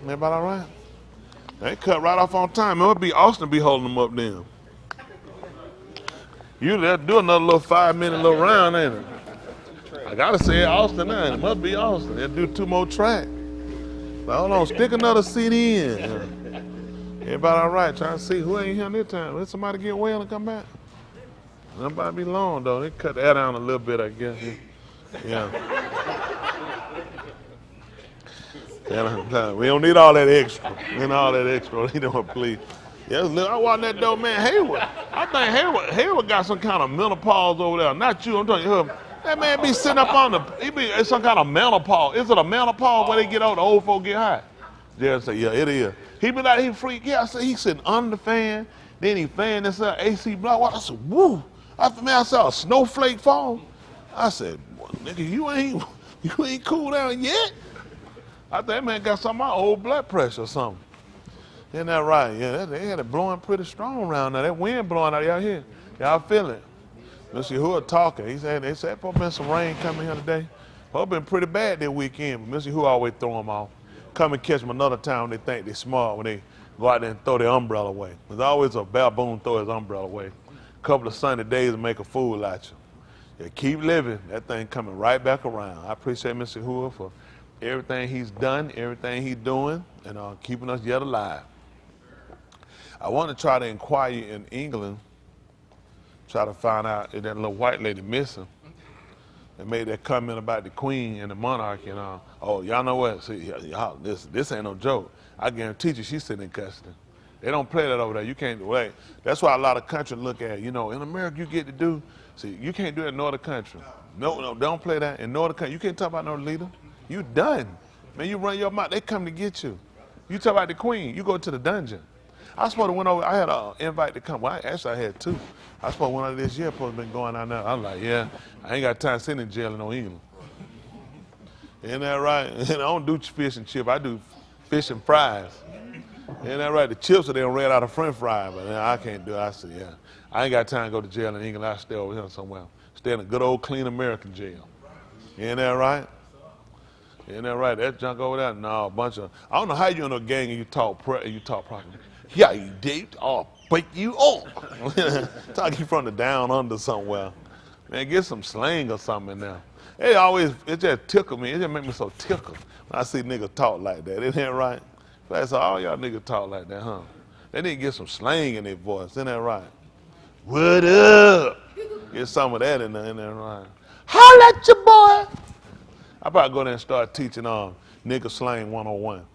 Everybody all right? They cut right off on time. It would be Austin be holding them up then. You let do another little 5 minute little round, ain't it? I gotta say Austin now. It must be Austin. They'll do 2 more tracks. But hold on, stick another CD in. Everybody all right? Trying to see who ain't here this time. Let somebody get well and come back. Nobody be long though. They cut that down a little bit, I guess. Yeah. Yeah, we don't need all that extra. We don't need all that extra. You know, please. Yeah, look, I watched that dope man Hayward. I think Hayward got some kind of menopause over there. Not you, I'm telling you. That man be sitting up on it's some kind of menopause. Is it a menopause where they get old, the old folk get high? Jared said, yeah, it is. He be like, he freak. Yeah, I said, he sitting under the fan. Then he fan this AC block. I said, woo. I saw a snowflake fall. I said, well, nigga, you ain't cool down yet. I think that man got some of my old blood pressure or something. Isn't that right? Yeah, they had it blowing pretty strong around there. That wind blowing out here. Y'all feel it? Mr. Yahuwah talking. They said probably been some rain coming here today. Probably been pretty bad that weekend, but Mr. Yahuwah always throw them off. Come and catch them another time when they think they're smart, when they go out there and throw their umbrella away. There's always a baboon throw his umbrella away. A couple of sunny days and make a fool out you. Yeah, keep living. That thing coming right back around. I appreciate Mr. Yahuwah for everything he's done, everything he's doing, and keeping us yet alive. I want to try to inquire in England, try to find out if that little white lady missing. They made that comment about the queen and the monarchy and all. Oh, y'all know what? See, y'all, this ain't no joke. I guarantee you she's sitting in custody. They don't play that over there. You can't wait. That's why a lot of countries look at, in America you get to do, see, you can't do it in no other country. No, don't play that. In no other country, you can't talk about no leader. You done. Man, you run your mouth, they come to get you. You talk about the queen, you go to the dungeon. I supposed to went over, I had an invite to come. Well, I had 2. I supposed to went over this year, supposed to been going out there. I'm like, yeah, I ain't got time to sit in jail in no England. Isn't that right? And I don't do fish and chip, I do fish and fries. Isn't that right? The chips are then ran out of French fries, but I can't do it. I said, yeah. I ain't got time to go to jail in England. I stay over here somewhere. Stay in a good old clean American jail. Isn't that right? Isn't that right? That junk over there? No, a bunch of, I don't know how you in a gang and you talk properly. Yeah, you did. I'll break you up. Talking from the down under somewhere. Man, get some slang or something in there. It just tickle me. It just make me so tickled when I see niggas talk like that. Isn't that right? So all y'all niggas talk like that, huh? They need to get some slang in their voice. Isn't that right? What up? Get some of that in there. Isn't that right? Holla at your boy. I probably go there and start teaching nigga slang 101.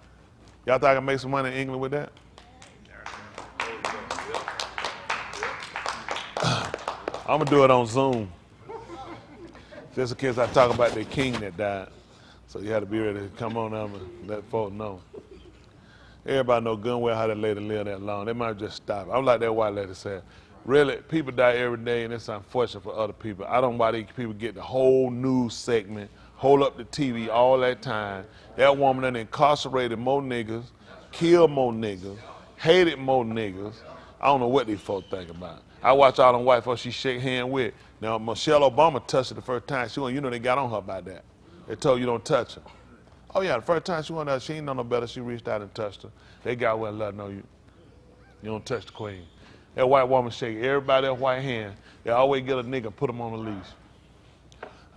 Y'all think I can make some money in England with that? I'm gonna do it on Zoom. Just in case I talk about the king that died. So you had to be ready to come on up and let folks know. Everybody know good and well how that lady lived that long. They might just stop. I'm like that white lady said. Really, people die every day, and it's unfortunate for other people. I don't know why these people get the whole news segment, hold up the TV all that time. That woman done incarcerated more niggas, killed more niggas, hated more niggas. I don't know what these folks think about. I watch all them white folks she shake hand with. Now, Michelle Obama touched her the first time she went, they got on her about that. They told you don't touch her. Oh yeah, the first time she went out, she ain't know no better. She reached out and touched her. They got well and let her know you don't touch the queen. That white woman shake everybody else's white hand. They always get a nigga and put them on a leash.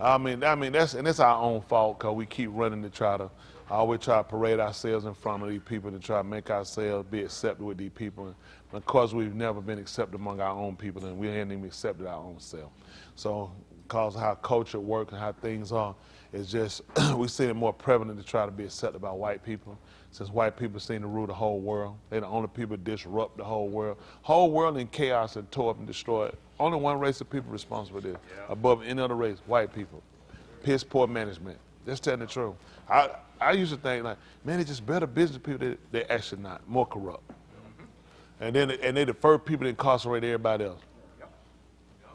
I mean that's our own fault because we keep running to always try to parade ourselves in front of these people to try to make ourselves be accepted with these people. And because we've never been accepted among our own people and we ain't even accepted our own self. So because of how culture works and how things are, it's just, we see it more prevalent to try to be accepted by white people. Since white people seem to rule the whole world. They're the only people that disrupt the whole world. Whole world in chaos and tore up and destroyed. Only one race of people responsible for this. Yeah. Above any other race, white people. Piss poor management. That's telling the truth. I used to think like, man, it's just better business people. They're actually not. More corrupt. And they're the first people that incarcerate everybody else.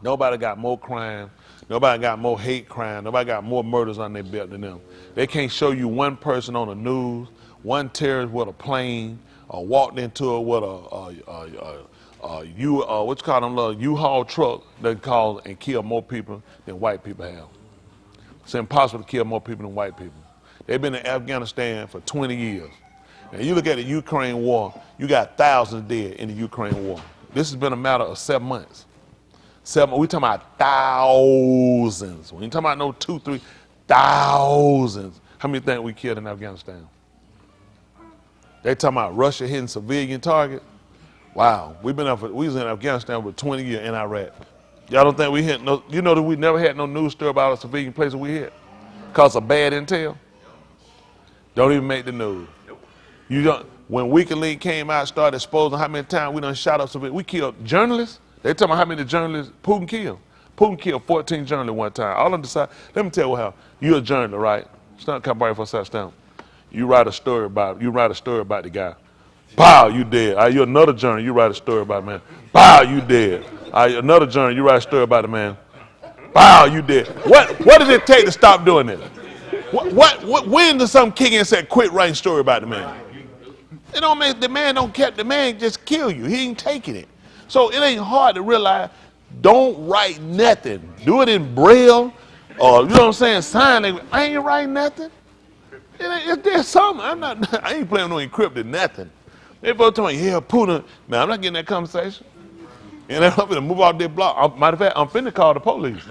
Nobody got more crime. Nobody got more hate crime. Nobody got more murders on their belt than them. They can't show you one person on the news, one terrorist with a plane, or walked into it with a U-Haul truck that caused and killed more people than white people have. It's impossible to kill more people than white people. They've been in Afghanistan for 20 years. Now you look at the Ukraine war, you got thousands dead in the Ukraine war. This has been a matter of 7 months. We talking about thousands. We ain't talking about no 2, 3, thousands. How many think we killed in Afghanistan? They talking about Russia hitting civilian targets. Wow, we was in Afghanistan for 20 years in Iraq. Y'all don't think we hit no, you know that we never had no news story about a civilian place that we hit? Cause of bad intel? Don't even make the news. You don't, when WikiLeaks came out, started exposing how many times we done shot up civilians. We killed journalists. They talking about how many journalists Putin killed. Putin killed 14 journalists one time. All of them decide, let me tell you how. You're a journalist, right? Stand, come by for such stamp. You write a story about the guy. Pow, you dead. You're another journalist, you write a story about the man. Pow, you dead. Another journalist, you write a story about the man. Pow, you dead. What does it take to stop doing this? When does something kick in and say, quit writing story about the man? It don't make, the man don't care, the man just kill you. He ain't taking it. So it ain't hard to realize, don't write nothing. Do it in Braille, or you know what I'm saying, sign language. I ain't writing nothing. If there's something, I ain't playing no encrypted nothing. They both telling me, yeah, Putin. Man, I'm not getting that conversation. And I'm going to move out their block. Matter of fact, I'm finna call the police.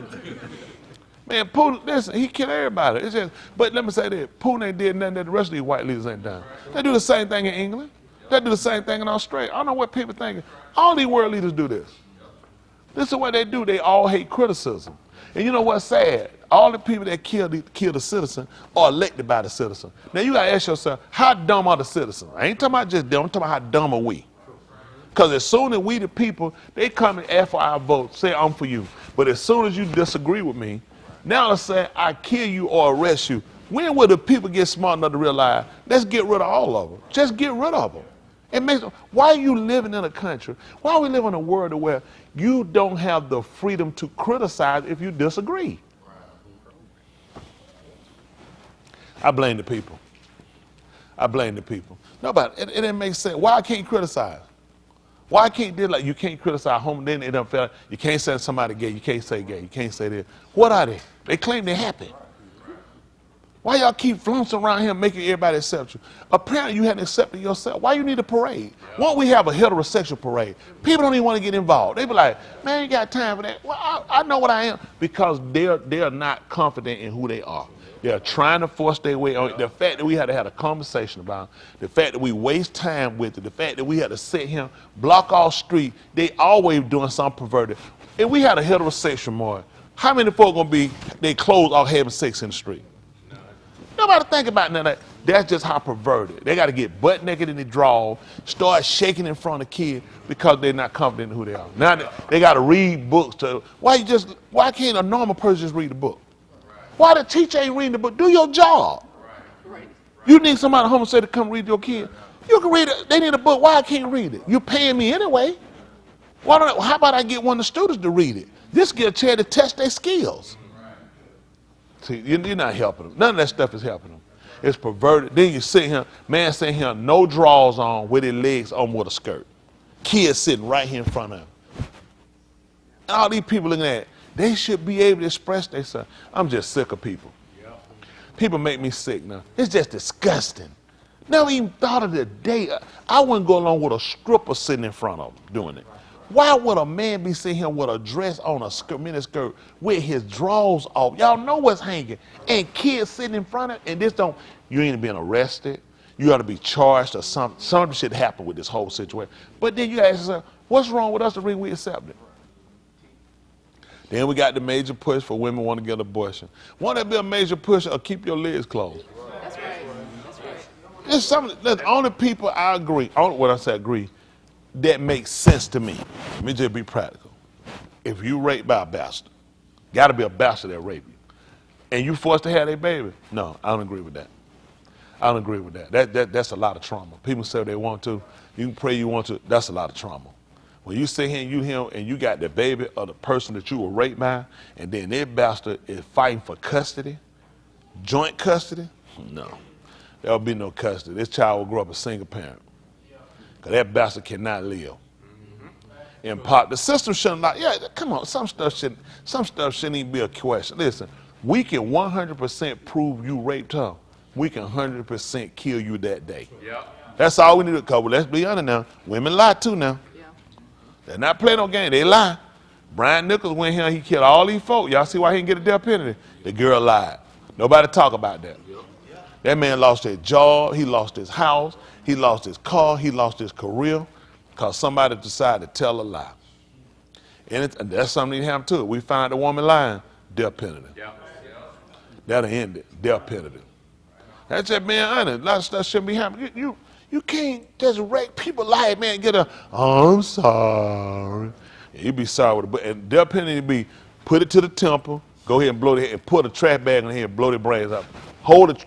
Man, Putin, listen, he killed everybody. It's just, but let me say this, Putin ain't did nothing that the rest of these white leaders ain't done. They do the same thing in England. They do the same thing in Australia. I don't know what people think. All these world leaders do this. This is what they do. They all hate criticism. And you know what's sad? All the people that kill the citizen are elected by the citizen. Now you gotta ask yourself, how dumb are the citizens? I ain't talking about just them, I'm talking about how dumb are we? Because as soon as we the people, they come and ask for our vote, say I'm for you. But as soon as you disagree with me, now let's say I kill you or arrest you. When will the people get smart enough to realize, let's get rid of all of them. Just get rid of them. Why are you living in a country? Why are we living in a world where you don't have the freedom to criticize if you disagree? I blame the people. I blame the people. Nobody, it didn't make sense. Why I can't criticize? Why I can't do like you can't criticize home, then it don't feel, you can't say somebody gay, you can't say gay, you can't say this. What are they? They claim they're happy. Why y'all keep flouncing around here making everybody accept you? Apparently you hadn't accepted yourself. Why you need a parade? Why don't we have a heterosexual parade? People don't even want to get involved. They be like, man, you got time for that. Well, I know what I am. Because they're not confident in who they are. They're trying to force their way on. The fact that we had to have a conversation about it, the fact that we waste time with it, the fact that we had to sit here, block off street, they always doing something perverted. If we had a heterosexual march, how many folk gonna be, they clothes all having sex in the street? Nobody think about none of that. That's just how perverted. They got to get butt naked in the draw, start shaking in front of kids because they're not confident in who they are. Now they got to read books. Why can't a normal person just read a book? Why the teacher ain't reading the book? Do your job. You need somebody homosexual to come read your kid. You can read it. They need a book. Why I can't read it? You're paying me anyway. How about I get one of the students to read it? This get a chance to test their skills. See, you're not helping them. None of that stuff is helping them. It's perverted. Then you sit here, man sitting here, no drawers on, with his legs on with a skirt. Kids sitting right here in front of him. And all these people looking at it, they should be able to express themselves. I'm just sick of people. People make me sick now. It's just disgusting. Never even thought of the day. I wouldn't go along with a stripper sitting in front of them doing it. Why would a man be sitting here with a dress on, a miniskirt, with his drawers off? Y'all know what's hanging. And kids sitting in front of it, and this don't, you ain't been arrested. You ought to be charged or something. Something should happen with this whole situation. But then you ask yourself, what's wrong with us to read we accept it? Then we got the major push for women want to get an abortion. Won't that be a major push or keep your legs closed? That's right. That's right. It's something, the only people I agree, what I say agree, that makes sense to me. Let me just be practical. If you raped by a bastard, got to be a bastard that raped you, and you forced to have a baby, no, I don't agree with that. I don't agree with that. That's a lot of trauma. People say they want to. You can pray you want to. That's a lot of trauma. When you sit here and you got the baby of the person that you were raped by, and then that bastard is fighting for custody, joint custody, no. There'll be no custody. This child will grow up a single parent. Because that bastard cannot live. In part, the system shouldn't lie. Yeah, come on, some stuff shouldn't even be a question. Listen, we can 100% prove you raped her. We can 100% kill you that day. Yep. That's all we need to cover. Let's be honest now. Women lie too now. Yeah. They're not playing no game. They lie. Brian Nichols went here. He killed all these folks. Y'all see why he didn't get a death penalty? The girl lied. Nobody talk about that. That man lost his job. He lost his house. He lost his car. He lost his career because somebody decided to tell a lie. And that's something that happened too. We find the woman lying, death penalty. That'll end it. Death penalty. That's just being honest. A lot of stuff shouldn't be happening. You can't just wreck people's life, man. Get a, oh, I'm sorry. You be sorry with it. And death penalty be put it to the temple, go ahead and blow their head, and put a trash bag on the head and blow their brains up.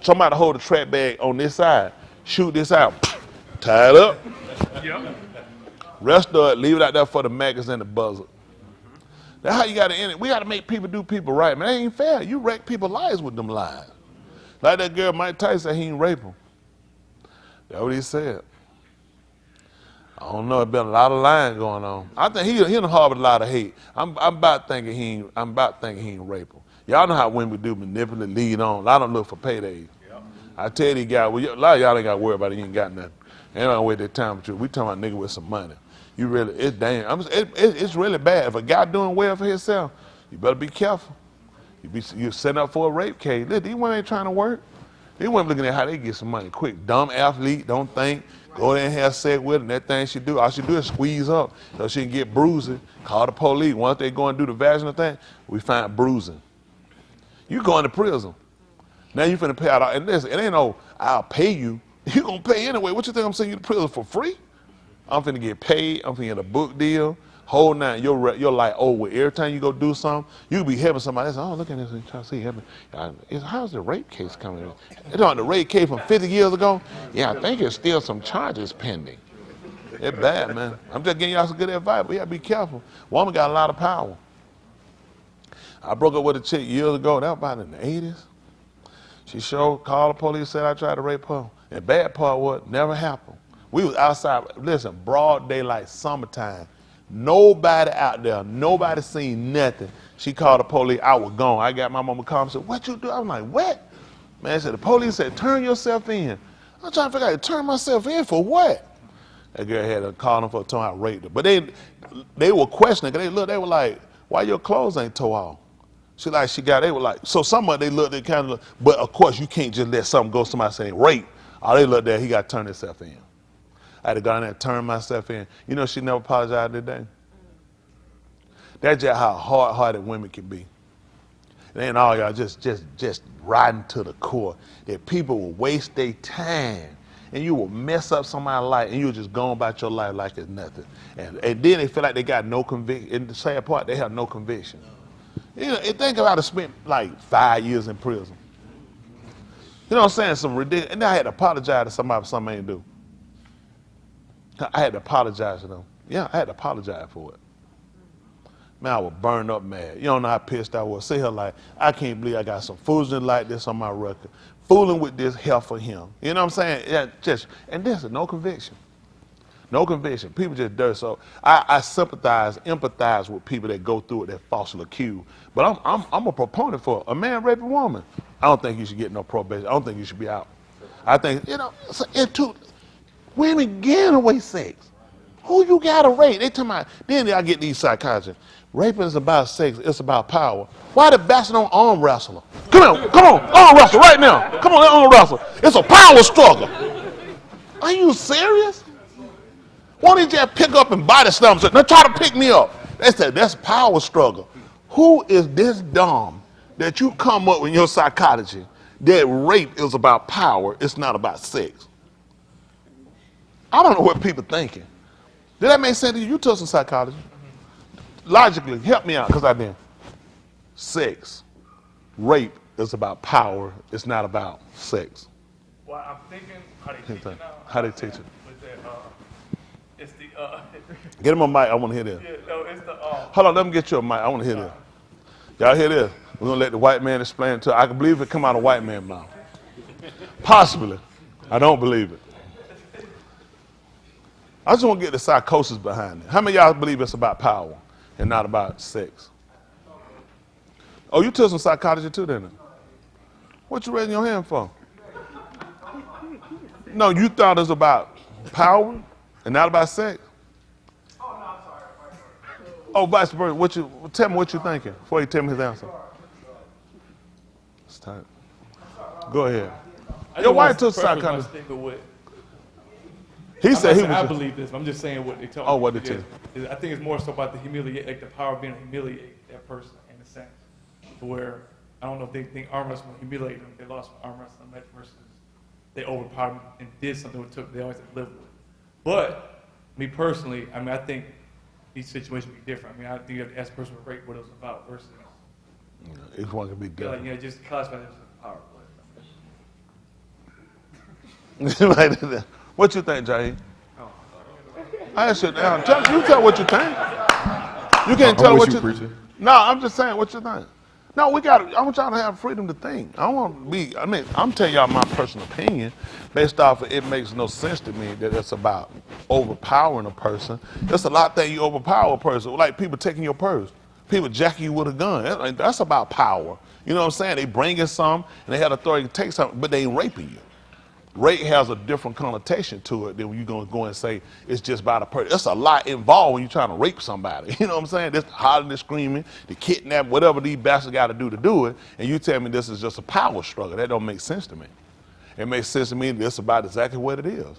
Somebody hold the trash bag on this side, shoot this out, tie it up. Yep. Rest of it, leave it out there for the maggots and the buzzard. That's how you got to end it. We got to make people do people right, man. It ain't fair. You wreck people's lives with them lies. Like that girl Mike Tyson said he ain't rape them. That's what he said. I don't know. There's been a lot of lying going on. I think he done harbored a lot of hate. I'm about thinking he ain't rape them. Y'all know how women do manipulate, lead on. A lot of them look for paydays. Yep. I tell these guys, well, a lot of y'all ain't got to worry about it. You ain't got nothing. They don't waste their time with you. We talking about nigga with some money. You really, it's it's really bad. If a guy doing well for himself, you better be careful. You setting up for a rape case. Look, these women ain't trying to work. These women looking at how they get some money quick. Dumb athlete, don't think. Go there and have sex with her, and that thing she do, all she do is squeeze up so she can get bruising. Call the police. Once they go and do the vaginal thing, we find bruising. You going to prison. Now you finna pay out, and listen, it ain't no, I'll pay you. You gonna pay anyway. What you think I'm sending you to prison for free? I'm finna get paid. I'm finna get a book deal. Whole nine. You're like, oh, well, every time you go do something, you be helping somebody else. Oh, look at this. I'm trying to see. How's the rape case coming in? It's on the rape case from 50 years ago? Yeah, I think it's still some charges pending. It's bad, man. I'm just giving y'all some good advice, but you gotta be careful. Woman got a lot of power. I broke up with a chick years ago. That was about in the 80s. She called the police, said I tried to rape her. And bad part was, never happened. We was outside, listen, broad daylight, summertime. Nobody out there, nobody seen nothing. She called the police, I was gone. I got my mama call and said, what you do? I'm like, what? Man, said the police said, turn yourself in. I'm trying to figure out, turn myself in for what? That girl had to call them for a time I raped her. But they were questioning, because they were like, why your clothes ain't tore off? They were like, so somebody they looked, they kind of looked, but of course you can't just let something go, somebody saying rape. All they looked at, he got to turn himself in. I had to go in there and turn myself in. You know, she never apologized today. That's just how hard-hearted women can be. It ain't all y'all just riding to the core. That people will waste their time and you will mess up somebody's life and you'll just go about your life like it's nothing. And then they feel like they got no conviction. And the sad part, they have no conviction. You know, think about it, spent like 5 years in prison. You know what I'm saying? Some ridiculous. And I had to apologize to somebody for something I didn't do. I had to apologize to them. Yeah, I had to apologize for it. Man, I was burned up mad. You don't know how pissed I was. Say her like, I can't believe I got some foolishness like this on my record. Fooling with this hell for him. You know what I'm saying? Yeah, and this is no conviction. No conviction. People just dirty. So I sympathize, empathize with people that go through it, that falsely accused. But I'm a proponent for a man rape a woman. I don't think you should get no probation. I don't think you should be out. I think, you know, women giving away sex. Who you gotta rape? They talking about, then I get these psychiatrists. Raping is about sex, it's about power. Why the bastard don't arm wrestle her? Come on, arm wrestle right now. Come on, arm wrestle. It's a power struggle. Are you serious? Why don't you just pick up and body slam? Now try to pick me up. That's a power struggle. Who is this dumb that you come up with in your psychology that rape is about power, it's not about sex? I don't know what people thinking. Did that make sense to you? You took some psychology. Logically, help me out, because I didn't. Sex, rape is about power, it's not about sex. Well, I'm thinking how they teach it now. How they teach it? It's the Get him a mic, I want to hear this. yeah, no, it's the Hold on, let me get you a mic, I want to hear this. Y'all hear this? We're going to let the white man explain it to you. I can believe it come out of white man's mouth. Possibly. I don't believe it. I just want to get the psychosis behind it. How many of y'all believe it's about power and not about sex? Oh, you took some psychology too, didn't you? What you raising your hand for? No, you thought it was about Power and not about sex. Oh, vice versa. Tell me what you're thinking before you tell me his answer. It's time. Go ahead. Your wife took side kind of. He said he was. I believe this. I'm just saying what they tell me. Oh, what they tell you? I think it's more so about the humiliate, like the power of being to humiliate that person in a sense, to where I don't know if they think arm wrestling will humiliate them. They lost arm wrestling match versus they overpowered them and did something with took. They always had to live with. But me personally, I mean, I think these situations would be different. I mean, I think you have to ask the person what it was about versus. Each one can be different. Like, just classify this as power play. What you think, Jaheed? I asked you now. You tell what you think. You can't tell what you think. No, I'm just saying what you think. No, I want y'all to have freedom to think. I don't want to be, I'm telling y'all my personal opinion based off of it makes no sense to me that it's about overpowering a person. There's a lot of things you overpower a person, like people taking your purse. People jacking you with a gun. That's about power. You know what I'm saying? They bring in some and they have authority to take something, but they ain't raping you. Rape has a different connotation to it than when you're going to go and say it's just about a person. There's a lot involved when you're trying to rape somebody. You know what I'm saying? This hollering and screaming, the kidnap, whatever these bastards got to do it, and you tell me this is just a power struggle. That don't make sense to me. It makes sense to me that it's about exactly what it is.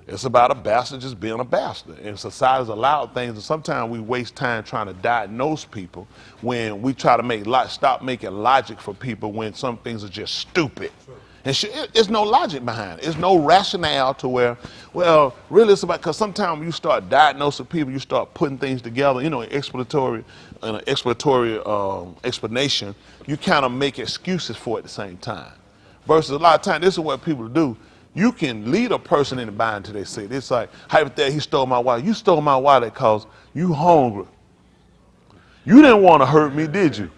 It's about a bastard just being a bastard. And society's allowed things, and sometimes we waste time trying to diagnose people when we try to stop making logic for people when some things are just stupid. And there's no logic behind it. There's no rationale to where, well, really it's about, because sometimes when you start diagnosing people, you start putting things together, an explanatory explanation, you kind of make excuses for it at the same time. Versus a lot of times, this is what people do. You can lead a person into buying till they say it. It's like, hypothetically, he stole my wallet. You stole my wallet because you hungry. You didn't want to hurt me, did you?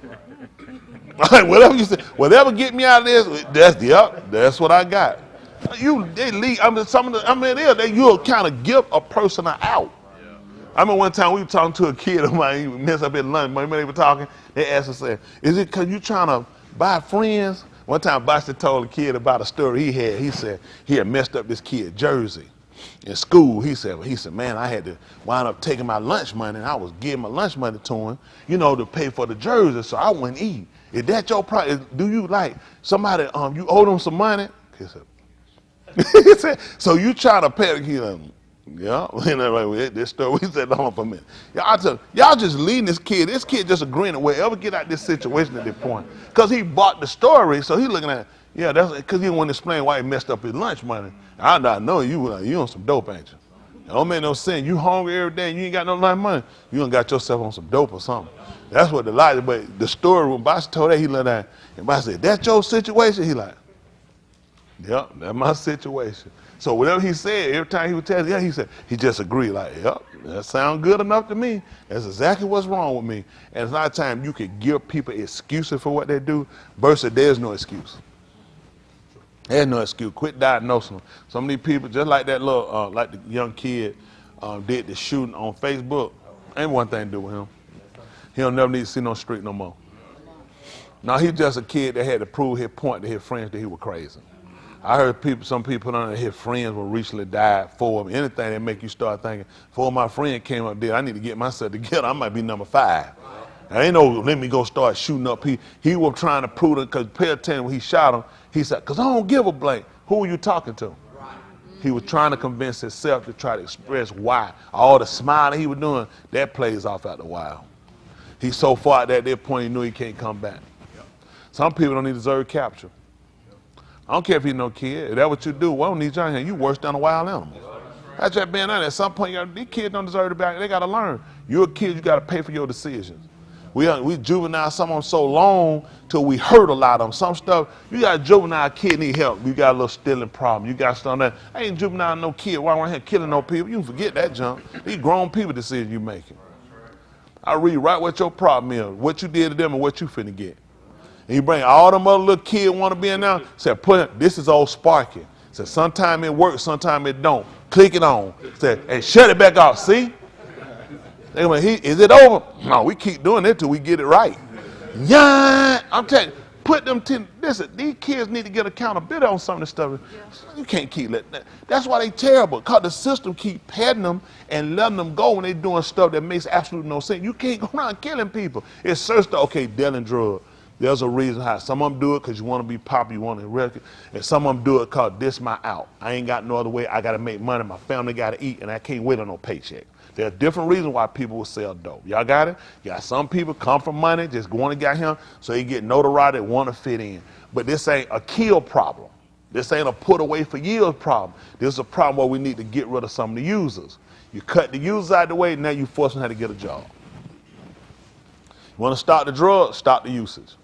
Whatever you say, whatever get me out of this, that's what I got. You'll kind of give a person an out. I remember one time we were talking to a kid of mine, he messed up at lunch, when they were talking, they asked us, is it because you trying to buy friends? One time Buster told a kid about a story he said he had messed up this kid jersey. In school, he said, man, I had to wind up taking my lunch money, and I was giving my lunch money to him, to pay for the jersey, so I wouldn't eat. Is that your problem? Do you like somebody, you owe them some money? He said, so you try to pay, yeah, this story, we said, hold on for a minute. Y'all just leading this kid just agreeing to wherever get out this situation at this point. Because he bought the story, so he looking at, yeah, that's because he didn't want to explain why he messed up his lunch money. I know you on some dope, ain't you? It don't make no sense. You hungry every day and you ain't got no lunch money. You done got yourself on some dope or something. That's what the logic, but the story when Boss told that, he let that, and Boss said, that's your situation? He like, yep, that's my situation. So whatever he said, every time he would tell you, he said, he just agreed, like, yep, that sounds good enough to me. That's exactly what's wrong with me. And it's not a time you can give people excuses for what they do, versus there's no excuse. There's no excuse. Quit diagnosing them. Some of these people, just like that little, like the young kid did the shooting on Facebook, ain't one thing to do with him. He'll never need to see no street no more. Now he's just a kid that had to prove his point to his friends that he was crazy. I heard some people put on that his friends were recently died for him. Anything that make you start thinking, before my friend came up there, I need to get myself together. I might be number 5. I ain't no let me go start shooting up. He was trying to prove it, because pay attention when he shot him. He said, because I don't give a blank. Who are you talking to? He was trying to convince himself to try to express why. All the smiling he was doing, that plays off after a while. He's so far at that point he knew he can't come back. Some people don't even deserve capture. I don't care if he's no kid. If that's what you do, we don't need you out here. You worse than a wild animal. That's just being honest. At some point, these kids don't deserve to be out. They got to learn. You're a kid, you got to pay for your decisions. We juvenile some of them so long till we hurt a lot of them. Some stuff, you got a juvenile kid need help. You got a little stealing problem. You got something that, I ain't juvenile no kid walking around here killing no people. You can forget that junk. These grown people decisions you making. I read right what your problem is, what you did to them and what you finna get. And you bring all them other little kids want to be in there, say, this is old Sparky. Say, sometime it works, sometime it don't. Click it on. Say, and shut it back off, see? They go, is it over? No, we keep doing it till we get it right. Yeah, I'm telling you, Put them to, listen, these kids need to get accountability on some of this stuff. Yeah. You can't keep letting that. That's why they terrible, because the system keep petting them and letting them go when they doing stuff that makes absolutely no sense. You can't go around killing people. It's searched, okay, dealing drugs. There's a reason how. Some of them do it because you want to be popular, you want to record, and some of them do it because this my out. I ain't got no other way. I got to make money. My family got to eat, and I can't wait on no paycheck. There are different reasons why people will sell dope. Y'all got it? You got some people come from money, just going to get him, so they get notoriety, want to fit in. But this ain't a kill problem. This ain't a put away for years problem. This is a problem where we need to get rid of some of the users. You cut the users out of the way, now you force them how to get a job. You want to stop the drugs, stop the usage.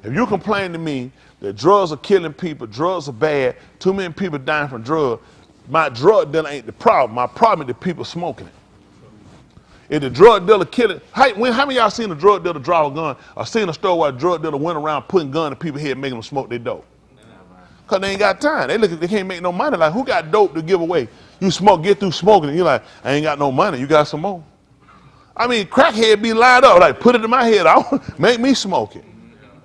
If you complain to me that drugs are killing people, drugs are bad, too many people dying from drugs, my drug dealer ain't the problem. My problem is the people smoking it. If the drug dealer kill it, how many of y'all seen a drug dealer draw a gun or seen a store where a drug dealer went around putting gun in people's head making them smoke their dope? Because they ain't got time. They can't make no money. Like, who got dope to give away? You smoke, get through smoking, and you're like, I ain't got no money. You got some more. I mean, crackhead be lined up, like, put it in my head. Make me smoke it.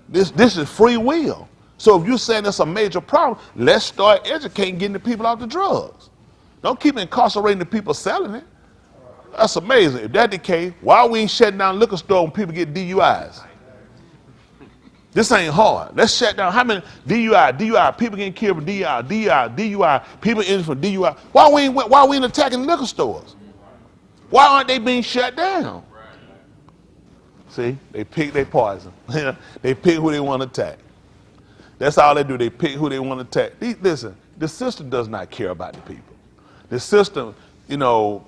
This is free will. So if you're saying that's a major problem, let's start educating, getting the people out the drugs. Don't keep incarcerating the people selling it. That's amazing. If that's the case, why we ain't shutting down liquor store when people get DUIs? This ain't hard. Let's shut down. How many DUI, people getting killed for DUI, people injured for DUI. Why we ain't attacking liquor stores? Why aren't they being shut down? See, they pick their poison. They pick who they want to attack. That's all they do. They pick who they want to attack. Listen, the system does not care about the people. The system,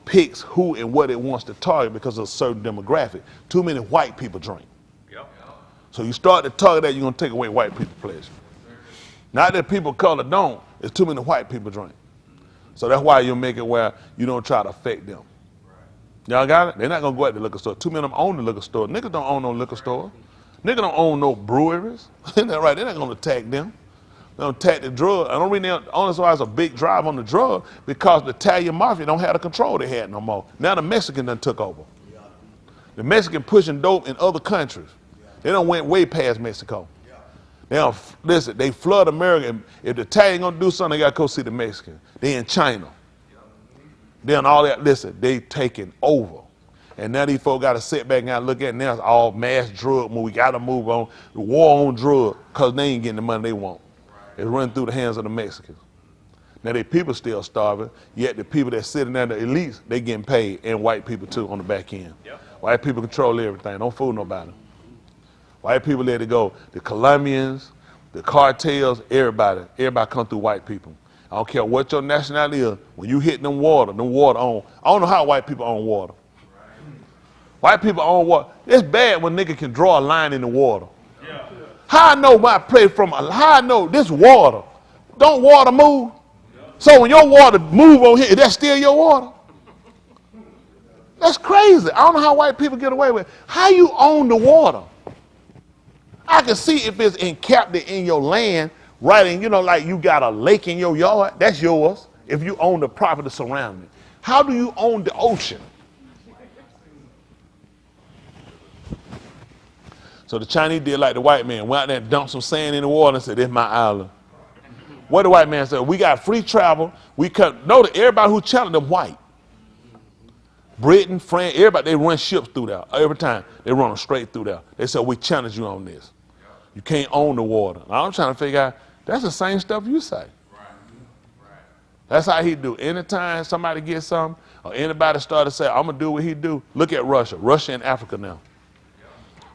picks who and what it wants to target because of a certain demographic. Too many white people drink. Yep. So you start to target that, you're going to take away white people's pleasure. Not that people of color don't, it's too many white people drink. So that's why you make it where you don't try to affect them. Y'all got it? They're not going to go out to the liquor store. Too many of them own the liquor store. Niggas don't own no liquor store. Niggas don't own no breweries. Isn't that right? They're not going to attack them. They're going to attack the drug. I don't really only why it's a big drive on the drug because the Italian mafia don't have the control they had no more. Now the Mexican done took over. The Mexican pushing dope in other countries. They done went way past Mexico. Now, listen, they flood America. If the Italian going to do something, they got to go see the Mexican. They in China. Then all that, listen, they taking over. And now these folks got to sit back and look at it. Now it's all mass drug move. We got to move on. The war on drugs because they ain't getting the money they want. It's running through the hands of the Mexicans. Now the people still starving, yet the people that sitting there, the elites, they getting paid, and white people too on the back end. Yep. White people control everything. Don't fool nobody. White people let it go. The Colombians, the cartels, everybody come through white people. I don't care what your nationality is. When you hit them water on. I don't know how white people own water. White people own water. It's bad when nigga can draw a line in the water. Yeah. How I know my place from, how I know this water, don't water move? Yeah. So when your water move over here, is that still your water? That's crazy. I don't know how white people get away with it. How you own the water? I can see if it's encaptured in your land, right in, like you got a lake in your yard, that's yours. If you own the property surrounding it. How do you own the ocean? So the Chinese did like the white man, went out there and dumped some sand in the water and said, this is my island. What the white man said, we got free travel. We cut, no, everybody who challenged them white. Britain, France, everybody, they run ships through there. Every time, they run them straight through there. They said, we challenge you on this. You can't own the water. And I'm trying to figure out, that's the same stuff you say. That's how he do. Anytime somebody gets something, or anybody start to say, I'm going to do what he do, look at Russia. Russia and Africa now.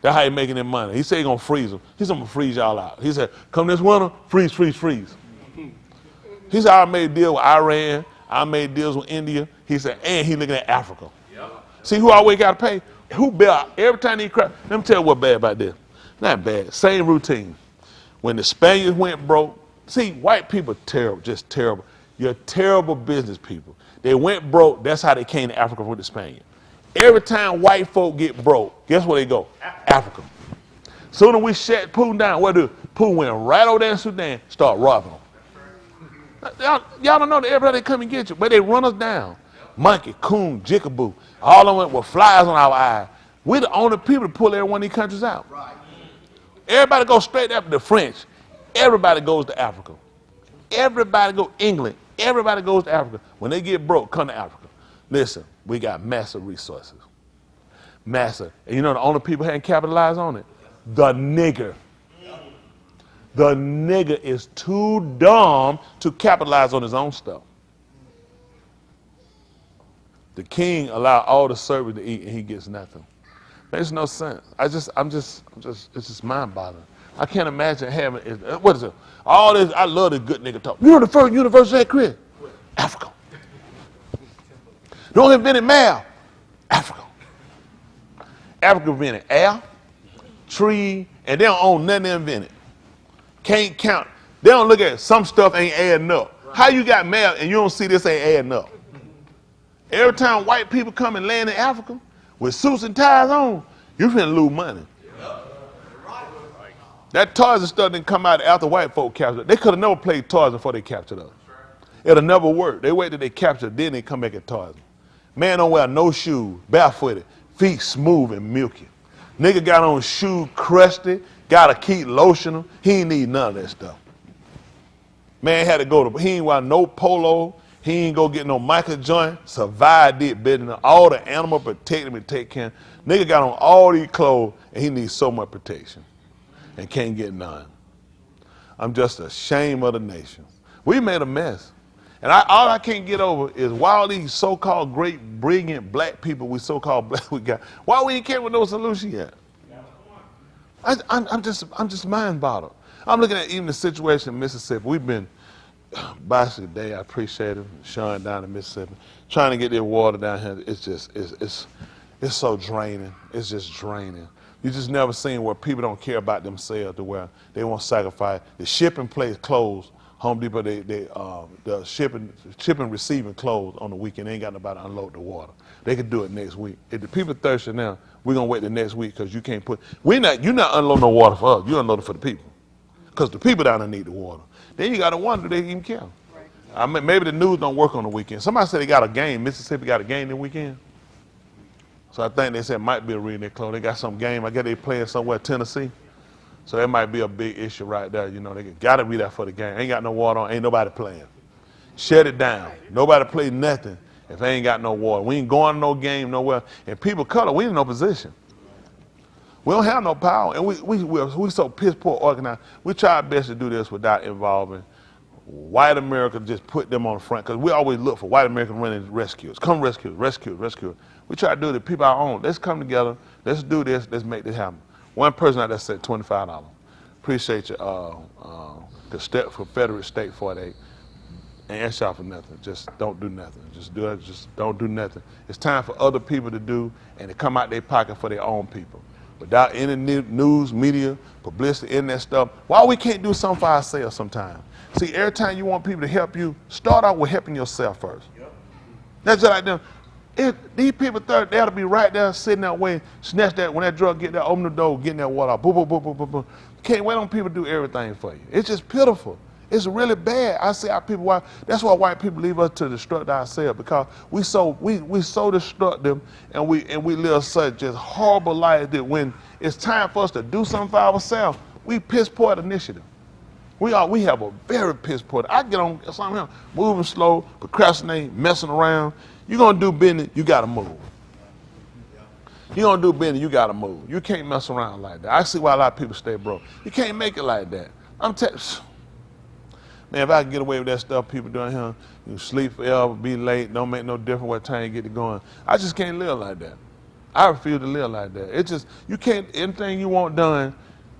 That's how he making their money. He said he's going to freeze them. He's going to freeze y'all out. He said, come this winter, freeze, freeze, freeze. He said, I made deals with Iran. I made deals with India. He said, and he looking at Africa. Yep. See who always got to pay? Who bail every time he cry? Let me tell you what's bad about this. Not bad. Same routine. When the Spaniards went broke, see, white people terrible, just terrible. You're terrible business people. They went broke. That's how they came to Africa with the Spaniards. Every time white folk get broke, guess where they go? Africa. Soon as we shut Putin down, what do? Putin went right over there in Sudan, start robbing them. Y'all don't know that everybody come and get you, but they run us down. Monkey, coon, jickaboo, all of them with flies on our eyes. We're the only people to pull every one of these countries out. Everybody goes straight after the French. Everybody goes to Africa. Everybody go England. Everybody goes to Africa. When they get broke, come to Africa. Listen, we got massive resources. Massive. And you know the only people who hadn't capitalized on it? The nigger. The nigger is too dumb to capitalize on his own stuff. The king allowed all the servants to eat and he gets nothing. Makes no sense. It's just mind-boggling. I can't imagine having, what is it? All this, I love this good nigga talk. You know the first university at Chris? Africa. Don't invent math? Africa. Africa invented air, tree, and they don't own nothing invented. Can't count. They don't look at it. Some stuff ain't adding up. How you got math and you don't see this ain't adding up? Every time white people come and land in Africa with suits and ties on, you finna lose money. That Tarzan stuff didn't come out after white folk captured it. They could have never played Tarzan before they captured us. It'll never work. They wait till they capture it, then they come back at Tarzan. Man don't wear no shoes, barefooted, feet smooth and milky. Nigga got on shoes crusty, gotta keep lotion them. He ain't need none of that stuff. Man had to go to, he ain't wear no polo, he ain't go get no Michael joint, survived it better than all the animal protect him and take care. Nigga got on all these clothes and he needs so much protection and can't get none. I'm just ashamed of the nation. We made a mess. And all I can't get over is why all these so-called great, brilliant black people we so-called black we got, why we ain't came with no solution yet? I'm just mind boggled. I'm looking at even the situation in Mississippi. We've been, bicycle day, I appreciate it, Sean down in Mississippi, trying to get their water down here. It's so draining. It's just draining. You just never seen where people don't care about themselves to where they won't sacrifice. The shipping place closed. Home Depot, the shipping receiving closed on the weekend. They ain't got nobody to unload the water. They could do it next week. If the people thirsty now, we're gonna wait the next week because you can't put. You're not unloading no water for us. You unload it for the people, because the people down there need the water. Then you got to wonder do they even care. I mean, maybe the news don't work on the weekend. Somebody said they got a game. Mississippi got a game this weekend. So I think they said it might be a reading they closed. They got some game. I guess they playing somewhere, Tennessee. So that might be a big issue right there. You know, they got to be there for the game. Ain't got no water on, ain't nobody playing. Shut it down. Nobody play nothing if they ain't got no water. We ain't going to no game nowhere. And people color, we in no position. We don't have no power. And we so piss poor organized. We try our best to do this without involving white America, just put them on the front. Because we always look for white American running rescuers. Come rescue, rescue, rescue. We try to do the people our own. Let's come together. Let's do this. Let's make this happen. One person out there said $25. Appreciate you, the Confederate State 48. Ain't ask y'all for nothing. Just don't do nothing. Just do it. Just don't do nothing. It's time for other people to do and to come out their pocket for their own people. Without any news, media, publicity, internet stuff, why we can't do something for ourselves sometimes? See, every time you want people to help you, start out with helping yourself first. Yep. That's just like them. These people thought they ought to be right there, sitting that way, snatch that, when that drug get there, open the door, getting that water out, boom, boom, boom, boom, boom, boom. Can't wait on people to do everything for you. It's just pitiful. It's really bad. I see our people, that's why white people leave us to destruct ourselves, because we so destructive and we live such just horrible lives that when it's time for us to do something for ourselves, we piss poor at initiative. We have a very piss poor. I get on something else, moving slow, procrastinating, messing around. You're going to do business, you got to move. You're going to do business, you got to move. You can't mess around like that. I see why a lot of people stay broke. You can't make it like that. Man, if I can get away with that stuff people doing here, you sleep forever, be late, don't make no difference what time you get to going. I just can't live like that. I refuse to live like that. It's just, you can't, anything you want done,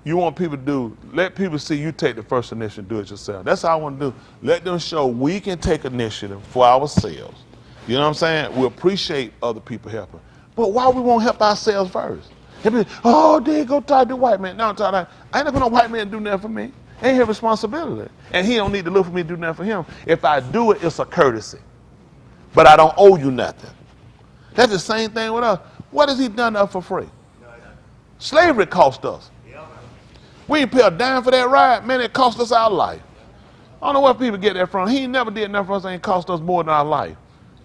you want people to do, let people see you take the first initiative, do it yourself. That's how I want to do. Let them show we can take initiative for ourselves. You know what I'm saying? We appreciate other people helping. But why we won't help ourselves first? Oh, there you go talk to the white man. No, I'm talking about, I ain't never no white man do nothing for me. Ain't his responsibility. And he don't need to look for me to do nothing for him. If I do it, it's a courtesy. But I don't owe you nothing. That's the same thing with us. What has he done to us for free? Slavery cost us. We ain't pay a dime for that ride. Man, it cost us our life. I don't know where people get that from. He never did nothing for us that ain't cost us more than our life.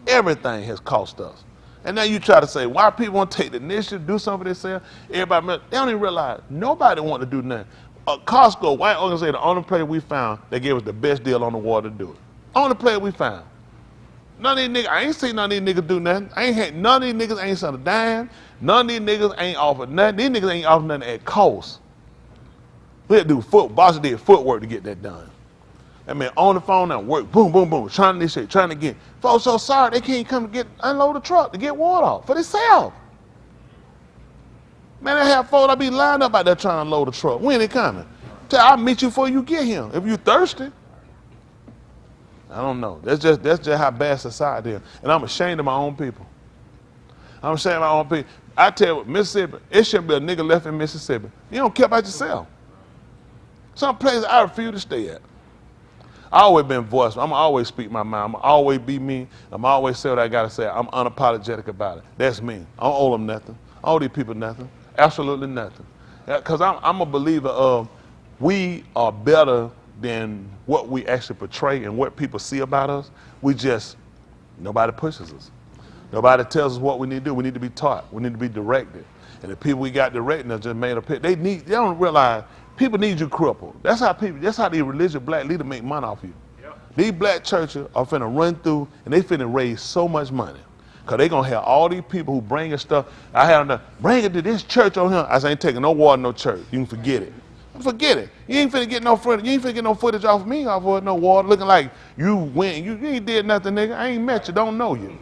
Everything has cost us. And now you try to say, why people want to take the initiative, do something for themselves? Everybody, they don't even realize nobody want to do nothing. Costco, white organization, the only place we found that gave us the best deal on the water to do it. Only place we found. None of these niggas, I ain't seen none of these niggas do nothing. I ain't had none of these niggas ain't sent a dime. None of these niggas ain't offered nothing. These niggas ain't offered nothing at cost. We had to do boss did footwork to get that done. I mean, on the phone now, work, boom, boom, boom, trying this shit, trying to get. Folks so sorry they can't come to unload the truck to get water off for themselves. Man, I have folks that be lined up out there trying to unload the truck. When they coming? I'll meet you before you get here. If you thirsty. I don't know. That's just how bad society is. And I'm ashamed of my own people. I'm ashamed of my own people. I tell you, Mississippi, it shouldn't be a nigga left in Mississippi. You don't care about yourself. Some places I refuse to stay at. I always been voiced. I'm always speak my mind. I'm always be me. I'm always say what I gotta say. I'm unapologetic about it. That's me. I don't owe them nothing. I don't owe these people nothing. Absolutely nothing. Because I'm a believer of we are better than what we actually portray and what people see about us. Nobody pushes us. Nobody tells us what we need to do. We need to be taught. We need to be directed. And the people we got directing us just made a pit. They don't realize people need you crippled. That's how these religious black leaders make money off you. Yep. These black churches are finna run through and they finna raise so much money. Cause they gonna have all these people who bringing stuff. I had them bring it to this church on here. I said, I ain't taking no water, no church. You can forget it. Forget it. You ain't finna get no footage. You ain't finna get no footage off of me off of no water, looking like you went. You ain't did nothing, nigga. I ain't met you. Don't know you.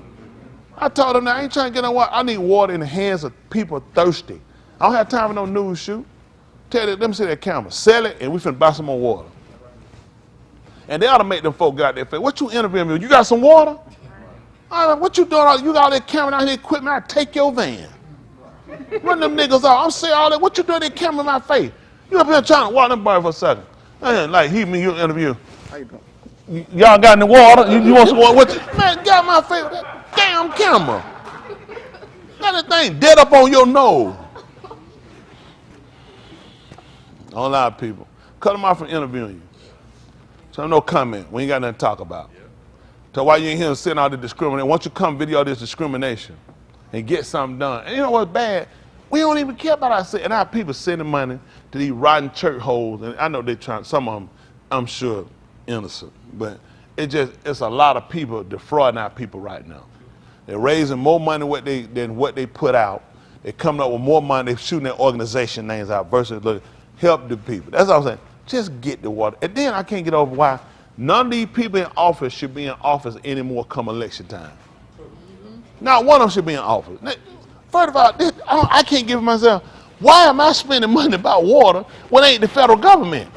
I told them that I ain't trying to get no water. I need water in the hands of people thirsty. I don't have time for no news shoot. Tell them, let me see that camera. Sell it, and we finna buy some more water. And they ought to make them folk out there say, what you interviewing me with? You got some water? What you doing? You got all that camera out here equipment, I take your van. Run them niggas off. I'm saying all that. What you doing that camera in my face? You up here trying to walk them boy for a second. Like he me, you interview. How you doing? Y'all got any water? You want some water? Man, got my face with that damn camera. That thing dead up on your nose. Don't lie to people. Cut them off from interviewing you. So no comment. We ain't got nothing to talk about. So why you ain't here sitting out the discrimination? Once you come video this discrimination and get something done. And you know what's bad? We don't even care about ourselves. And our people sending money to these rotten church holes. And I know they're trying, some of them, I'm sure, innocent. But it's a lot of people defrauding our people right now. They're raising more money than what they put out. They're coming up with more money. They're shooting their organization names out versus help the people. That's all I'm saying. Just get the water. And then I can't get over why none of these people in office should be in office anymore come election time. Not one of them should be in office. First of all, I can't give myself, why am I spending money about water when it ain't the federal government?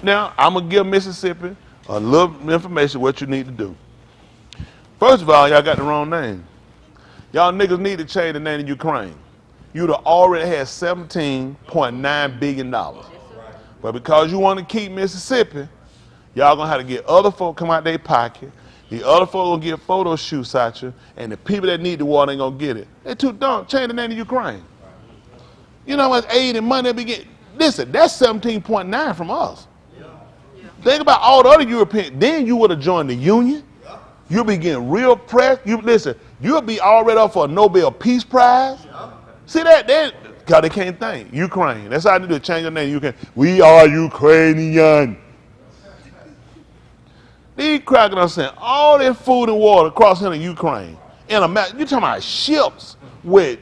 Now, I'm going to give Mississippi a little information what you need to do. First of all, y'all got the wrong name. Y'all niggas need to change the name of Ukraine. You'd have already had $17.9 billion. But because you want to keep Mississippi, y'all going to have to get other folk come out their pocket. The other folk going to get photo shoots at you, and the people that need the water ain't going to get it. They're too dumb. Change the name of Ukraine. You know how much aid and money they be getting? Listen, that's 17.9 from us. Think about all the other European. Then you would have joined the union. You'll be getting real press. Listen, you'll be already up for a Nobel Peace Prize. See that? Because they can't think. Ukraine. That's how they do it. Change your name. Ukraine. We are Ukrainian. These crackers are saying all their food and water crossing into Ukraine. You're talking about ships with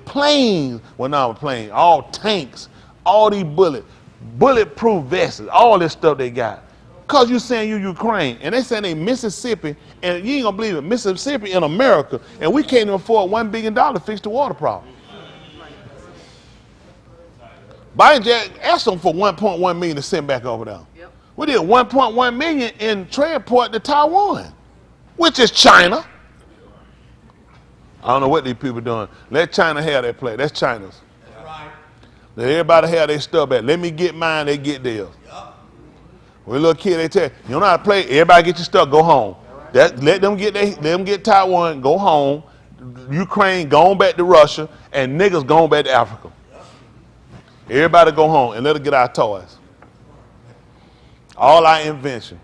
planes. Well, not planes. All tanks. All these bulletproof vests. All this stuff they got. Because you're saying you're Ukraine. And they saying they Mississippi. And you ain't going to believe it. Mississippi in America. And we can't even afford $1 billion to fix the water problem. Biden just asked them for 1.1 million to send back over there. Yep. We did 1.1 million in transport to Taiwan, which is China. I don't know what these people doing. Let China have their play. That's China's. That's right. Let everybody have their stuff back. Let me get mine, they get theirs. Yep. When a little kid, they tell you, you don't know how to play, everybody get your stuff, go home. Right. Let them get Taiwan, go home. Ukraine, going back to Russia, and niggas going back to Africa. Everybody go home and let us get our toys. All our invention.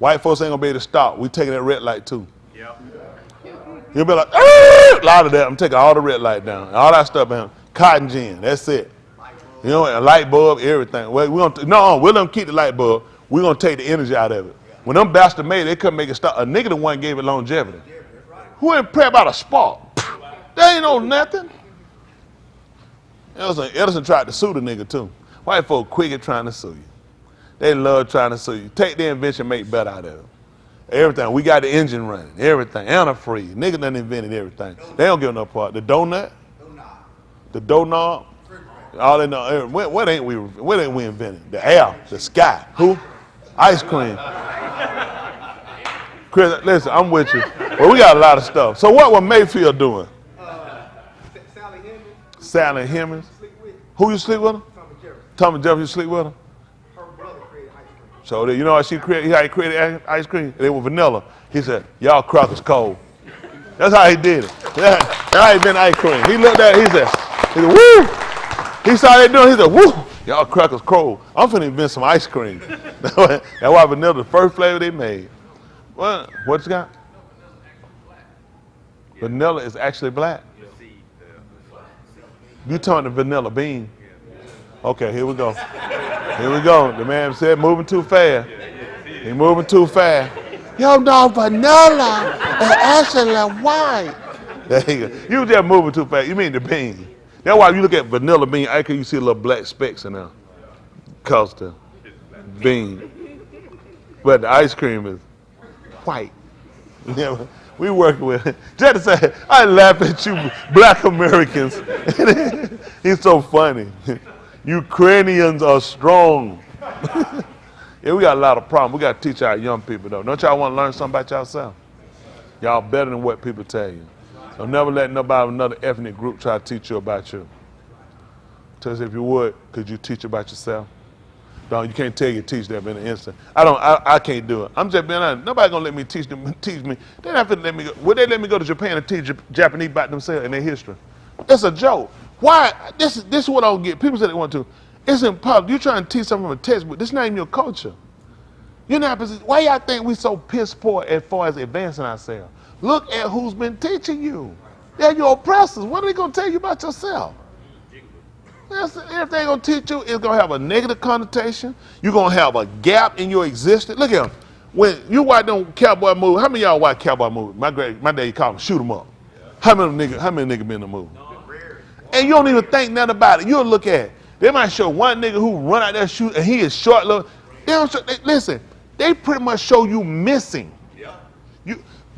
White folks ain't gonna be able to stop. We taking that red light too. Yep. You'll be like, a lot of that. I'm taking all the red light down. All that stuff behind. Cotton gin. That's it. You know, a light bulb, everything. Well, we're gonna keep the light bulb. We're gonna take the energy out of it. When them bastards made it, they couldn't make it stop. A nigga the one gave it longevity. Who ain't pray about a spark? They ain't know nothing. Edison tried to sue the nigga too. White folk quick at trying to sue you. They love trying to sue you. Take the invention, make better out of it. Everything. We got the engine running. Everything. Antifreeze. Nigga done invented everything. They don't give no part. The donut. The doorknob. All they know. What ain't we invented? The air. The sky. Who? Ice cream. Chris, listen, I'm with you. Well, we got a lot of stuff. So what was Mayfield doing? Sally Hemmings. Who you sleep with her? Tommy Jefferson, you sleep with her? Her brother created ice cream. So you know how he created ice cream? They were vanilla. He said, y'all crackers cold. That's how he did it. That's how he been ice cream. He looked at it, he said, woo! He saw they doing, he said, woo! Y'all crackers cold. I'm finna invent some ice cream. That's why vanilla the first flavor they made. What you got? Vanilla is actually black. You talking the vanilla bean. Okay, here we go. Here we go. The man said moving too fast. He moving too fast. Yo, no, vanilla is actually white. There you go. You just moving too fast. You mean the bean. That's why you look at vanilla bean, I can you see a little black specks in there. Cause the bean. But the ice cream is white. Yeah, we working with it. Just to say, I laugh at you black Americans. He's so funny. Ukrainians are strong. Yeah, we got a lot of problems. We got to teach our young people, though. Don't y'all want to learn something about yourself? Y'all better than what people tell you. So never let nobody, another ethnic group try to teach you about you. Tell us if you would, could you teach about yourself? No, you can't tell you teach them in an instant. I can't do it. I'm just being honest. Nobody gonna let me teach me. They're not gonna let me go. Would they let me go to Japan and teach Japanese about themselves and their history? That's a joke. Why? This is what I don't get. People say they want to. It's impossible. You're trying to teach something from a textbook. This is not even your culture. You're not. Why y'all think we so piss poor as far as advancing ourselves? Look at who's been teaching you. They're your oppressors. What are they gonna tell you about yourself? If they're going to teach you, it's going to have a negative connotation. You're going to have a gap in your existence. Look at him. When you watch them cowboy movies, how many of y'all watch cowboy movies? My dad called them shoot 'em up. How many niggas been in the movie? And you don't even think nothing about it. You'll look at it. They might show one nigga who run out there shoot and he is short. Listen, they pretty much show you missing.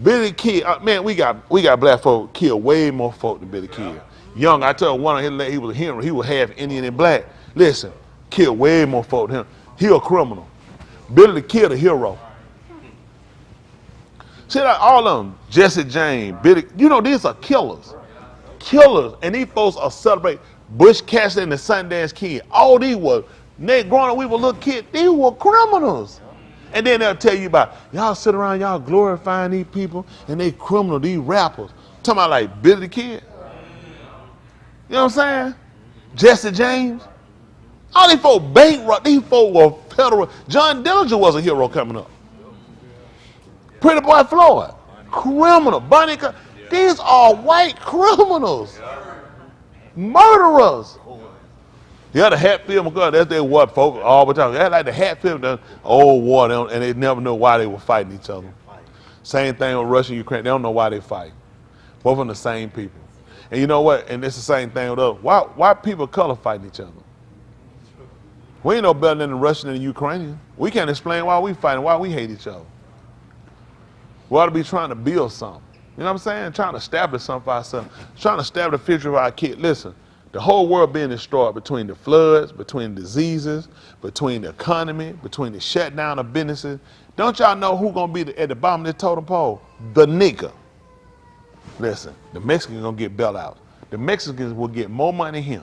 Billy Kid, man, we got black folk kill way more folk than Billy Kid. Young, I told one of his, he was a hero. He was half Indian and black. Listen, killed way more folk than him. He a criminal. Billy the Kid a hero. See that all of them, Jesse James, Billy, you know these are killers. Killers, and these folks are celebrating Bush Cassidy and the Sundance Kid. All these were, growing up, we were little kids, these were criminals. And then they'll tell you about, y'all sit around, y'all glorifying these people, and they criminal, these rappers. Talking about like Billy the Kid. You know what I'm saying? Jesse James. All these folks bankrupt. These folks were federal. John Dillinger was a hero coming up. Pretty Boy Floyd. Criminal. Bonnie. These are white criminals. Murderers. Yeah, the Hatfield McGuire, that's their war folk all the time. They like the Hatfield, the old war, and they never know why they were fighting each other. Same thing with Russia and Ukraine. They don't know why they fight. Both of them the same people. And you know what? And it's the same thing with us. Why people of color fighting each other? We ain't no better than the Russian and the Ukrainian. We can't explain why we fighting, why we hate each other. We ought to be trying to build something. You know what I'm saying? Trying to establish something for ourselves. Trying to establish the future of our kids. Listen, the whole world being destroyed between the floods, between diseases, between the economy, between the shutdown of businesses. Don't y'all know who's going to be at the bottom of the totem pole? The nigger. Listen, the Mexicans gonna get bailed out. The Mexicans will get more money here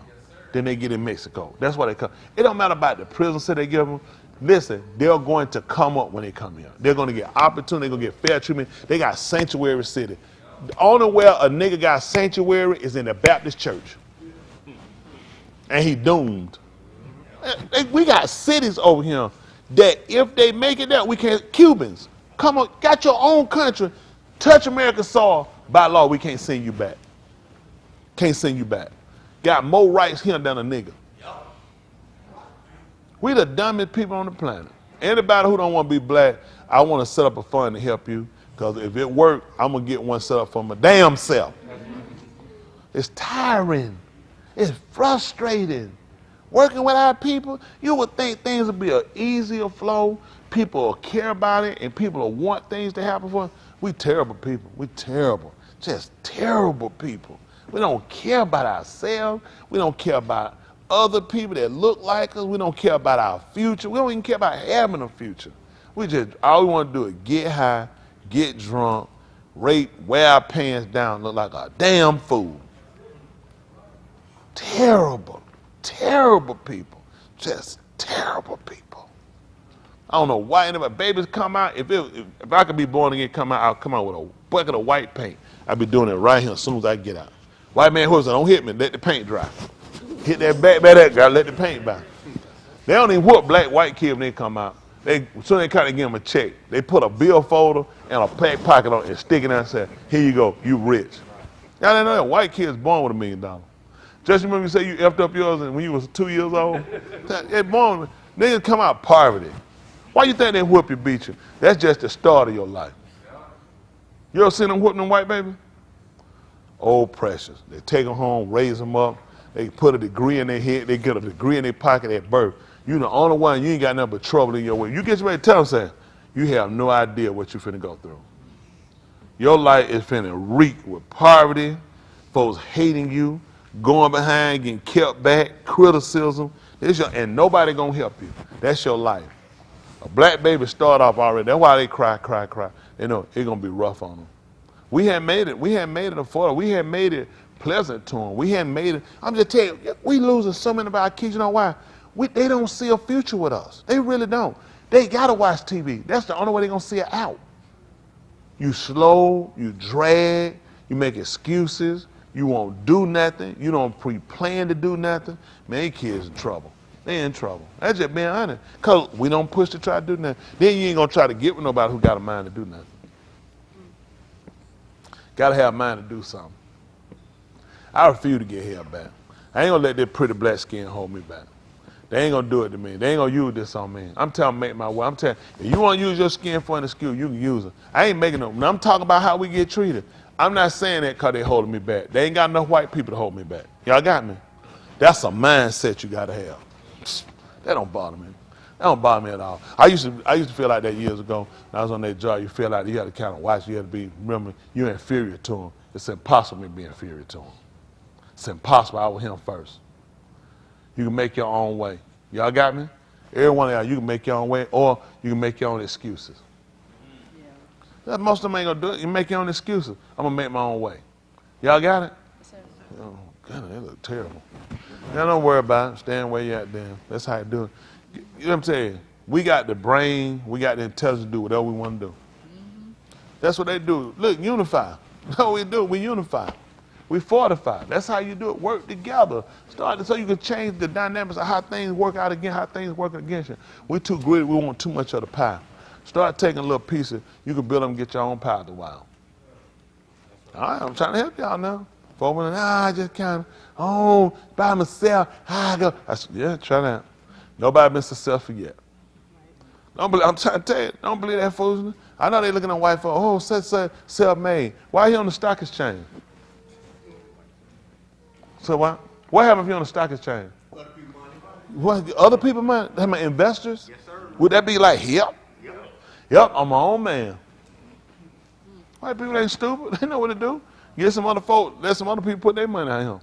than they get in Mexico. That's why they come. It don't matter about the prison that they give them. Listen, they're going to come up when they come here. They're gonna get opportunity. They're gonna get fair treatment. They got sanctuary city. The only way a nigga got sanctuary is in the Baptist church, and he doomed. We got cities over here that if they make it there, we can't. Cubans, come on, got your own country, touch American soil. By law, we can't send you back. Can't send you back. Got more rights here than a nigga. We the dumbest people on the planet. Anybody who don't want to be black, I want to set up a fund to help you. Because if it works, I'm going to get one set up for my damn self. It's tiring. It's frustrating. Working with our people, you would think things would be an easier flow. People will care about it, and people will want things to happen for us. We terrible people. We terrible. Just terrible people. We don't care about ourselves. We don't care about other people that look like us. We don't care about our future. We don't even care about having a future. All we want to do is get high, get drunk, rape, wear our pants down, look like a damn fool. Terrible, terrible people. Just terrible people. I don't know why anybody, babies come out, if I could be born again, I'll come out with a bucket of white paint. I'll be doing it right here as soon as I get out. White man who said, don't hit me, let the paint dry. Hit that back by that guy, let the paint by. They don't even whoop white kids when they come out. As soon as they kind of give them a check, they put a bill folder and a pack pocket on it and stick it out and say, here you go, you rich. Y'all didn't know that white kids born with $1 million. Just remember you say you effed up yours when you was 2 years old? They born, niggas come out poverty. Why you think they whoop you, beat you? That's just the start of your life. You ever seen them whooping them white babies? Old precious. They take them home, raise them up. They put a degree in their head. They get a degree in their pocket at birth. You the only one, you ain't got nothing but trouble in your way. You get ready to tell them, say, you have no idea what you finna go through. Your life is finna reek with poverty, folks hating you, going behind, getting kept back, criticism. And nobody gonna help you. That's your life. A black baby start off already. That's why they cry. They know it's gonna be rough on them. We hadn't made it affordable. We hadn't made it pleasant to them. We hadn't made it. I'm just telling you, we losing so many of our kids. You know why? They don't see a future with us. They really don't. They gotta watch TV. That's the only way they're gonna see it out. You slow, you drag, you make excuses, you won't do nothing, you don't pre-plan to do nothing. Man, these kids in trouble. They in trouble. That's just being honest. Because we don't push to try to do nothing. Then you ain't gonna try to get with nobody who got a mind to do nothing. Gotta have a mind to do something. I refuse to get held back. I ain't gonna let that pretty black skin hold me back. They ain't gonna do it to me. They ain't gonna use this on me. I'm telling them, make my way. I'm telling you, if you wanna use your skin for an excuse, you can use it. I ain't making no, when I'm talking about how we get treated, I'm not saying that because they holding me back. They ain't got enough white people to hold me back. Y'all got me? That's a mindset you gotta have. That don't bother me. That don't bother me at all. I used to feel like that years ago. When I was on that job, you feel like you had to kind of watch. You had to be, remember, you're inferior to them. It's impossible to be inferior to them. It's impossible. I was him first. You can make your own way. Y'all got me? Every one of y'all, you can make your own way, or you can make your own excuses. Yeah. Most of them ain't gonna do it. You make your own excuses. I'm gonna make my own way. Y'all got it? Oh, God, they look terrible. Now don't worry about it. Stand where you at, then. That's how you do it. You know what I'm saying? We got the brain, we got the intelligence to do whatever we want to do. That's what they do. Look, unify. That's what we do. We unify. We fortify. That's how you do it. Work together. Start so you can change the dynamics of how things work out against how things work against you. We're too greedy. We want too much of the pie. Start taking a little pieces. You can build them and get your own pie after a while. All right, I'm trying to help y'all now. Folks, I just kind of, by myself. I go. I said, yeah, try that. Nobody been successful yet. I'm trying to tell you, don't believe that foolishness. I know they looking at white folks, such self-made. Why are you on the stock exchange? So what? What happens if you're on the stock exchange? Other people money. What? Other people money? Am I investors? Yes, sir. Would that be like, yep? Yep. Yep, I'm my own man. White people ain't stupid. They know what to do. Get some other folk, let some other people put their money on him.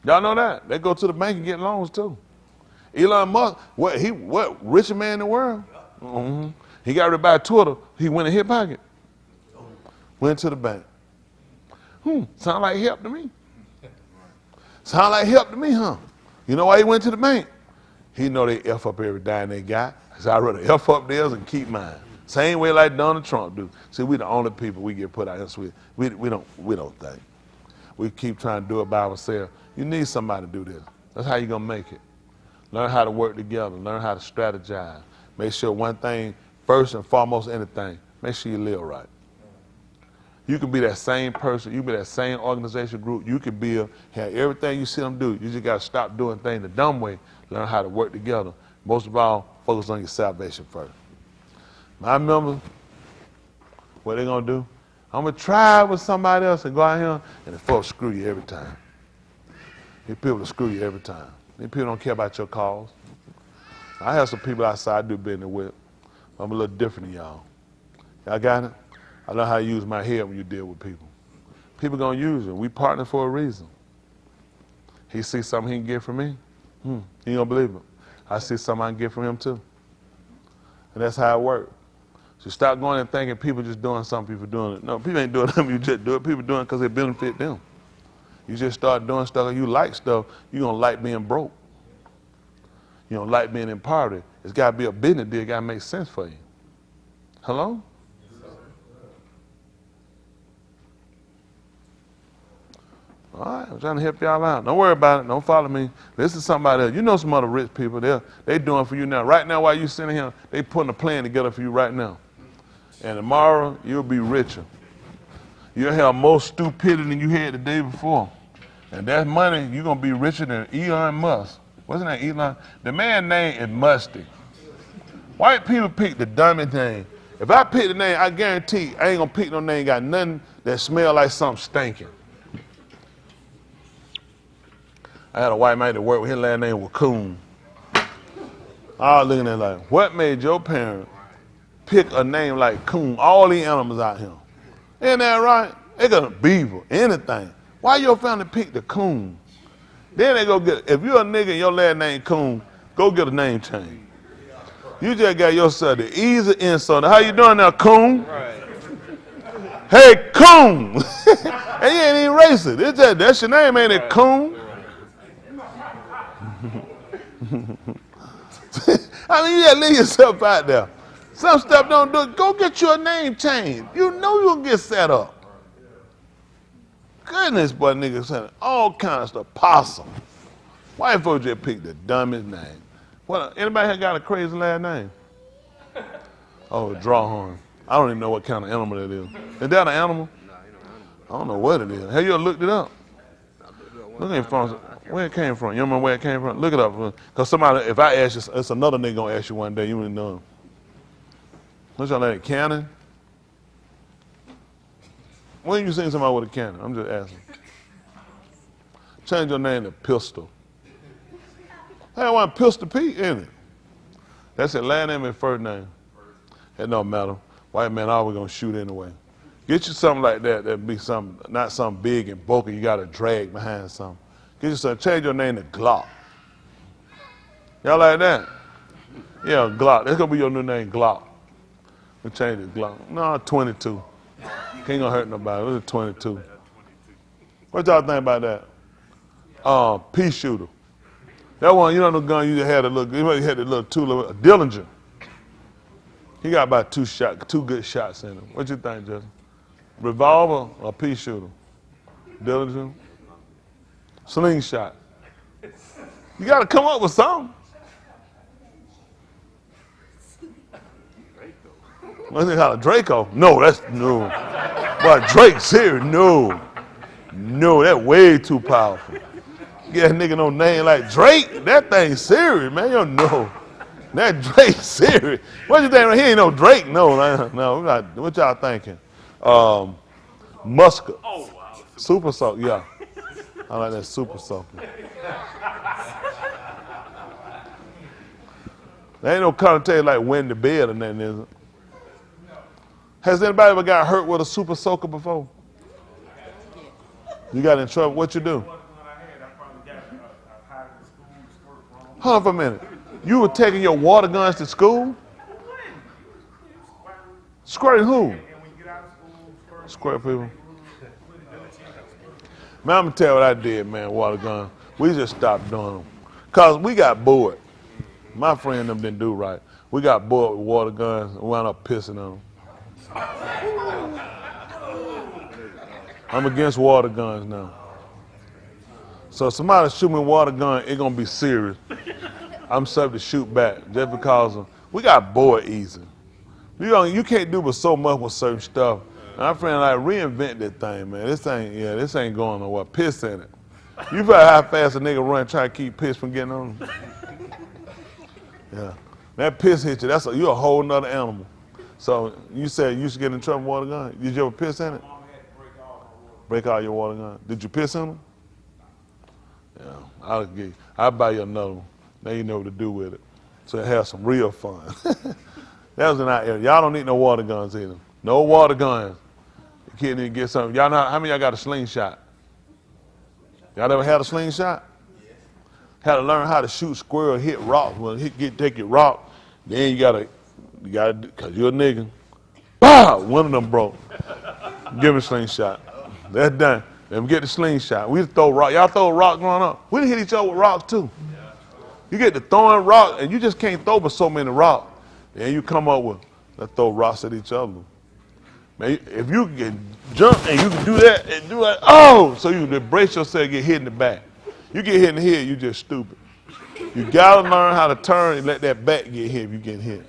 Y'all know that? They go to the bank and get loans too. Elon Musk, what richest man in the world? Mm-hmm. He got rid of Twitter. He went in his pocket. Went to the bank. Sound like help to me. Sound like help to me, huh? You know why he went to the bank? He know they F up every dime they got. So I'd rather F up theirs and keep mine. Same way like Donald Trump do. See, we the only people we get put out here. We don't think. We keep trying to do it by ourselves. You need somebody to do this. That's how you gonna make it. Learn how to work together. Learn how to strategize. Make sure one thing, first and foremost, anything, make sure you live right. You can be that same person. You can be that same organization group. You can have everything you see them do. You just got to stop doing things the dumb way. Learn how to work together. Most of all, focus on your salvation first. My members, what they going to do? I'm going to try with somebody else and go out here, and the folks screw you every time. These people will screw you every time. These people don't care about your cause. I have some people outside I do business with. I'm a little different than y'all. Y'all got it? I know how to use my head when you deal with people. People gonna use it. We partner for a reason. He sees something he can get from me. He gonna believe it. I see something I can get from him too. And that's how it works. So stop going and thinking people just doing something, people doing it. No, people ain't doing something, you just do it. People doing it because it benefit them. You just start doing stuff, you like stuff, you're gonna like being broke. You don't like being in poverty. It's gotta be a business deal, it gotta make sense for you. Hello? All right, I'm trying to help y'all out. Don't worry about it. Don't follow me. This is somebody else. You know some other rich people. They doing for you now. Right now, while you sitting here, they putting a plan together for you right now. And tomorrow, you'll be richer. You'll have more stupidity than you had the day before. And that money, you're going to be richer than Elon Musk. Wasn't that Elon? The man's name is Musty. White people pick the dumbest name. If I pick the name, I guarantee I ain't going to pick no name got nothing that smell like something stinking. I had a white man that worked with his last name was Coon. I was looking at it like, what made your parents pick a name like Coon? All these animals out here. Isn't that right? They got a beaver, anything. Why your family pick the Coon? Then they go get, if you're a nigga and your last name Coon, go get a name change. You just got yourself the easy insult. How you doing now, Coon? Right. Hey, Coon. And you ain't even racist. It's just, that's your name, ain't it, Coon? I mean, you gotta leave yourself out there. Some stuff don't do it. Go get your name changed. You know you'll get set up. Goodness, boy, niggas saying all kinds of stuff. Possum. White folks just pick the dumbest name. What? Anybody here got a crazy last name? Oh, Drawhorn. I don't even know what kind of animal that is. Is that an animal? I don't know what it is. Have you ever looked it up? Look at it. Where it came from? You remember where it came from? Look it up. Because somebody, if I ask you, it's another nigga gonna ask you one day, you wouldn't know him. What's your name? Cannon? When you seen somebody with a cannon? I'm just asking. Change your name to Pistol. Hey, I want Pistol Pete, ain't it? That's his last name and first name. It don't matter. White man always gonna shoot anyway. Get you something like that. That'd be something, not something big and bulky. You gotta drag behind something. Get you something. Change your name to Glock. Y'all like that? Yeah, Glock. That's gonna be your new name, Glock. We change it, Glock. No, 22. Ain't gonna hurt nobody. It was 22. What y'all think about that? Pea shooter. That one, you know the gun you had a little. You had the little a Dillinger. He got about two good shots in him. What you think, Justin? Revolver or pea shooter? Dillinger? Slingshot. You got to come up with something. What's it called? A Draco? No, that's no. Boy, Drake serious? No. No, that's way too powerful. Get a nigga no name like Drake, that thing serious, man. You don't know. That Drake serious. What you think? He ain't no Drake. No. What y'all thinking? Musket. Oh, wow. Super soaker, yeah. I like that super soaker. There ain't no connotation like win the bed or nothing, is it? Has anybody ever got hurt with a super soaker before? You got in trouble? What you do? Hold on for a minute. You were taking your water guns to school? Squirting who? Squirt people. Man, I'm going to tell you what I did, man, water gun. We just stopped doing them. Because we got bored. My friend and them didn't do right. We got bored with water guns and wound up pissing on them. I'm against water guns now. So if somebody shoot me a water gun, it's going to be serious. I'm subject to shoot back just because we got bored easy. You can't do but so much with certain stuff. My friend like reinvent that thing, man. This ain't going nowhere. Piss in it. You better how fast a nigga run trying to keep piss from getting on him. Yeah. That piss hit you, you a whole nother animal. So you said you used to get in trouble with water gun. Did you ever piss in it? Break all your water gun. Did you piss in them? Yeah, I'll buy you another one. Now you know what to do with it. So it has some real fun. That was in our area. Y'all don't need no water guns either. No water guns. The kid need to get something. Y'all know how many of y'all got a slingshot? Y'all ever had a slingshot? Yes. Had to learn how to shoot squirrel, hit rocks. When take your rock, then you gotta, cause you're a nigga. Bah! One of them broke. Give me a slingshot. That's done. Let me get the slingshot. We used to throw rock. Y'all throw a rock growing up. We hit each other with rocks too. You get to throwing rocks, and you just can't throw but so many rocks. Then you come up with, let's throw rocks at each other. Man, if you can jump and you can do that and do that, so you can brace yourself and get hit in the back. You get hit in the head, you just stupid. You gotta learn how to turn and let that back get hit if you get hit.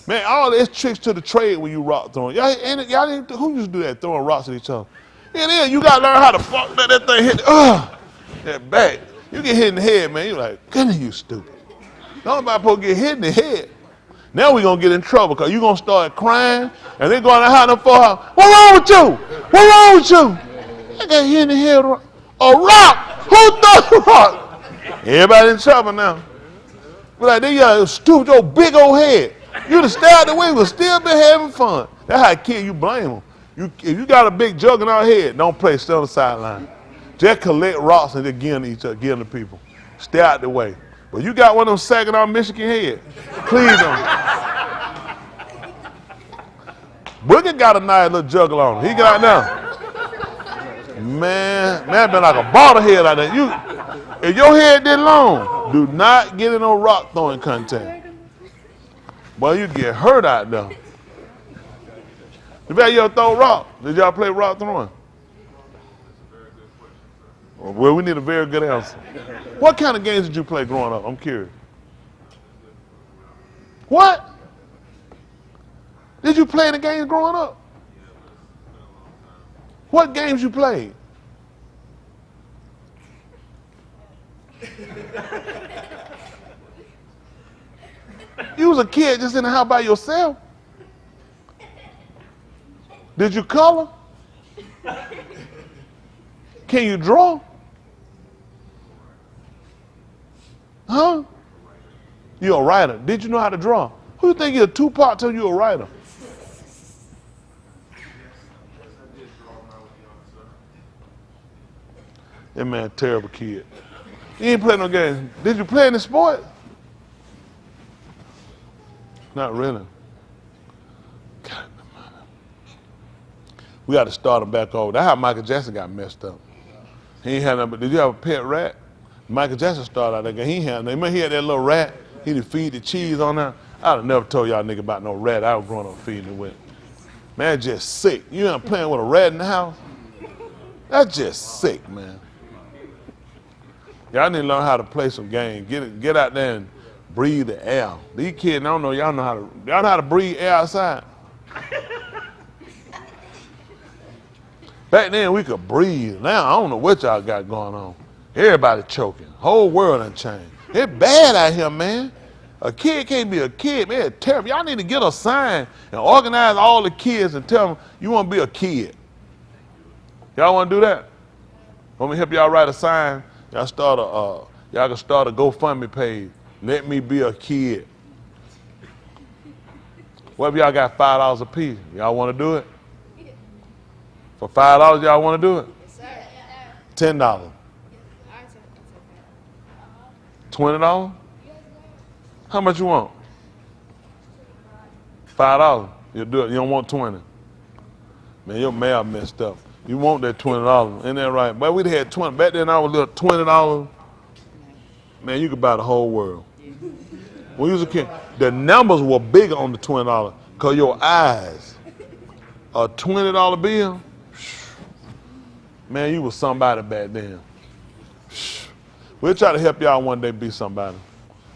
Man, all this tricks to the trade when you rock throwing. Y'all who used to do that, throwing rocks at each other? And then you gotta learn how to let that thing hit that back. You get hit in the head, man, you're like, goodness, you stupid. Nobody supposed to get hit in the head. Now we're going to get in trouble because you're going to start crying and they're going to hide them for her. What's wrong with you? What's wrong with you? I got hit in the head. A rock. Who threw the rock? Everybody in trouble now. But like, they got stupid your big old head. You'd have stayed out the way, we'd still been having fun. That's how a kid, you blame them. If you got a big jug in our head, don't play, stay on the sideline. Just collect rocks and just give them to each other, give them to people. Stay out the way. But you got one of them Saginaw, Michigan head. Please don't. Boogie got a nice little juggle on him. He got now. Man, been like a bottle head out there. If your head this long, do not get in no rock throwing contest. Boy, you get hurt out there. You ever throw rock? Did y'all play rock throwing? Well, we need a very good answer. What kind of games did you play growing up? I'm curious. What? Did you play the games growing up? What games you played? You was a kid just in the house by yourself? Did you color? Can you draw? Huh? You're a writer. Did you know how to draw? Who you think you're a two-part till you're a writer? That man, terrible kid. You ain't play no games. Did you play any sport? Not really. God, we got to start him back over. That's how Michael Jackson got messed up. He ain't had nothing. Did you have a pet rat? Michael Jackson started out that game. He had that little rat. He'd feed the cheese on there. I'd have never told y'all nigga about no rat I was growing up feeding it with. Man, just sick. You ain't playing with a rat in the house? That's just sick, man. Y'all need to learn how to play some games. Get out there and breathe the air. These kids, I don't know, y'all know how to breathe air outside. Back then we could breathe. Now I don't know what y'all got going on. Everybody choking. Whole world done changed. It's bad out here, man. A kid can't be a kid, man. It's terrible. Y'all need to get a sign and organize all the kids and tell them you want to be a kid. Y'all want to do that? Want me to help y'all write a sign? Y'all can start a GoFundMe page. Let me be a kid. What if y'all got $5 a piece? Y'all want to do it? For $5, y'all want to do it? $10. $20? How much you want? $5. You'll do it. You don't want 20. Man, your mail messed up. You want that $20. Ain't that right? But we'd had 20. Back then I was little $20. Man, you could buy the whole world. When you was a kid, the numbers were bigger on the $20 because your eyes. A $20 bill, man, you was somebody back then. We'll try to help y'all one day be somebody.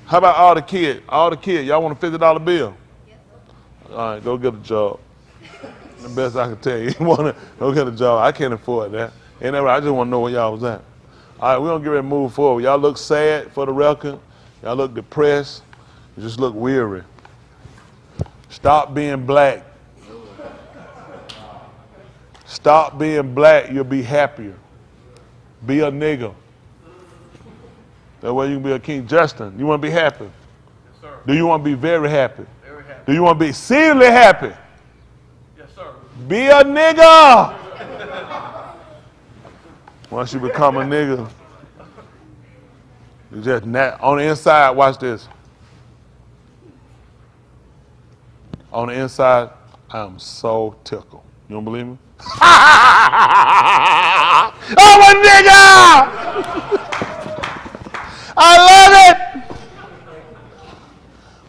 How about all the kids? All the kids, y'all want a $50 bill? All right, go get a job. The best I can tell you. You want to go get a job. I can't afford that. Ain't that right? I just want to know where y'all was at. All right, we're going to get ready to move forward. Y'all look sad for the record. Y'all look depressed. You just look weary. Stop being black. Stop being black. You'll be happier. Be a nigga. That way you can be a king. Justin, you want to be happy? Yes, sir. Do you want to be very happy? Very happy. Do you want to be exceedingly happy? Yes, sir. Be a nigga. Once you become a nigga, you just on the inside, watch this. On the inside, I'm so tickled. You don't believe me? I'm a nigga! I love it!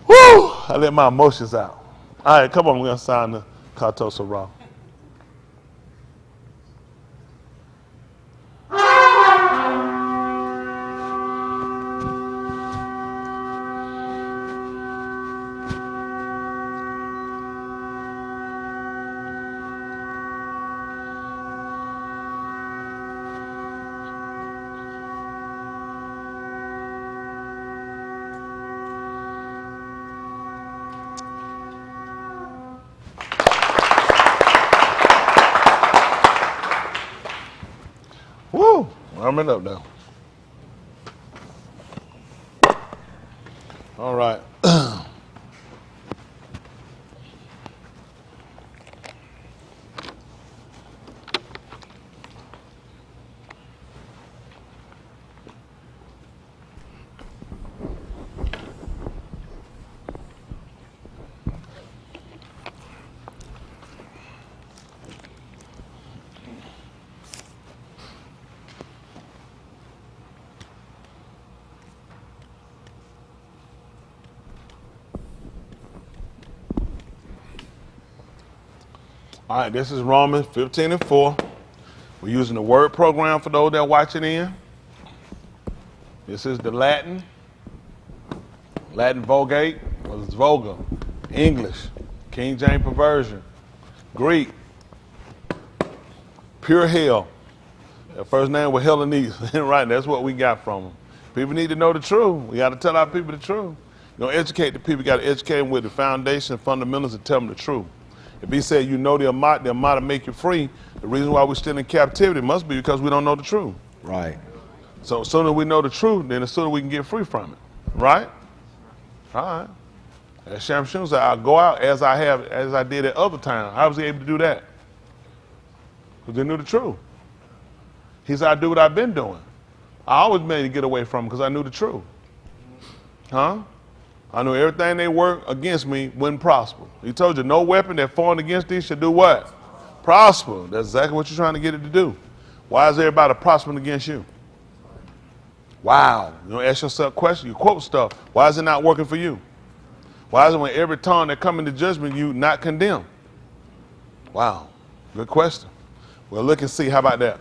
Woo! I let my emotions out. All right, come on, we're going to sign the Cartosa Raw. Woo! Warm it up now. All right. All right, this is Romans 15:4. We're using the word program for those that are watching in. This is the Latin Vulgate, well, it's Vulgar, English, King James Perversion, Greek, pure hell. Their first name was Hellenese, right? That's what we got from them. People need to know the truth. We got to tell our people the truth. You know, educate the people. You got to educate them with the foundation, fundamentals, and tell them the truth. If he said you know the amount to make you free, the reason why we're still in captivity must be because we don't know the truth. Right. So as soon as we know the truth, then as soon as we can get free from it. Right? All right. As Shamshun said, I'll go out as I did at other times. How was he able to do that? Because they knew the truth. He said, I do what I've been doing. I always made to get away from because I knew the truth. Huh? I knew everything they worked against me wouldn't prosper. He told you no weapon that formed against thee should do what? Prosper. That's exactly what you're trying to get it to do. Why is everybody prospering against you? Wow. You know, ask yourself questions. You quote stuff. Why is it not working for you? Why is it when every tongue that comes into judgment you not condemn? Wow. Good question. Well, look and see. How about that?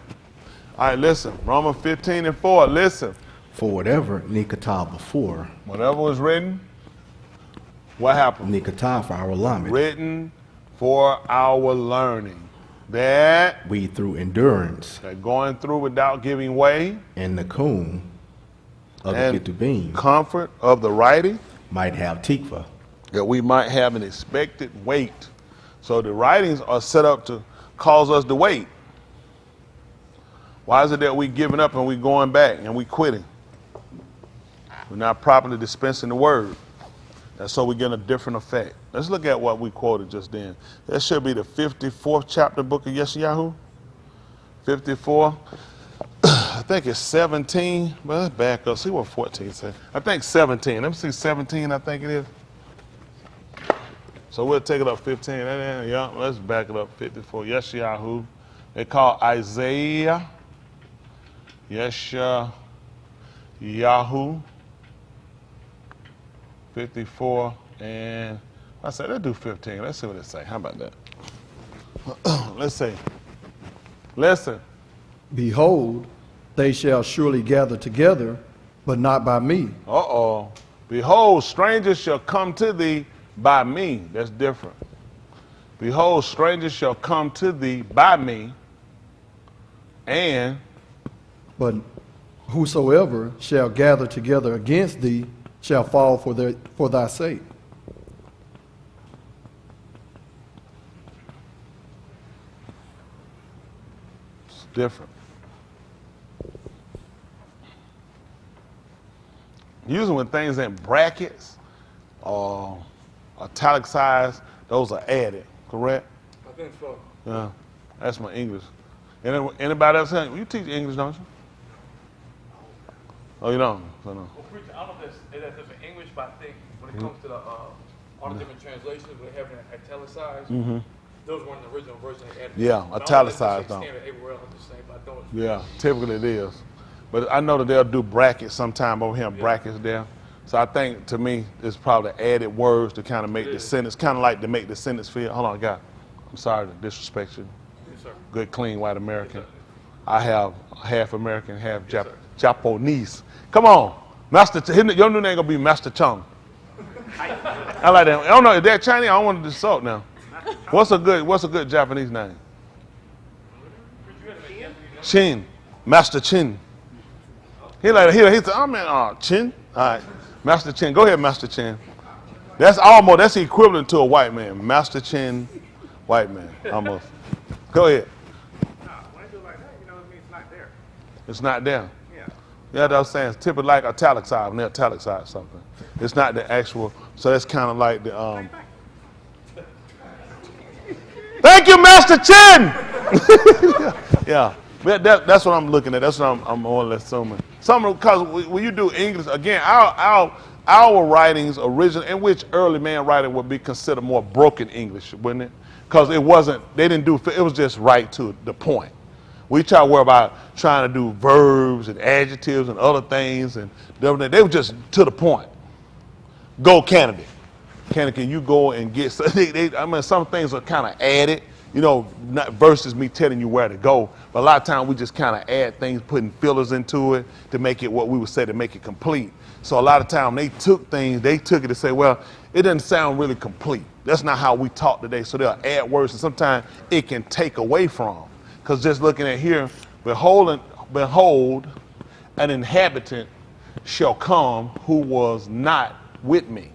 All right, listen. Romans 15:4. Listen. For whatever Nikatah before. Whatever was written, what happened? Nikatah for our lamed. Written for our learning. That We through endurance. That going through without giving way. And the Nakum of And the Ketubim comfort of the writing. might have tikva. That we might have an expected wait. So the writings are set up to cause us to wait. Why is it that we giving up and we going back and we quitting? We're not properly dispensing the word. And so we get a different effect. Let's look at what we quoted just then. That should be the 54th chapter book of Yeshayahu. 54. I think it's 17. Well, let's back up. See what 14 says. I think 17. Let me see 17, I think it is. So we'll take it up 15. Yeah, let's back it up 54. Yeshayahu. They call Isaiah. Yeshayahu. 54, and I said, let's do 15. Let's see what it say. How about that? Let's see. Listen. Behold, they shall surely gather together, but not by me. Behold, strangers shall come to thee by me. That's different. Behold, strangers shall come to thee by me, and But whosoever shall gather together against thee shall fall for thy sake. it's different. Usually when things in brackets or italicized, those are added, correct? I think so. Yeah, that's my English. Anybody else? You teach English, don't you? Oh, you don't? So no. Well, preacher, I don't know if that's different English, but I think when it comes to all the different translations, when they have it italicized, those weren't the original version they added. Yeah, But I don't know if italicized, it's though. standard everywhere else, I'm just saying, but I don't. Yeah, typically it is. But I know that they'll do brackets sometime over here, brackets there. So I think, to me, it's probably added words to kind of make the sentence, kind of like to make the sentence feel, hold on, God, I'm sorry to disrespect you. Yes, sir. Good, clean, white American. Yes, sir. I have half American, half Japanese. Come on. Master, your new name gonna be Master Chung. I like that. I don't know, is that Chinese? I don't want to insult now. What's a good Japanese name? Chin. Master Chin. He said, oh man, Chin. All right. Master Chin. Go ahead, Master Chin. That's equivalent to a white man. Master Chin, white man. Almost. Go ahead. When I do it like that, it means it's not there. It's not there. Yeah. Yeah, that's what I was saying. It's typically like italicized, when they italicize something. It's not the actual, so that's kind of like the, Thank you, Master Chin! Yeah, that's what I'm looking at. That's what I'm more or less assuming. Because when you do English, again, our writings original, in which early man writing would be considered more broken English, wouldn't it? Because it was just right to the point. We try to worry about trying to do verbs and adjectives and other things, and they were just to the point. Go candidate. Can you go and get, some things are kind of added, not versus me telling you where to go, but a lot of times we just kind of add things, putting fillers into it to make it what we would say to make it complete. So a lot of times they took it to say, well, it doesn't sound really complete. That's not how we talk today. So they'll add words, and sometimes it can take away from. Because just looking at here, behold, an inhabitant shall come who was not with me.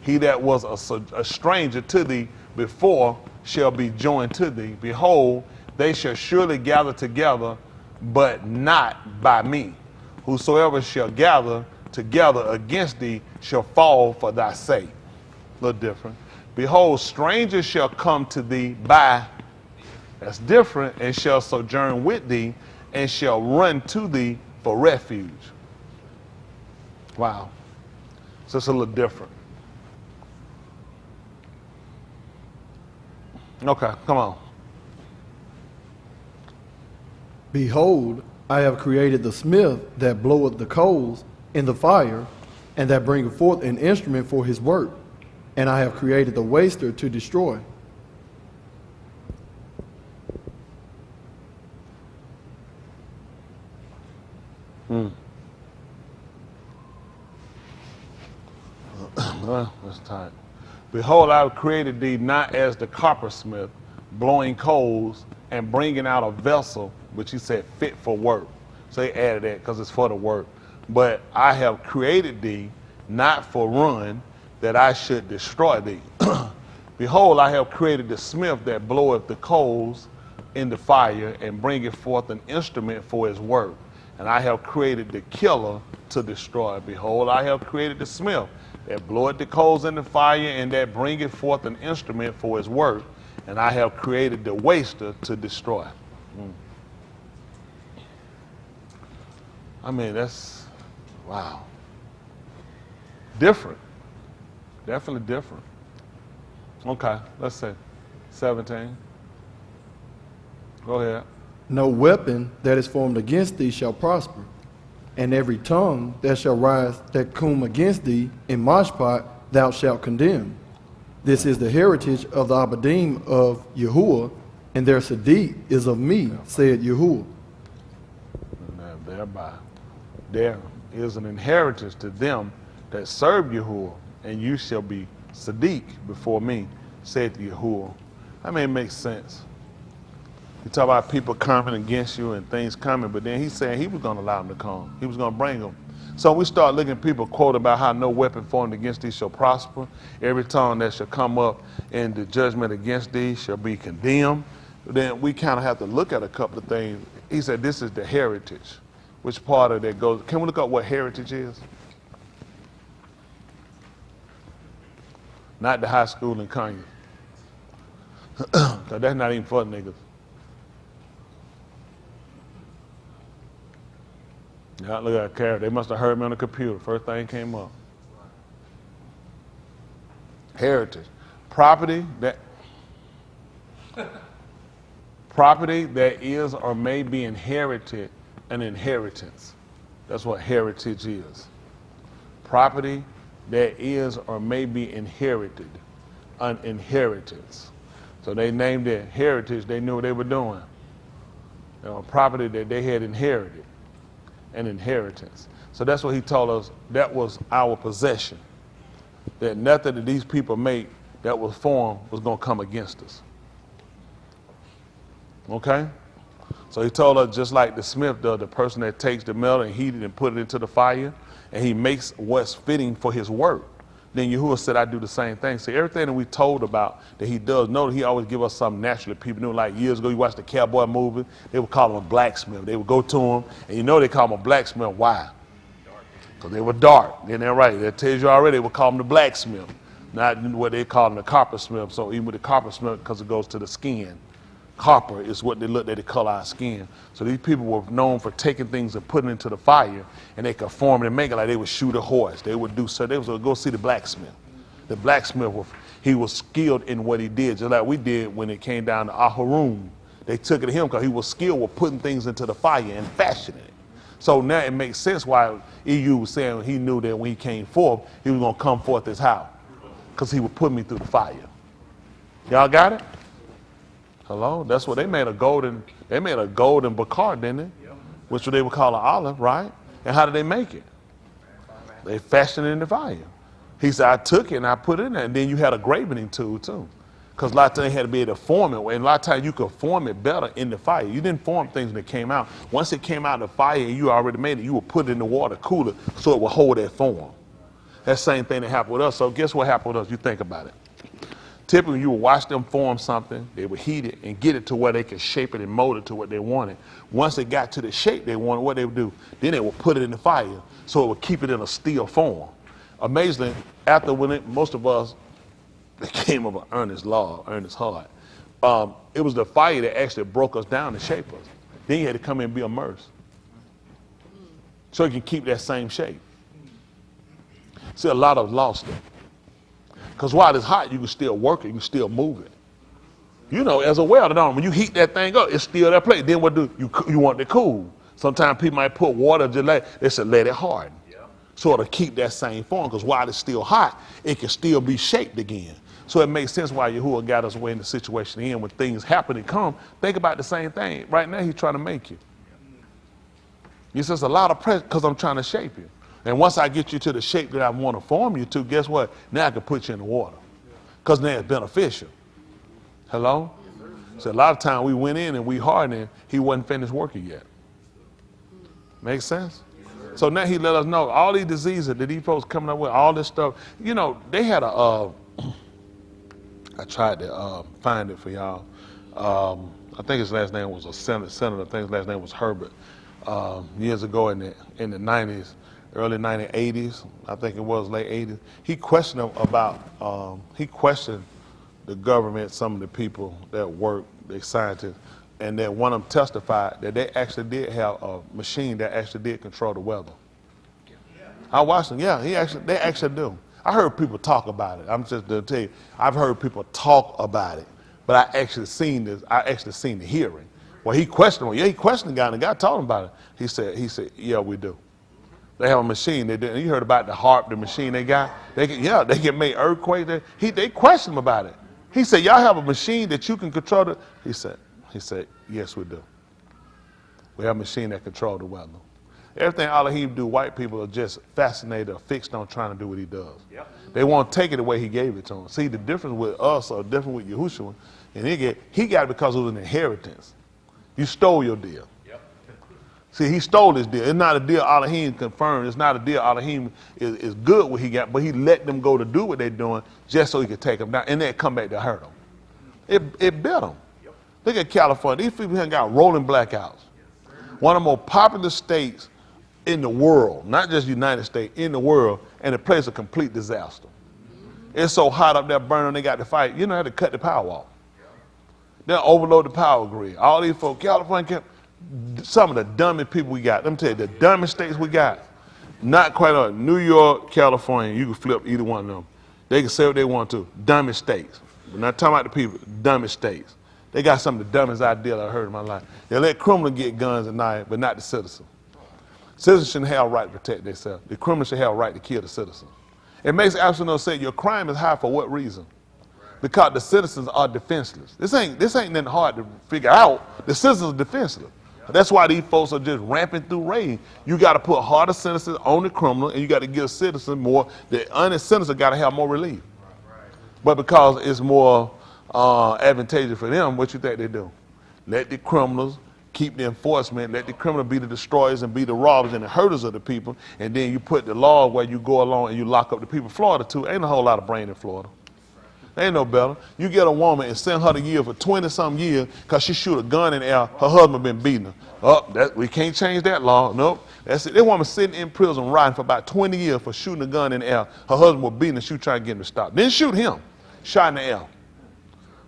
He that was a stranger to thee before shall be joined to thee. Behold, they shall surely gather together, but not by me. Whosoever shall gather together against thee shall fall for thy sake. A little different. Behold, strangers shall come to thee by, that's different, and shall sojourn with thee, and shall run to thee for refuge. Wow. So it's a little different. Okay, come on. Behold, I have created the smith that bloweth the coals in the fire, and that bringeth forth an instrument for his work. And I have created the waster to destroy. Well, that's tight. Behold, I have created thee not as the coppersmith, blowing coals and bringing out a vessel, which he said fit for work. So he added that because it's for the work. But I have created thee not for ruin, that I should destroy thee. Behold, I have created the smith that bloweth the coals in the fire and bringeth forth an instrument for his work. And I have created the killer to destroy. Behold, I have created the smith that bloweth the coals in the fire and that bringeth forth an instrument for his work. And I have created the waster to destroy. I mean, that's, wow. Different. Definitely different. Okay, let's say 17. Go ahead. No weapon that is formed against thee shall prosper, and every tongue that shall rise that come against thee in mashpat thou shalt condemn. This is the heritage of the Abadim of Yahuwah, and their Sadiq is of me, said Yahuwah. Thereby, there is an inheritance to them that serve Yahuwah, and you shall be Sadiq before me, said Yahuwah. I mean, it makes sense. You talk about people coming against you and things coming, but then he's saying he was going to allow them to come. He was going to bring them. So we start looking at people quote about how no weapon formed against thee shall prosper. Every tongue that shall come up in the judgment against thee shall be condemned. Then we kind of have to look at a couple of things. He said this is the heritage. Which part of that goes? Can we look up what heritage is? Not the high school in Kanye. Because that's not even for niggas. Yeah, look at that carrot. They must have heard me on the computer. First thing came up. Heritage. Property that is or may be inherited, an inheritance. That's what heritage is. Property that is or may be inherited, an inheritance. So they named it heritage. They knew what they were doing. Property that they had inherited. An inheritance. So that's what he told us, that was our possession. That nothing that these people make that was formed was going to come against us. Okay? So he told us just like the smith does, the person that takes the metal and heat it and put it into the fire, and he makes what's fitting for his work. Then Yahuwah said, I do the same thing. So everything that we told about that he does, know that he always give us something naturally. People knew, like years ago, you watched the cowboy movie, they would call him a blacksmith. They would go to him, and you know they call him a blacksmith. Why? Because they were dark. Then they're right. That tells you already they would call him the blacksmith, not what they call him the coppersmith. So even with the coppersmith, because it goes to the skin. Copper is what they look at to color our skin. So these people were known for taking things and putting it into the fire, and they could form it and make it. Like they would shoot a horse. They would do so. They would go see the blacksmith. The blacksmith, he was skilled in what he did, just like we did when it came down to Alahym. They took it to him because he was skilled with putting things into the fire and fashioning it. So now it makes sense why EU was saying he knew that when he came forth, he was going to come forth as how? Because he would put me through the fire. Y'all got it? Hello? That's what they made a golden bakar, didn't they? Which they would call an olive, right? And how did they make it? They fashioned it in the fire. He said, I took it and I put it in there. And then you had a graving tool too. Because a lot of times you had to be able to form it. And a lot of times you could form it better in the fire. You didn't form things when it came out. Once it came out of the fire and you already made it, you would put it in the water cooler so it would hold that form. That same thing that happened with us. So guess what happened with us? You think about it. Typically, you would watch them form something, they would heat it and get it to where they could shape it and mold it to what they wanted. Once it got to the shape they wanted, what they would do, then they would put it in the fire so it would keep it in a steel form. Amazingly, after most of us became of an earnest heart, it was the fire that actually broke us down and shape us. Then you had to come in and be immersed so you can keep that same shape. See, a lot of lost it. Because while it's hot, you can still work it, you can still move it. You know, as a welder, when you heat that thing up, it's still that place. Then what do you want it cool? Sometimes people might put water, they said let it harden. Yeah. So it'll keep that same form, because while it's still hot, it can still be shaped again. So it makes sense why Yahuwah got us away in the situation in when things happen and come. Think about the same thing. Right now, he's trying to make you. He says a lot of pressure because I'm trying to shape you. And once I get you to the shape that I want to form you to, guess what? Now I can put you in the water. Because now it's beneficial. Hello? So a lot of time we went in and we hardened, he wasn't finished working yet. Make sense? So now he let us know all these diseases that these folks coming up with, all this stuff. You know, they had I tried to find it for y'all. I think his last name was a senator. I think his last name was Herbert. Years ago in the 90s. Early 1980s, I think it was late 80s. He questioned them about, he questioned the government, some of the people that work, the scientists, and that one of them testified that they actually did have a machine that actually did control the weather. I watched them, yeah, they actually do. I heard people talk about it. I'm just going to tell you, I've heard people talk about it, but I actually seen the hearing. Well, he questioned him. Yeah, he questioned the guy, and the guy told him about it. He said, yeah, we do. They have a machine. You heard about the HARP, the machine they got? They can make earthquakes. They questioned him about it. He said, y'all have a machine that you can control it? He said, yes, we do. We have a machine that controls the weather. Everything Alahym do, white people are just fascinated or fixed on trying to do what he does. Yep. They won't take it the way he gave it to them. See, the difference with us or different with Yahushua, and he got it because it was an inheritance. You stole your deal. See, he stole his deal. It's not a deal Alahym confirmed. It's not a deal Alahym is good what he got, but he let them go to do what they're doing just so he could take them down, and then come back to hurt them. It bit them. Look at California. These people have got rolling blackouts. One of the more popular states in the world, not just United States, in the world, and the place a complete disaster. It's so hot up there burning, they got to fight. You know, they had to cut the power off. They'll overload the power grid. All these folks, California, some of the dumbest people we got. Let me tell you, the dumbest states we got, not quite all. New York, California, you can flip either one of them. They can say what they want to. Dumbest states. We're not talking about the people, dumbest states. They got some of the dumbest ideas I heard in my life. They let criminals get guns at night, but not the citizen. Citizens shouldn't have a right to protect themselves. The criminals should have a right to kill the citizen. It makes absolutely no sense. Your crime is high for what reason? Because the citizens are defenseless. This ain't nothing hard to figure out. The citizens are defenseless. That's why these folks are just ramping through raid. You got to put harder sentences on the criminal, and you got to give citizens more. The honest citizens got to have more relief. But because it's more advantageous for them, what you think they do? Let the criminals keep the enforcement, let the criminal be the destroyers and be the robbers and the hurters of the people, and then you put the law where you go along and you lock up the people. Florida, too, ain't a whole lot of brain in Florida. Ain't no better. You get a woman and send her to jail for 20-some years because she shoot a gun in the air, her husband been beating her. Oh, we can't change that law. Nope. That's it. That woman sitting in prison riding for about 20 years for shooting a gun in the air. Her husband was beating her, she was trying to get him to stop. Then shoot him. Shot in the air.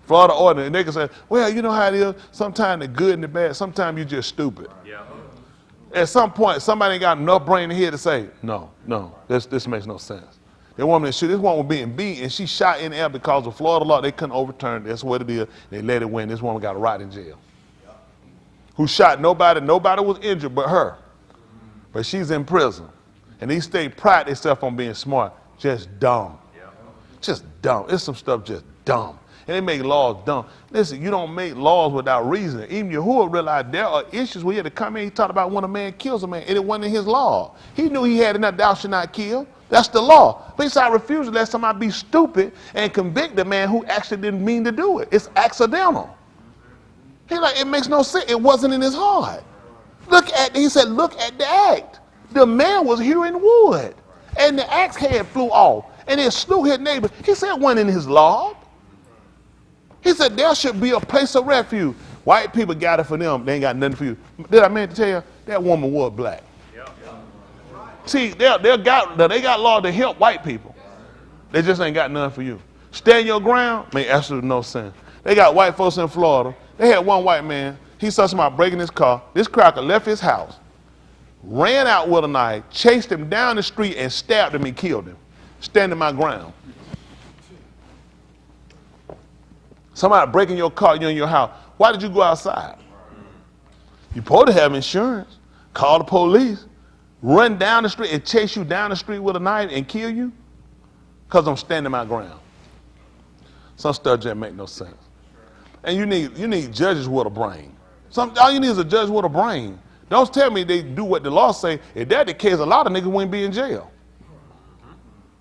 Florida order, and they can say, well, you know how it is. Sometimes the good and the bad. Sometimes you're just stupid. Yeah. At some point, somebody ain't got enough brain in here to say, no, this makes no sense. That woman that this woman was being beat, and she shot in the air because of Florida law. They couldn't overturn it. That's what it is. They let it win. This woman got a rot in jail. Yeah. Who shot nobody? Nobody was injured but her. But she's in prison. And these states pride themselves on being smart. Just dumb. Yeah. Just dumb. It's some stuff just dumb. And they make laws dumb. Listen, you don't make laws without reason. Even Yahuwah realized there are issues where he had to come in. He talked about when a man kills a man, and it wasn't in his law. He knew he had enough, thou shalt not kill. That's the law. But he said, I refuse to let somebody be stupid and convict the man who actually didn't mean to do it. It's accidental. He's like, it makes no sense. It wasn't in his heart. He said, look at the act. The man was hewing wood, and the axe head flew off, and it slew his neighbor. He said it wasn't in his law. He said there should be a place of refuge. White people got it for them. They ain't got nothing for you. Did I mean to tell you, that woman was black. See, they got law to help white people. They just ain't got none for you. Stand your ground, make absolutely no sense. They got white folks in Florida. They had one white man. He saw somebody breaking his car. This cracker left his house, ran out with a knife, chased him down the street, and stabbed him and killed him. Standing my ground. Somebody breaking your car, you're in your house. Why did you go outside? You're supposed to have insurance. Call the police. Run down the street and chase you down the street with a knife and kill you? Because I'm standing my ground. Some stuff just make no sense. And you need judges with a brain. All you need is a judge with a brain. Don't tell me they do what the law say. If that's the case, a lot of niggas wouldn't be in jail.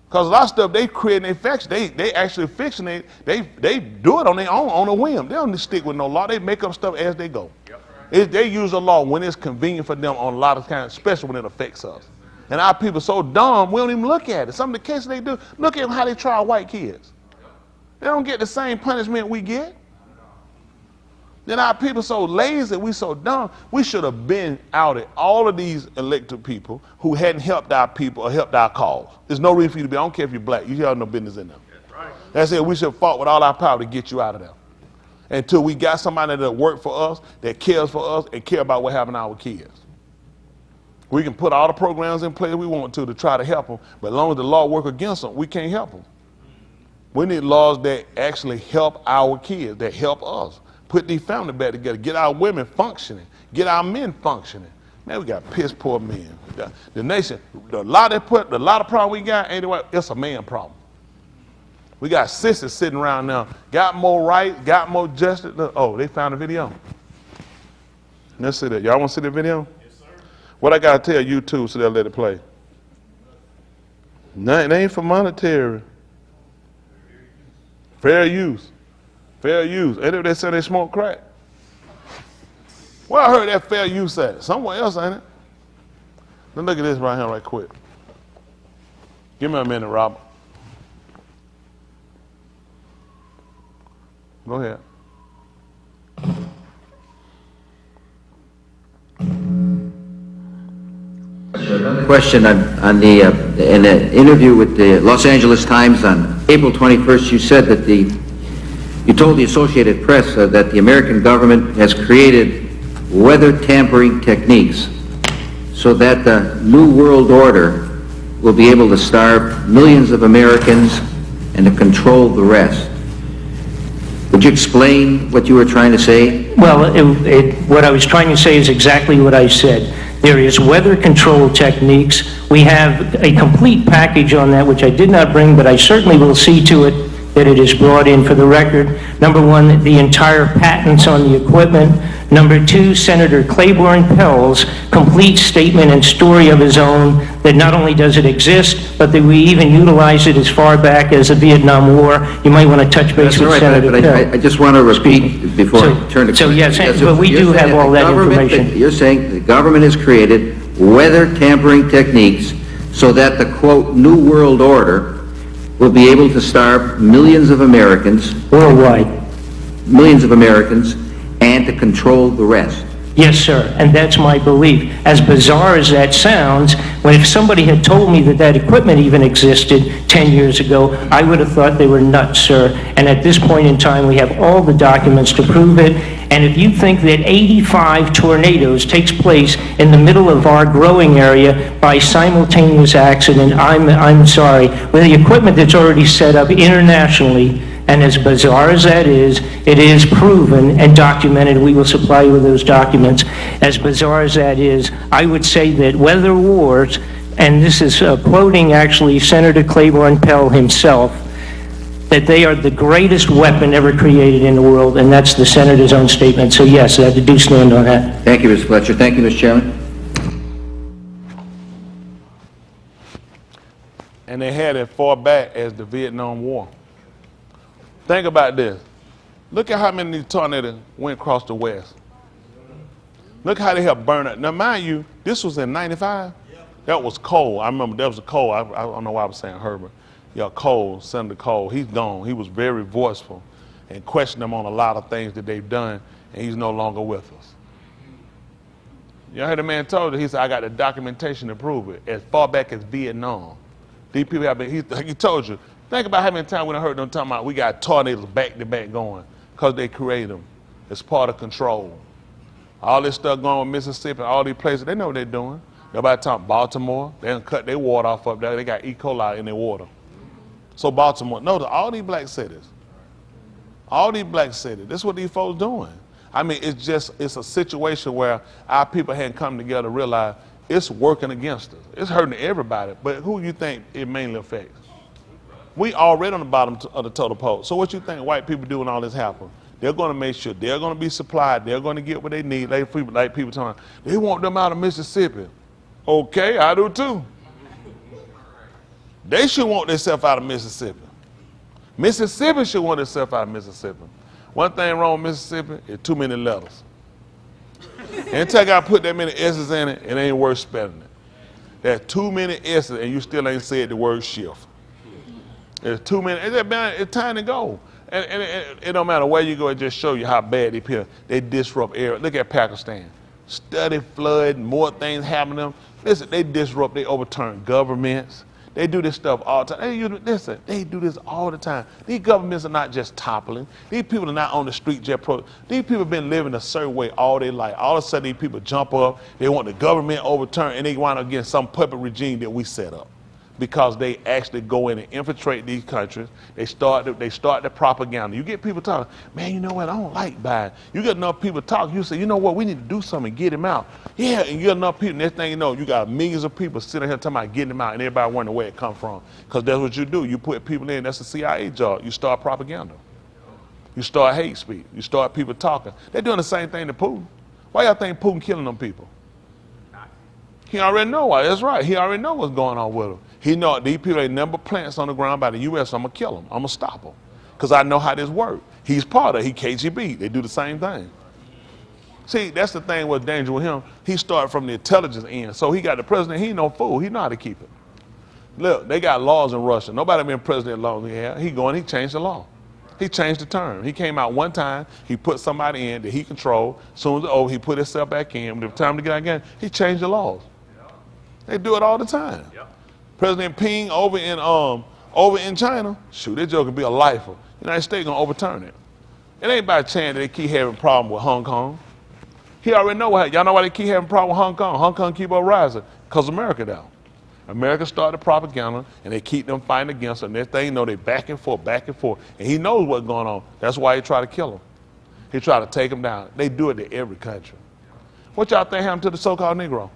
Because a lot of stuff they create and they actually fictionate. They do it on their own, on a whim. They don't stick with no law. They make up stuff as they go. They use the law when it's convenient for them on a lot of times, especially when it affects us. And our people are so dumb, we don't even look at it. Some of the cases they do, look at how they try white kids. They don't get the same punishment we get. Then our people so lazy, we so dumb, we should have been out at all of these elected people who hadn't helped our people or helped our cause. There's no reason for you to be, I don't care if you're black, you have no business in them. That's it, we should have fought with all our power to get you out of there. Until we got somebody that works for us, that cares for us, and care about what happened to our kids. We can put all the programs in place we want to try to help them, but as long as the law works against them, we can't help them. We need laws that actually help our kids, that help us. Put these families back together, get our women functioning, get our men functioning. Man, we got piss poor men. The nation, the lot of problem we got, anyway, it's a man problem. We got sisters sitting around now, got more rights, got more justice. Oh, they found a video. Let's see that. Y'all want to see the video? Yes, sir. What I got to tell you too, so they'll let it play. No, it ain't for monetary. Fair use. Fair use. Ain't it they say they smoke crack? Well, I heard that fair use at? Somewhere else, ain't it? Let's look at this right here right quick. Give me a minute, Robert. Go ahead. Question on the in an interview with the Los Angeles Times on April 21st, you said that you told the Associated Press that the American government has created weather tampering techniques so that the New World Order will be able to starve millions of Americans and to control the rest. Would you explain what you were trying to say? Well, what I was trying to say is exactly what I said. There is weather control techniques. We have a complete package on that, which I did not bring, but I certainly will see to it that it is brought in for the record. Number one, the entire patents on the equipment. Number two, Senator Claiborne Pell's complete statement and story of his own that not only does it exist, but that we even utilize it as far back as the Vietnam War. You might want to touch base with Senator Pell. I just want to repeat before I turn to... So yes, but we do have all that information. You're saying the government has created weather tampering techniques so that the, quote, New World Order will be able to starve millions of Americans, worldwide, and to control the rest. Yes, sir, and that's my belief. As bizarre as that sounds, if somebody had told me that that equipment even existed 10 years ago, I would have thought they were nuts, sir. And at this point in time, we have all the documents to prove it. And if you think that 85 tornadoes takes place in the middle of our growing area by simultaneous accident, I'm sorry. With the equipment that's already set up internationally, and as bizarre as that is, it is proven and documented. We will supply you with those documents. As bizarre as that is, I would say that weather wars, and this is quoting actually Senator Claiborne Pell himself, that they are the greatest weapon ever created in the world, and that's the Senator's own statement. So yes, I do stand on that. Thank you, Mr. Fletcher. Thank you, Mr. Chairman. And they had it far back as the Vietnam War. Think about this. Look at how many tornadoes went across the West. Look how they have burned it. Now, mind you, this was in 95. That was Cole. I remember that was a Cole. I don't know why I was saying Herbert. Yeah, Cole, Senator Cole. He's gone. He was very voiceful and questioned them on a lot of things that they've done, and he's no longer with us. You heard the man told you, he said, I got the documentation to prove it. As far back as Vietnam. These people have been, he told you, think about how many times we done heard them talking about we got tornadoes back to back going because they create them. It's part of control. All this stuff going with Mississippi, all these places, they know what they're doing. Nobody talking Baltimore, they done cut their water off up there. They got E. coli in their water. So Baltimore, no, all these black cities, this is what these folks doing. I mean, it's a situation where our people hadn't come together to realize it's working against us. It's hurting everybody, but who you think it mainly affects? We already on the bottom of the total pole. So what you think white people do when all this happens? They're going to make sure they're going to be supplied. They're going to get what they need. Like people telling, they want them out of Mississippi. Okay, I do too. They should want themselves out of Mississippi. Mississippi should want itself out of Mississippi. One thing wrong with Mississippi is too many letters. Anytime I got to put that many S's in it, it ain't worth spelling it. There's too many S's and you still ain't said the word shift. There's too many. It's time to go. And it don't matter where you go, it just show you how bad they disrupt areas. Look at Pakistan. Study flood, more things happen to them. Listen, they disrupt, they overturn governments. They do this stuff all the time. They do this all the time. These governments are not just toppling. These people are not on the street jet pro. These people have been living a certain way all their life. All of a sudden, these people jump up. They want the government overturned, and they wind up getting some puppet regime that we set up. Because they actually go in and infiltrate these countries. They start the propaganda. You get people talking, man, you know what, I don't like Biden. You get enough people talking, you say, you know what, we need to do something and get him out. Yeah, and you get enough people, next thing you know, you got millions of people sitting here talking about getting him out, and everybody wondering where it come from. Because that's what you do. You put people in, that's the CIA job. You start propaganda. You start hate speech. You start people talking. They're doing the same thing to Putin. Why y'all think Putin killing them people? He already know why. That's right. He already know what's going on with them. He know these people ain't number plants on the ground by the U.S. So I'm gonna kill them. I'm gonna stop them. because I know how this works. He's part of it. He KGB. They do the same thing. See, that's the thing what's dangerous with him. He started from the intelligence end. So he got the president. He ain't no fool. He know how to keep it. Look, they got laws in Russia. Nobody been president long as he had. He changed the law. He changed the term. He came out one time. He put somebody in that he controlled. As soon as it's over, he put himself back in. When it was time to get out again, he changed the laws. They do it all the time. President Ping over in China, shoot, that joke could be a lifer. The United States gonna overturn it. It ain't by chance that they keep having problems with Hong Kong. He already know what. Y'all know why they keep having problems with Hong Kong? Hong Kong keep on rising because America down. America started propaganda, and they keep them fighting against them. Next thing you know, they back and forth, and he knows what's going on. That's why he try to kill them. He try to take them down. They do it to every country. What y'all think happened to the so-called Negro?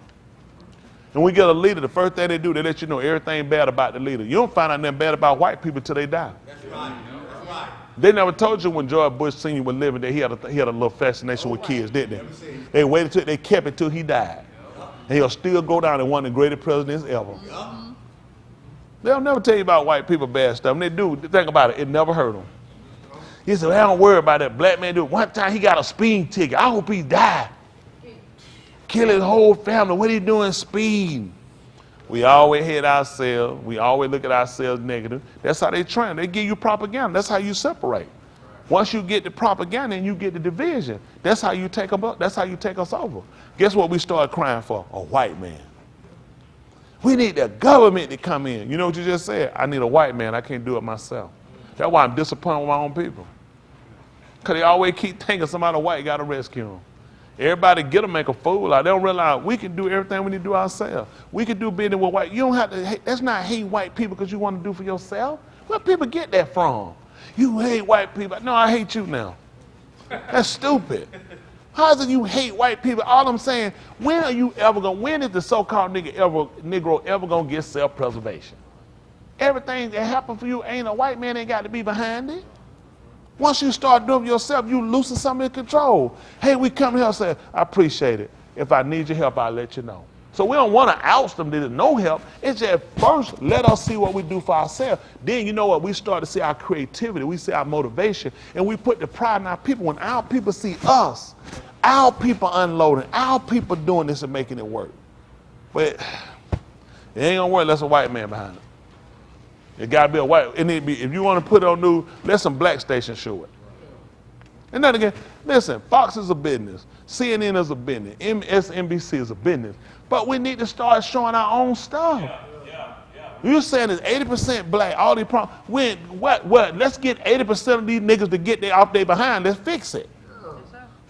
And we get a leader, the first thing they do, they let you know everything bad about the leader. You don't find out nothing bad about white people till they die. That's right. That's right. They never told you when George Bush Sr. was living that he had a little fascination with kids, did they? They waited till they kept it till he died. And he'll still go down as one of the greatest presidents ever. They'll never tell you about white people bad stuff. And they do. Think about it. It never hurt them. He said, well, I don't worry about that. Black man do it. One time he got a speeding ticket. I hope he died. Kill his whole family. What are you doing speeding? We always hate ourselves. We always look at ourselves negative. That's how they train. They give you propaganda. That's how you separate. Once you get the propaganda and you get the division, that's how you take them up. That's how you take us over. Guess what we started crying for? A white man. We need the government to come in. You know what you just said? I need a white man. I can't do it myself. That's why I'm disappointed with my own people. Because they always keep thinking somebody white got to rescue them. Everybody get them, make a fool out. They don't realize we can do everything we need to do ourselves. We can do business with white. You don't have to hate. That's not hate white people because you want to do for yourself. Where people get that from? You hate white people. No, I hate you now. That's stupid. How is it you hate white people? All I'm saying, when is the so-called Negro ever gonna get self-preservation? Everything that happened for you ain't a white man ain't got to be behind it. Once you start doing it yourself, you loosen some of your control. Hey, we come here and say, I appreciate it. If I need your help, I'll let you know. So we don't want to oust them. There's no help. It's just first, let us see what we do for ourselves. Then you know what? We start to see our creativity. We see our motivation. And we put the pride in our people. When our people see us, our people unloading, our people doing this and making it work. But it ain't going to work unless a white man behind it. It got to be a white. It need to be, if you want to put it on news, let some black stations show it. And then again, listen, Fox is a business. CNN is a business. MSNBC is a business. But we need to start showing our own stuff. You're saying it's 80% black, all these problems. What? Let's get 80% of these niggas to get off their behind. Let's fix it.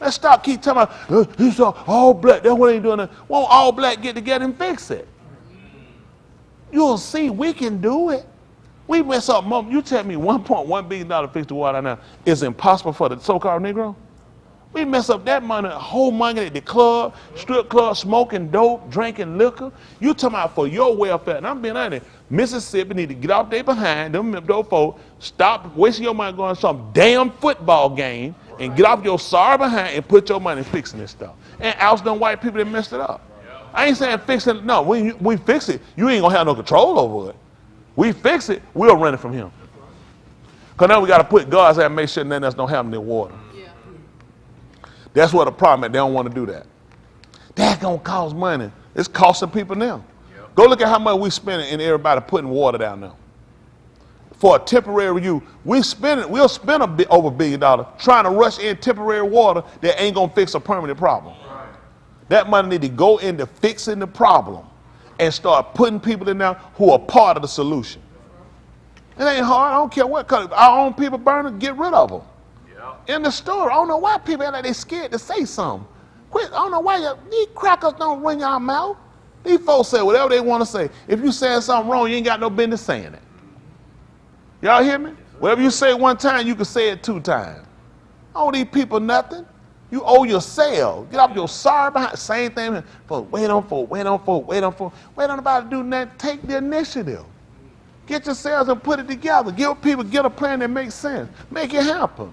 Let's stop keep talking about, it's all black. That's what ain't doing it. Won't all black get together and fix it? You'll see we can do it. We mess up, Mom. You tell me $1.1 billion to fix the water now is impossible for the so-called Negro? We mess up that money, whole money at the club, strip club, smoking dope, drinking liquor. You talking about for your welfare. And I'm being honest, Mississippi need to get off there behind them dope folks, stop wasting your money going to some damn football game, and get off your sorry behind and put your money in fixing this stuff. And oust them white people that messed it up. I ain't saying fixing it. No, we fix it. You ain't going to have no control over it. We fix it, we'll run it from him. Because now we got to put guards there and make sure nothing else don't happen in the water. Yeah. That's what the problem is. They don't want to do that. That's going to cost money. It's costing people now. Yep. Go look at how much we spending in everybody putting water down there. For a temporary use, we'll spend over $1 billion trying to rush in temporary water that ain't going to fix a permanent problem. Right. That money need to go into fixing the problem and start putting people in there who are part of the solution. It ain't hard. I don't care what color. Our own people burn them, get rid of them. Yeah. In the store, I don't know why people act like they scared to say something. Quit. I don't know why these crackers don't run your mouth. These folks say whatever they want to say. If you saying something wrong, you ain't got no business saying it. Y'all hear me? Whatever you say one time, you can say it 2 times. I don't owe these people nothing. You owe yourself. Get off your sorry behind. Same thing. Wait on nobody to do nothing. Take the initiative. Get yourselves and put it together. Give people, get a plan that makes sense. Make it happen.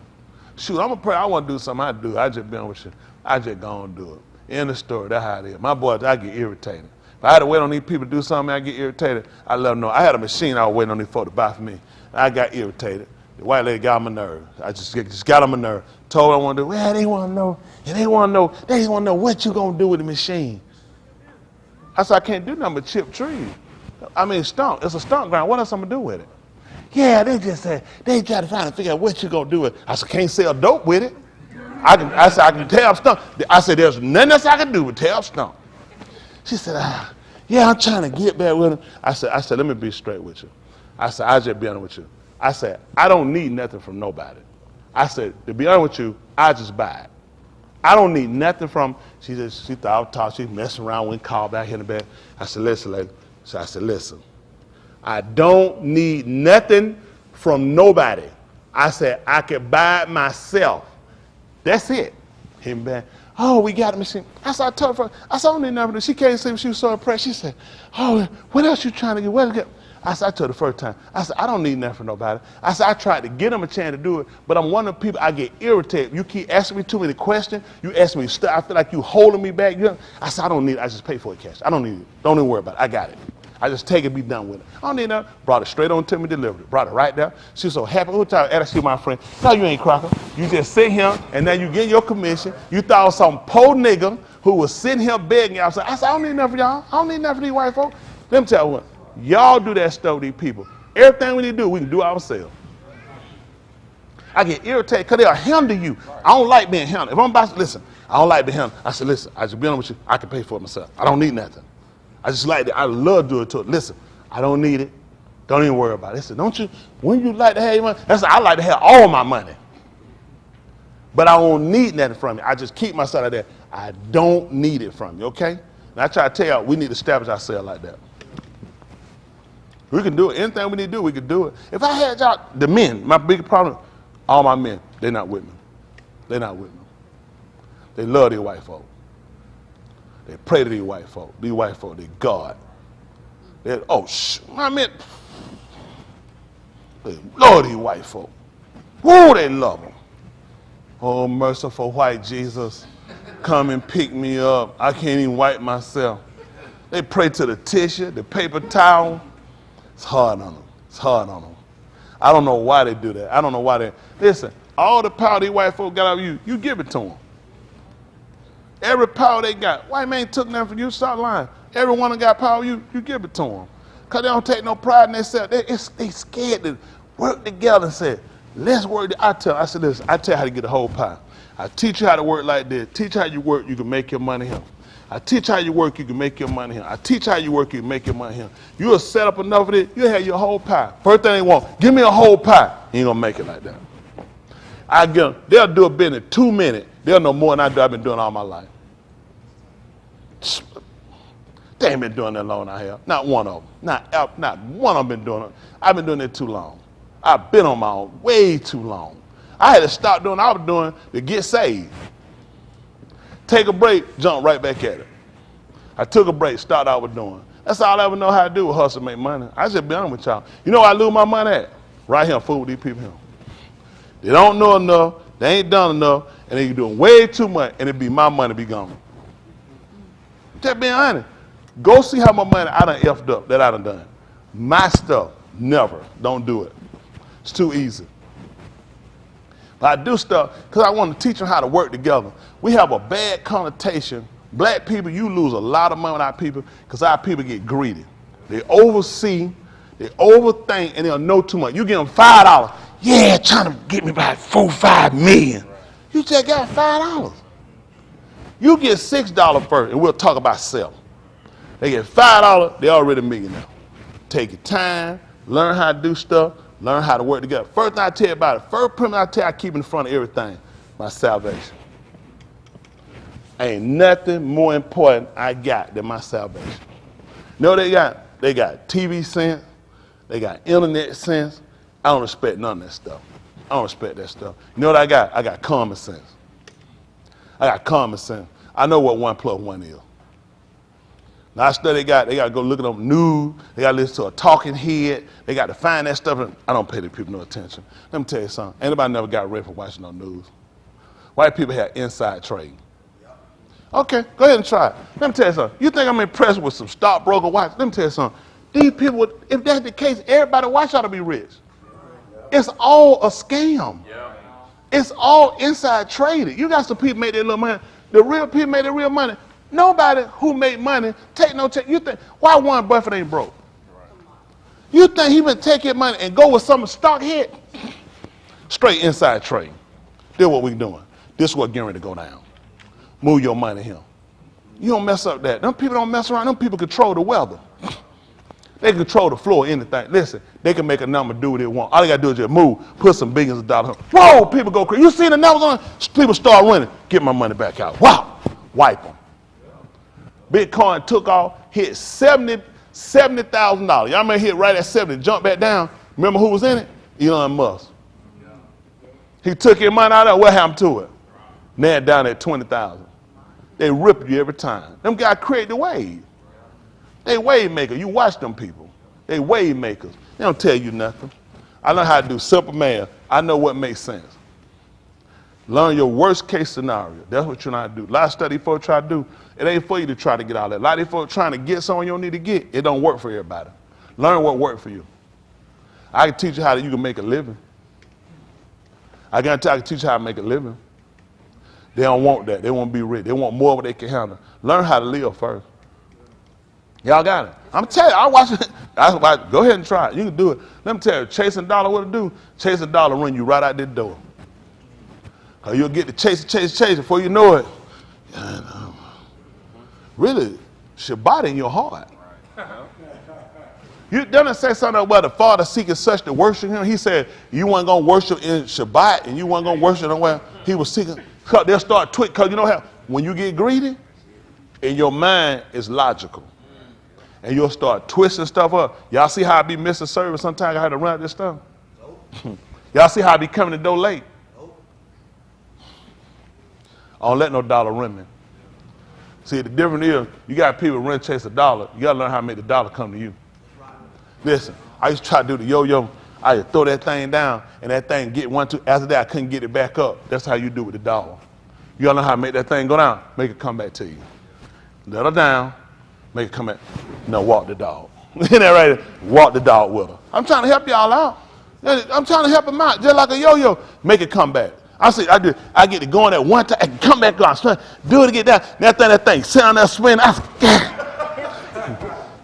Shoot, I'm a prayer. I want to do something. I do. I just been with you. I just go and do it. End of story. That's how it is. My boys, I get irritated. If I had to wait on these people to do something, I get irritated. I let them know. I had a machine I was waiting on these folks to buy for me. I got irritated. The white lady got on my nerve. I just got on my nerve. Told her I want to do, well, they want to know, and they want to know what you going to do with the machine. I said, I can't do nothing but chip trees. I mean, stump. It's a stump ground. What else I'm going to do with it? Yeah, they just said, they try to figure out what you going to do with it. I said, can't sell dope with it. I said, I can tear up stump. I said, there's nothing else I can do with tear up stump. She said, yeah, I'm trying to get back with him. I said, let me be straight with you. I said, I'll just be honest with you. I said, I don't need nothing from nobody. I said, to be honest with you, I just buy it. I don't need nothing from, she thought I was talking, she messing around, went call back here in the bed. I said, listen, lady. So I said, listen, I don't need nothing from nobody. I said, I can buy it myself. That's it. Him back, oh, we got a machine. I said, I told her, I said, I don't need nothing. She came and said she was so impressed. She said, oh, what else you trying to get? What? I said, I told her the first time. I said, I don't need nothing from nobody. I said, I tried to get them a chance to do it, but I'm one of the people, I get irritated. You keep asking me too many questions. You ask me stuff. I feel like you holding me back. I said, I don't need it. I just pay for it cash. I don't need it. Don't even worry about it. I got it. I just take it, be done with it. I don't need nothing. Brought it straight on to me, delivered it. Brought it right there. She was so happy. Who time I see my friend? No, you ain't Crocker. You just sit here, and then you get your commission. You thought it was some poor nigga who was sitting here begging y'all. I said, I don't need nothing for y'all. I don't need nothing for these white folks. Let me tell you what. Y'all do that stuff with these people. Everything we need to do, we can do ourselves. I get irritated because they'll handle you. I don't like being handled. If I'm about to listen, I don't like being handled. I said, listen, I just be honest with you. I can pay for it myself. I don't need nothing. I just like it. I love doing it to it. Listen, I don't need it. Don't even worry about it. Listen, don't you, when you like to have your money, that's I like to have all my money. But I don't need nothing from you. I just keep myself out there. I don't need it from you, okay? And I try to tell y'all, we need to establish ourselves like that. We can do it. Anything we need to do, we can do it. If I had y'all, the men, my biggest problem, all my men, they're not with me. They're not with me. They love these white folk. They pray to these white folk. These white folk, they God. My men, they love these white folk. Woo, they love them. Oh, merciful white Jesus, come and pick me up. I can't even wipe myself. They pray to the tissue, the paper towel. It's hard on them. It's hard on them. I don't know why they do that. I don't know why they, listen, all the power these white folk got out of you, you give it to them. Every power they got. White man took nothing from you, stop lying. Everyone that got power, you give it to them. Because they don't take no pride in themselves. They scared to work together and say, let's work. I said, listen, I tell you how to get a whole pie. I teach you how to work like this. Teach how you work, you can make your money here. I teach how you work, you can make your money here. I teach how you work, you can make your money here. You'll set up enough of it, you'll have your whole pie. First thing they want, give me a whole pie. You ain't gonna make it like that. I get them, they'll do a bit in 2 minutes. They'll know more than I do. I've been doing all my life. They ain't been doing that long I have. Not one of them. Not one of them been doing it. I've been doing it too long. I've been on my own way too long. I had to stop doing what I was doing to get saved. Take a break, jump right back at it. I took a break, started what I was doing. That's all I ever know how to do with hustle, make money. I just be honest with y'all. You know where I lose my money at? Right here, fool with these people here. They don't know enough, they ain't done enough, and they doing way too much, and it be my money be gone. Just being honest. Go see how much money I done effed up that I done. My stuff, never. Don't do it. It's too easy. But I do stuff because I want to teach them how to work together. We have a bad connotation. Black people, you lose a lot of money with our people because our people get greedy. They oversee, they overthink, and they'll know too much. You give them $5. Yeah, trying to get me about $4-5 million. You just got $5. You get $6 first, and we'll talk about selling. They get $5, they already a millionaire. Take your time, learn how to do stuff, learn how to work together. First thing I tell you about it, first premise I tell you I keep in front of everything, my salvation. Ain't nothing more important I got than my salvation. You know what they got? They got TV sense, they got internet sense. I don't respect none of that stuff. I don't respect that stuff. You know what I got? I got common sense. I got common sense. I know what 1 + 1 is. Now I study, they got to go look at them news. They got to listen to a talking head. They got to find that stuff. I don't pay the people no attention. Let me tell you something. Anybody never got ready for watching no news? White people have inside trading. Okay, go ahead and try it. Let me tell you something. You think I'm impressed with some stockbroker watch? Let me tell you something. These people, if that's the case, everybody watch ought to be rich. It's all a scam. It's all inside trading. You got some people make their little money. The real people make their real money. Nobody who make money take no check. You think why Warren Buffett ain't broke? You think he would take your money and go with some stock hit? Straight inside trade. This what we doing. This what getting ready to go down. Move your money here. You don't mess up that. Them people don't mess around. Them people control the weather. They control the floor, anything. Listen, they can make a number do what they want. All they got to do is just move, put some billions of dollars. Whoa, people go crazy. You see the numbers on it? People start running. Get my money back out. Wow, wipe them. Bitcoin took off, hit $70,000. Y'all may hit right at 70, jump back down. Remember who was in it? Elon Musk. He took your money out of it. What happened to it? Now it's down at 20,000. They rip you every time. Them guys create the wave. They wave makers. You watch them people. They wave makers. They don't tell you nothing. I know how to do simple math. I know what makes sense. Learn your worst case scenario. That's what you're trying to do. A lot of study folks try to do. It ain't for you to try to get all that. A lot of folks trying to get something you don't need to get. It don't work for everybody. Learn what worked for you. I can teach you how you can make a living. I can teach you how to make a living. They don't want that. They want to be rich. They want more of what they can handle. Learn how to live first. Y'all got it. I'm telling you, I watch it. Go ahead and try it. You can do it. Let me tell you, chasing dollar what to do. Chasing dollar run you right out this door. Cause you'll get to chase before you know it. Really, Shabbat in your heart. You doesn't say something about the Father seeking such to worship him. He said you weren't gonna worship in Shabbat and you weren't gonna worship nowhere. He was seeking. Cause they'll start twitching. Cause you know how when you get greedy, and your mind is logical. And you'll start twisting stuff up. Y'all see how I be missing service sometimes? I had to run out this stuff. Nope. Y'all see how I be coming to the door late? Nope. I don't let no dollar run me. See, the difference is you got people run chase a dollar. You got to learn how to make the dollar come to you. Right. Listen, I used to try to do the yo-yo. I used to throw that thing down, and that thing get 1, 2. After that, I couldn't get it back up. That's how you do with the dollar. You got to learn how to make that thing go down, make it come back to you. Let her down. Make it come in. No, walk the dog. Isn't that right? Walk the dog with her. I'm trying to help y'all out. I'm trying to help them out, just like a yo-yo. Make it come back. I get to go on that one time and come back on. Do it to get down. That thing, sit on that spin.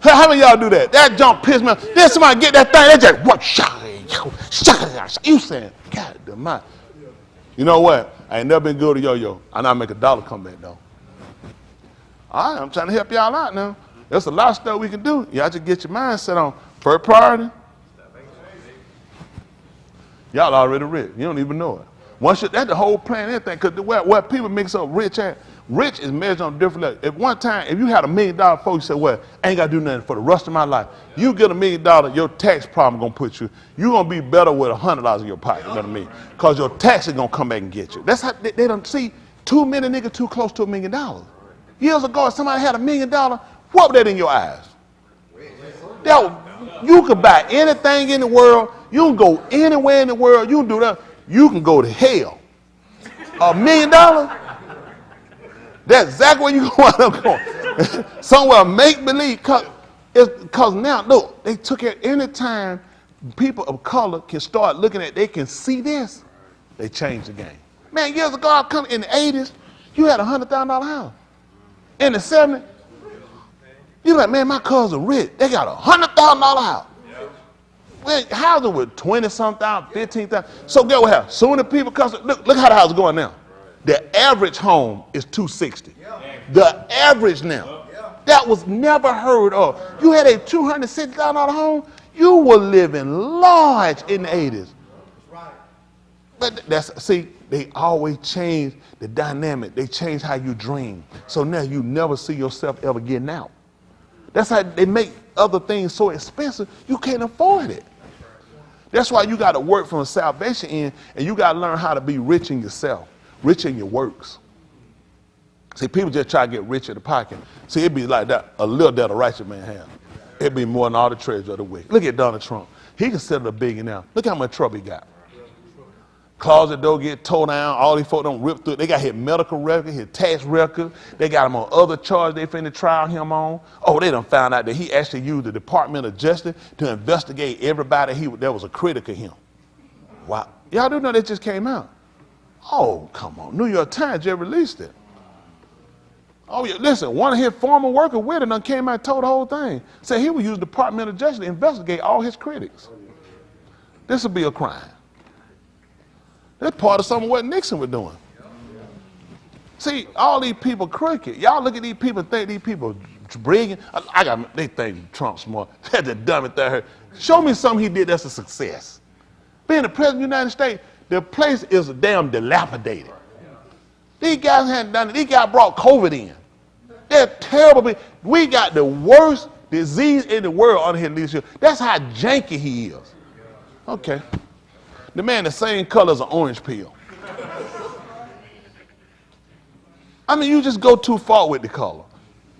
How many of y'all do that? That jump pissed me off. Then somebody get that thing, they just what? You saying, God damn. You know what? I ain't never been good at yo-yo. I know I make a dollar come back though. All right, I'm trying to help y'all out now. There's a lot of stuff we can do. Y'all just get your mindset on first priority. Y'all already rich. You don't even know it. Once that's the whole plan, anything. Because where people mix up rich at, rich is measured on different levels. At one time, if you had $1 million folks, you said, well, I ain't got to do nothing for the rest of my life. You get $1 million, your tax problem going to put you. You're going to be better with $100 in your pocket, you know what I mean? Because your tax is going to come back and get you. That's how they don't see too many niggas too close to $1 million. Years ago, if somebody had $1 million, what was that in your eyes? You could buy anything in the world. You can go anywhere in the world. You can do that. You can go to hell. $1 million? That's exactly where you want to go. Somewhere make believe. Because now, look, they took it any time people of color can start looking at, they can see this, they changed the game. Man, years ago, I come in the 80s, you had a $100,000 house. In the 70s, you're like, man, my cousin rich. They got a $100,000 house. Well, houses with 20-something thousand, 15,000. So get what happens? Soon as people come, look how the house is going now. The average home is $260. The average now. That was never heard of. You had a $260,000 home, you were living large in the 80s. But they always change the dynamic. They change how you dream. So now you never see yourself ever getting out. That's how they make other things so expensive, you can't afford it. That's why you got to work from a salvation end, and you got to learn how to be rich in yourself, rich in your works. See, people just try to get rich in the pocket. See, it'd be like that, a little that a righteous man has. It'd be more than all the treasure of the wicked. Look at Donald Trump. He considered a billionaire. Look how much trouble he got. Closet door get tore down. All these folks don't rip through it. They got his medical record, his tax record. They got him on other charges they finna trial him on. Oh, they done found out that he actually used the Department of Justice to investigate everybody that was a critic of him. Wow. Y'all do know that just came out. Oh, come on. New York Times just released it. Oh, yeah. Listen, one of his former workers with him came out and told the whole thing. Said he would use the Department of Justice to investigate all his critics. This would be a crime. That's part of some of what Nixon was doing. See, all these people crooked. Y'all look at these people and think these people brilliant. They think Trump's smart. That's the dumbest thing I heard. Show me something he did that's a success. Being the president of the United States, the place is damn dilapidated. These guys hadn't done it. These guys brought COVID in. They're terrible. We got the worst disease in the world under his leadership. That's how janky he is. Okay. The man the same color as an orange peel. I mean, you just go too far with the color.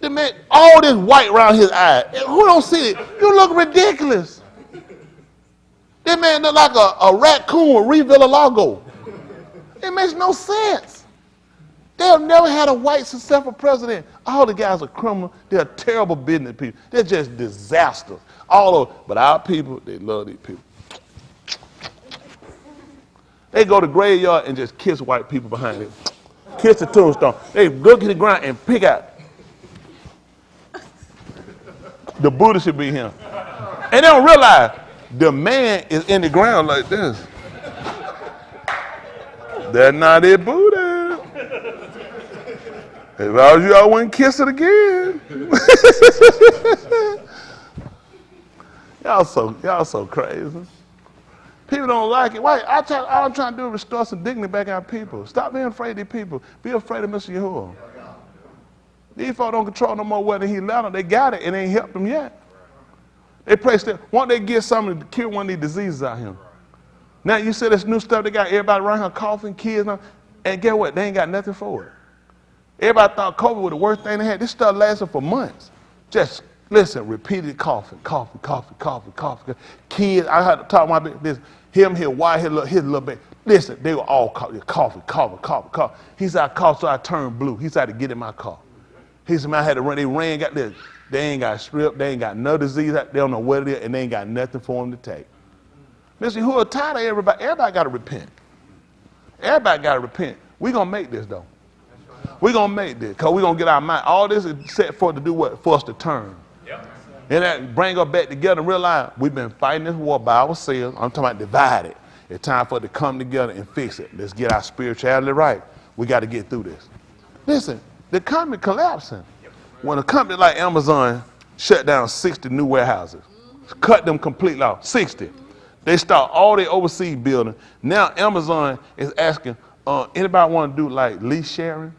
The man, all this white around his eye. Who don't see it? You look ridiculous. That man look like a raccoon with Revilla-Lago. It makes no sense. They've never had a white successful president. All the guys are criminals. They're terrible business people. They're just disasters. All over. But our people, they love these people. They go to the graveyard and just kiss white people behind it. Kiss the tombstone. They look at the ground and pick out. The Buddha should be him. And they don't realize the man is in the ground like this. That's not it, Buddha. If I was you, I wouldn't kiss it again. y'all so crazy. People don't like it. Why? All I'm trying to do is restore some dignity back in our people. Stop being afraid of these people. Be afraid of Mr. Yahuwah. These folks don't control no more whether he let them. They got it. It ain't helped them yet. They placed it. Won't they get something to cure one of these diseases out here? Now you see this new stuff they got everybody around here coughing, kids, and get what? They ain't got nothing for it. Everybody thought COVID was the worst thing they had. This stuff lasted for months. Just listen, repeated coughing. Kids, I had to talk my business. Him, his wife, his little baby. Listen, they were all coughing. He said, I coughed, so I turned blue. He said, I had to get in my car. He said, man, I had to run. They ran, got this. They ain't got strip. They ain't got no disease. They don't know what it is, and they ain't got nothing for them to take. Listen, who are tired of everybody? Everybody got to repent. Everybody got to repent. We're going to make this, though. We're going to make this, because we're going to get our mind. All this is set for to do what? For us to turn. And that bring us back together and realize we've been fighting this war by ourselves. I'm talking about divided. It's time for it to come together and fix it. Let's get our spirituality right. We got to get through this. Listen, the economy collapsing. When a company like Amazon shut down 60 new warehouses, cut them completely off, 60. They start all their overseas building. Now Amazon is asking, anybody want to do like lease sharing?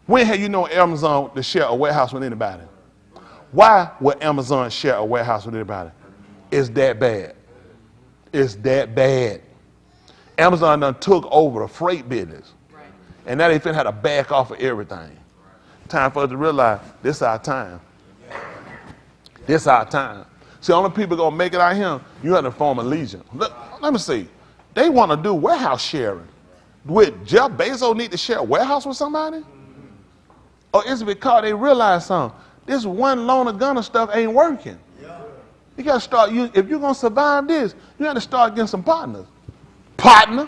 When have you known Amazon to share a warehouse with anybody? Why would Amazon share a warehouse with anybody? It's that bad. It's that bad. Amazon done took over the freight business. Right. And now they finna have to back off of everything. Time for us to realize this is our time. This is our time. See, only people gonna make it out here, you have to form a legion. Let me see. They want to do warehouse sharing. Would Jeff Bezos need to share a warehouse with somebody? Or is it because they realize something? This one loaner gunner stuff ain't working. You got to start, if you're going to survive this, you got to start getting some partners. Partner.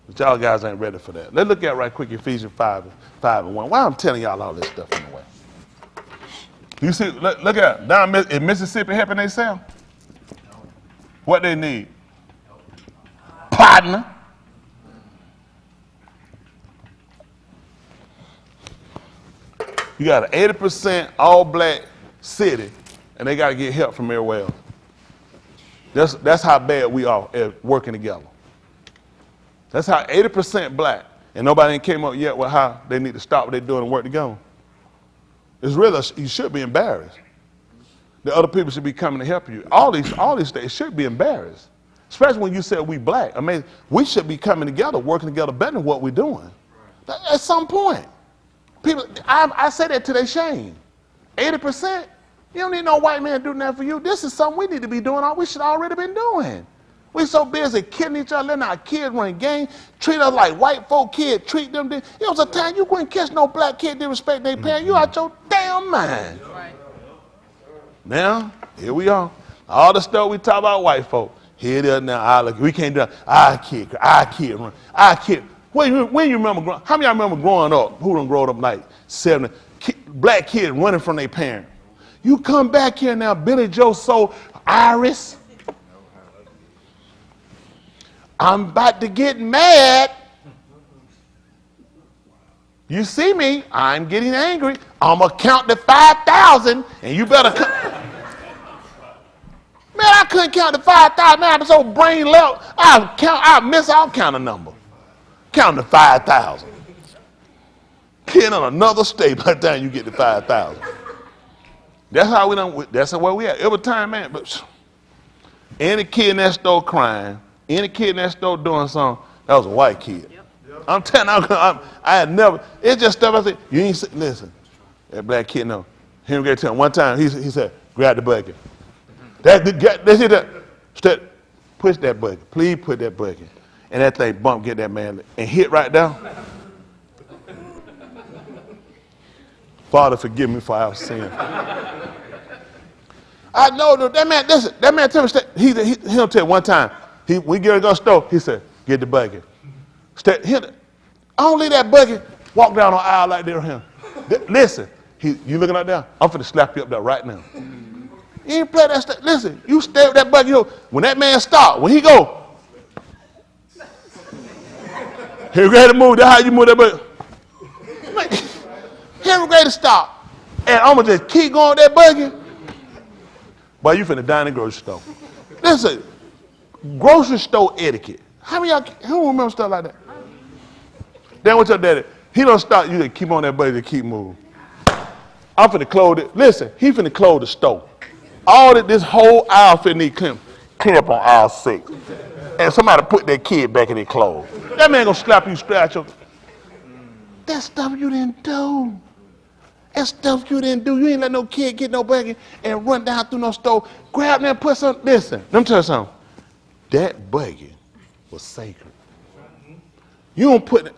But y'all guys ain't ready for that. Let's look at right quick Ephesians 5:5-1. Why I'm telling y'all all this stuff anyway? You see, look at down in Mississippi helping themselves. What they need? Partner. You got an 80% all-black city, and they got to get help from everywhere else. That's how bad we are at working together. That's how 80% black, and nobody ain't came up yet with how they need to stop what they're doing and work together. It's really, you should be embarrassed. The other people should be coming to help you. All these states should be embarrassed, especially when you said we black. I mean, we should be coming together, working together better than what we're doing. At some point. People, I say that to their shame. 80%? You don't need no white man to do nothing for you. This is something we need to be doing. We should already been doing. We're so busy killing each other, letting our kids run games, treat us like white folk kids, treat them. It was a time you couldn't catch no black kid disrespect their parents. You out your damn mind. Now, here we are. All the stuff we talk about white folk. Here it is now. We can't do that. Our kid run. Our kid. When you remember, how many of y'all remember growing up? Who done grown up like 7? Black kids running from their parents. You come back here now, Billy Joe so Iris. I'm about to get mad. You see me, I'm getting angry. I'm going to count to 5,000 and you better come. Man, I couldn't count to 5,000. Man, I'm so brain level. I'll miss all kind of number. Count to 5,000. Kid on another state by the time you get to 5,000. That's how we done. That's where we at. Every time, man. But any kid in that store crying, any kid in that store doing something, that was a white kid. Yep. I'm telling you, I had never. It's just stuff I said. You ain't listen. That black kid, no. Him get to him one time. He said, "Grab the bucket." That's it. Push that bucket. Please put that bucket. And that thing bump, get that man, and hit right down. Father, forgive me for our sin. I know that man. Listen, that man tell me. He'll tell one time. We get ready to go to the store. He said, "Get the bucket." I don't leave that bucket. Walk down the aisle like they're him. Listen, you looking out there? I'm finna slap you up there right now. You ain't play that stuff. Listen, you stay with that bucket. You know, when that man stop, when he go, he ready to move. That's how you move that bucket. He ready to stop, and I'm gonna just keep going with that bucket. Boy, you finna die in the grocery store. Listen, grocery store etiquette. How many y'all, who remember stuff like that? Then what's your daddy? He don't stop, you just keep on that bucket and keep moving. I'm finna close it. Listen, he finna close the store. This whole aisle finna need clean up on aisle 6. And somebody put that kid back in their clothes. That man gonna slap you straight out your. That stuff you didn't do. That stuff you didn't do. You ain't let no kid get no bucket and run down through no store. Grab them and put some. Listen, let me tell you something. That bucket was sacred. You don't put it.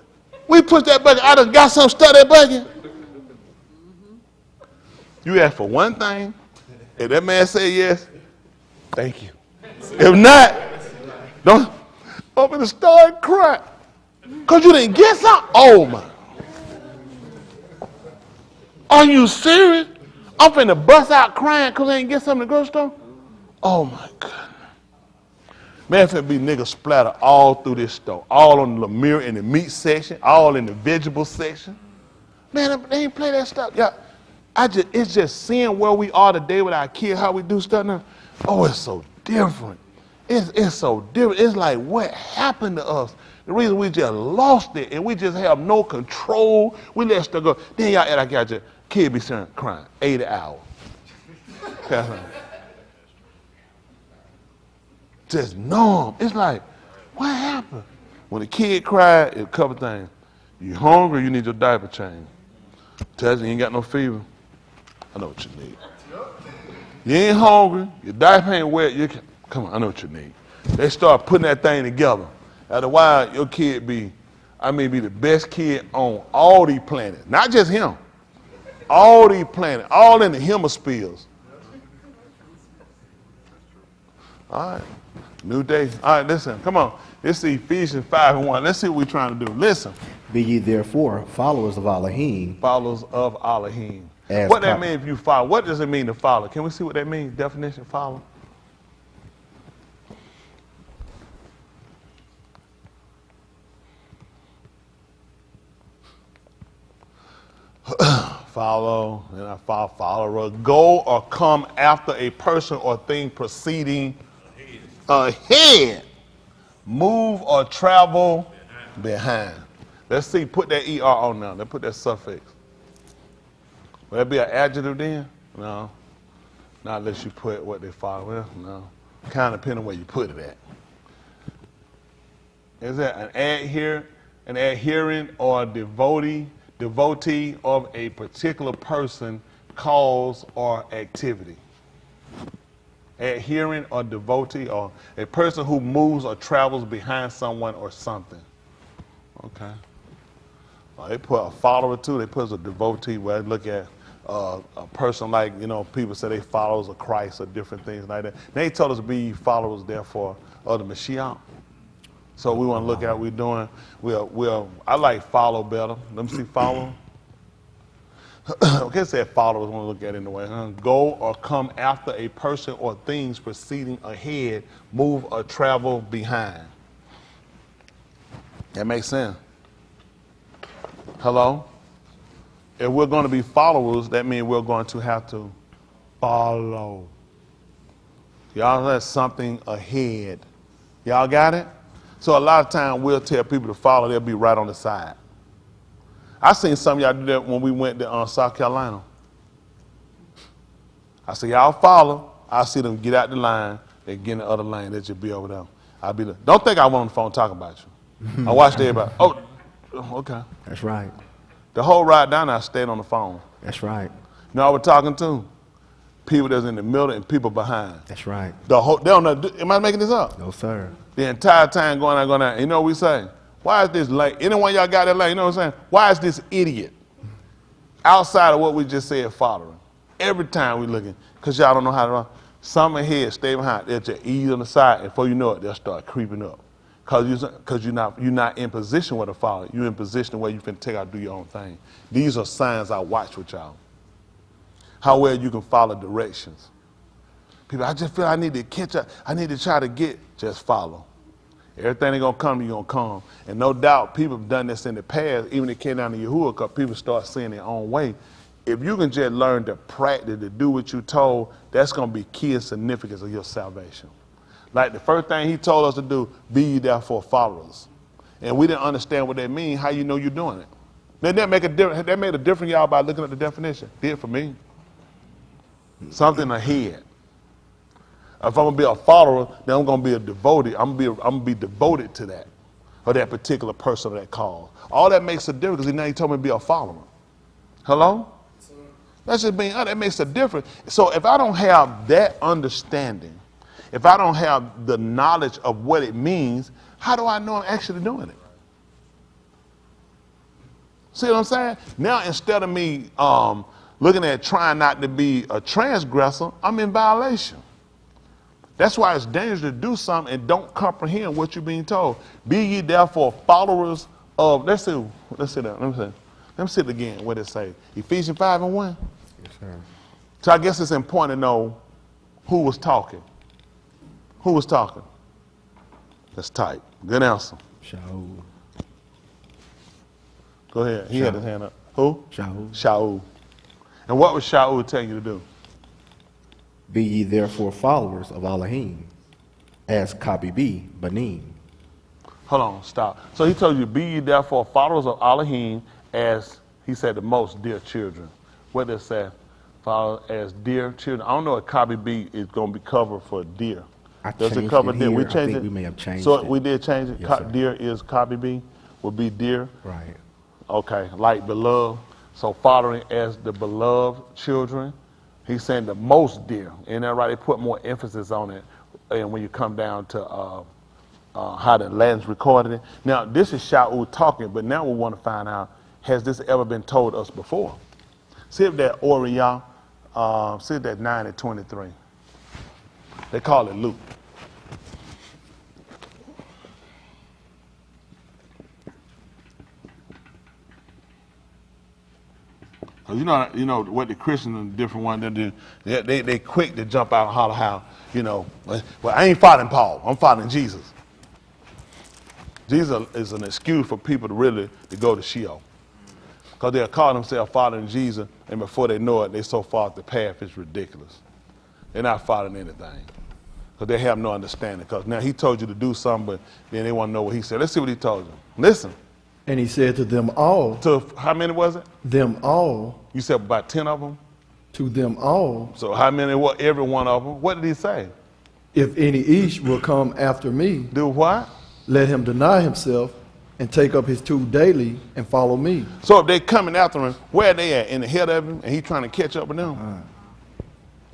We put that bucket. I done got some stuff that bucket. You ask for one thing. If that man say yes, thank you. If not, don't open the store and cry. Because you didn't get something? Oh, my. Are you serious? I'm finna bust out crying because I ain't get something to the grocery store? Oh, my goodness. Man, finna be niggas splatter all through this store. All on the mirror in the meat section. All in the vegetable section. Man, they ain't play that stuff. Yeah. It's just seeing where we are today with our kids, how we do stuff now. Oh, it's so different. It's so different. It's like what happened to us. The reason we just lost it and we just have no control. We let stuff go. Then y'all act like y'all just, kid be sitting crying 80 hours. Just numb. It's like, what happened? When a kid cried, it's a couple things. You hungry, you need your diaper changed. Tells you ain't got no fever. I know what you need. You ain't hungry, your diaper ain't wet, come on, I know what you need. They start putting that thing together. After a while, your kid be the best kid on all these planets. Not just him. All these planets, all in the hemispheres. All right, new day. All right, listen, come on. This is Ephesians 5:1. Let's see what we're trying to do. Listen. Be ye therefore followers of Alahym. Followers of Alahym. What that mean if you follow? What does it mean to follow? Can we see what that means? Definition, follow. Follow, and I follower. Go or come after a person or thing proceeding ahead. Move or travel behind. Let's see, put that ER on now. Let's put that suffix. Will that be an adjective then? No. Not unless you put what they follow. Well, no. Kind of depending on where you put it at. Is that an adherent or devotee of a particular person, cause, or activity? Adherent or devotee, or a person who moves or travels behind someone or something. Okay. They put a follower too. They put as a devotee. Where I look at a person like, you know, people say they followers of Christ or different things like that. They told us to be followers, therefore, of the Mashiach. So we want to look at what we're doing. I like follow better. Let me see follow. Okay, say followers, want to look at it in the way. Go or come after a person or things proceeding ahead, move or travel behind. That makes sense. Hello? If we're going to be followers, that means we're going to have to follow. Y'all have something ahead. Y'all got it? So a lot of times we'll tell people to follow, they'll be right on the side. I seen some of y'all do that when we went to South Carolina. I said, y'all follow. I see them get out the line, they get in the other lane, they just be over there. I'll be there. Don't think I went on the phone talking about you. I watched everybody. Oh, okay. That's right. The whole ride down there, I stayed on the phone. That's right. You know, I was talking to people that's in the middle and people behind. That's right. The whole, they don't know, am I making this up? No, sir. The entire time going out. You know what we say? Why is this lane? Anyone y'all got that lane? You know what I'm saying? Why is this idiot outside of what we just said following? Every time we looking, because y'all don't know how to run. Some ahead, stay behind. They'll just ease on the side, and before you know it, they'll start creeping up. Because you're not in position where to follow. You're in position where you can take out, do your own thing. These are signs I watch with y'all. How well you can follow directions. People, I just feel I need to catch up. I need to try to get, just follow. Everything that's going to come, you're going to come. And no doubt, people have done this in the past, even it came down to Yahuwah, because people start seeing their own way. If you can just learn to practice, to do what you're told, that's going to be key and significance of your salvation. Like the first thing he told us to do, be ye therefore followers. And we didn't understand what that means, how you know you're doing it. Then that make a difference. That made a difference, y'all, by looking at the definition. Did for me. Something ahead. If I'm gonna be a follower, then I'm gonna be a devoted. I'm gonna be devoted to that, or that particular person or that cause. All that makes a difference. Because now he told me to be a follower. Hello? That's just being. That makes a difference. So if I don't have that understanding, if I don't have the knowledge of what it means, how do I know I'm actually doing it? See what I'm saying? Now instead of me looking at trying not to be a transgressor, I'm in violation. That's why it's dangerous to do something and don't comprehend what you're being told. Be ye therefore followers of, let's see that. Let me see it again, what it say. Ephesians 5:1. Yes, sir. So I guess it's important to know who was talking. Who was talking? Let's type. Good answer. Shaul. Go ahead. He had his hand up. Who? Shaul. Shaul. And what was Shaul telling you to do? Be ye therefore followers of Alahym, as Kabibi Banim. Hold on, stop. So he told you, be ye therefore followers of Alahym, as he said, the most dear children. What does it say? Follow as dear children. I don't know if Kabibi is going to be covered for dear. Does it cover dear? We changed it. We may have changed so it. We did change it. Yes, Dear is Kabibi, would be dear. Right. Okay, like beloved. So following as the beloved children. He's saying the most dear. Isn't that right? They put more emphasis on it. And when you come down to how the Latin's recorded it. Now, this is Shaul talking, but now we want to find out, has this ever been told us before? See if that Oriah, see if that 9 and 23. They call it Luke. You know what the Christians and the different ones they do. They quick to jump out and holler how, well, I ain't following Paul. I'm following Jesus. Jesus is an excuse for people to go to Sheol, because they'll call themselves following Jesus, and before they know it, they're so far off the path it's ridiculous. They're not following anything, because they have no understanding. Because now he told you to do something, but then they want to know what he said. Let's see what he told you. Listen. And he said to them all. To how many was it? Them all. You said about 10 of them? To them all. So how many? What? Every one of them. What did he say? If any each will come after me. Do what? Let him deny himself and take up his tube daily and follow me. So if they coming after him, where are they at? In the head of him, and he trying to catch up with them?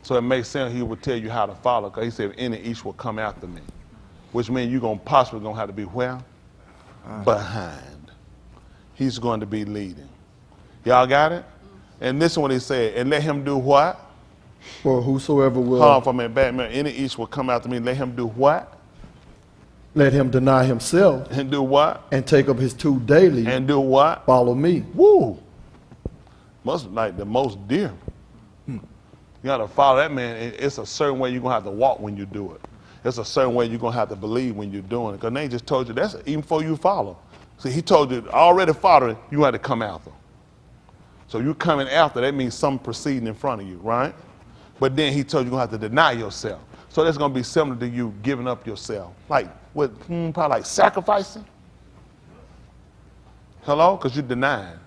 So it makes sense he would tell you how to follow, because he said if any each will come after me, which means you're possibly going to have to be where? Behind. He's going to be leading. Y'all got it? And this is what he said, and let him do what? For whosoever will, Harm from a bad man, any each will come after me. Let him do what? let him deny himself And do what? and take up his 2 daily, And do what? follow me. Woo! Must like the most dear. You gotta follow that man. It's a certain way you're gonna have to walk when you do it. It's a certain way you're gonna have to believe when you're doing it. Because they just told you that's even before you follow. See, he told you already following, you had to come after. So you coming after, that means something proceeding in front of you, right? But then he told you you're gonna have to deny yourself. So that's gonna be similar to you giving up yourself. Like what probably like sacrificing. Hello? Because you're denying.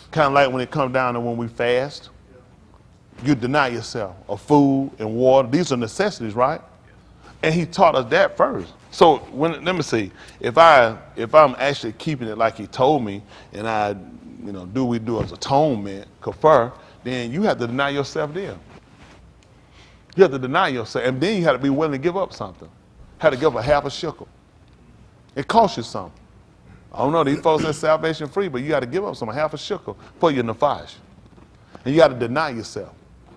Kind of like when it comes down to when we fast. You deny yourself of food and water. These are necessities, right? And he taught us that first. So let me see. If I'm actually keeping it like he told me, and I, we do as atonement, kafar, then you have to deny yourself there. You have to deny yourself, and then you have to be willing to give up something. Had to give up half a shekel. It costs you something. I don't know, these folks are salvation free, but you got to give up half a shekel for your nafash. And you got to deny yourself.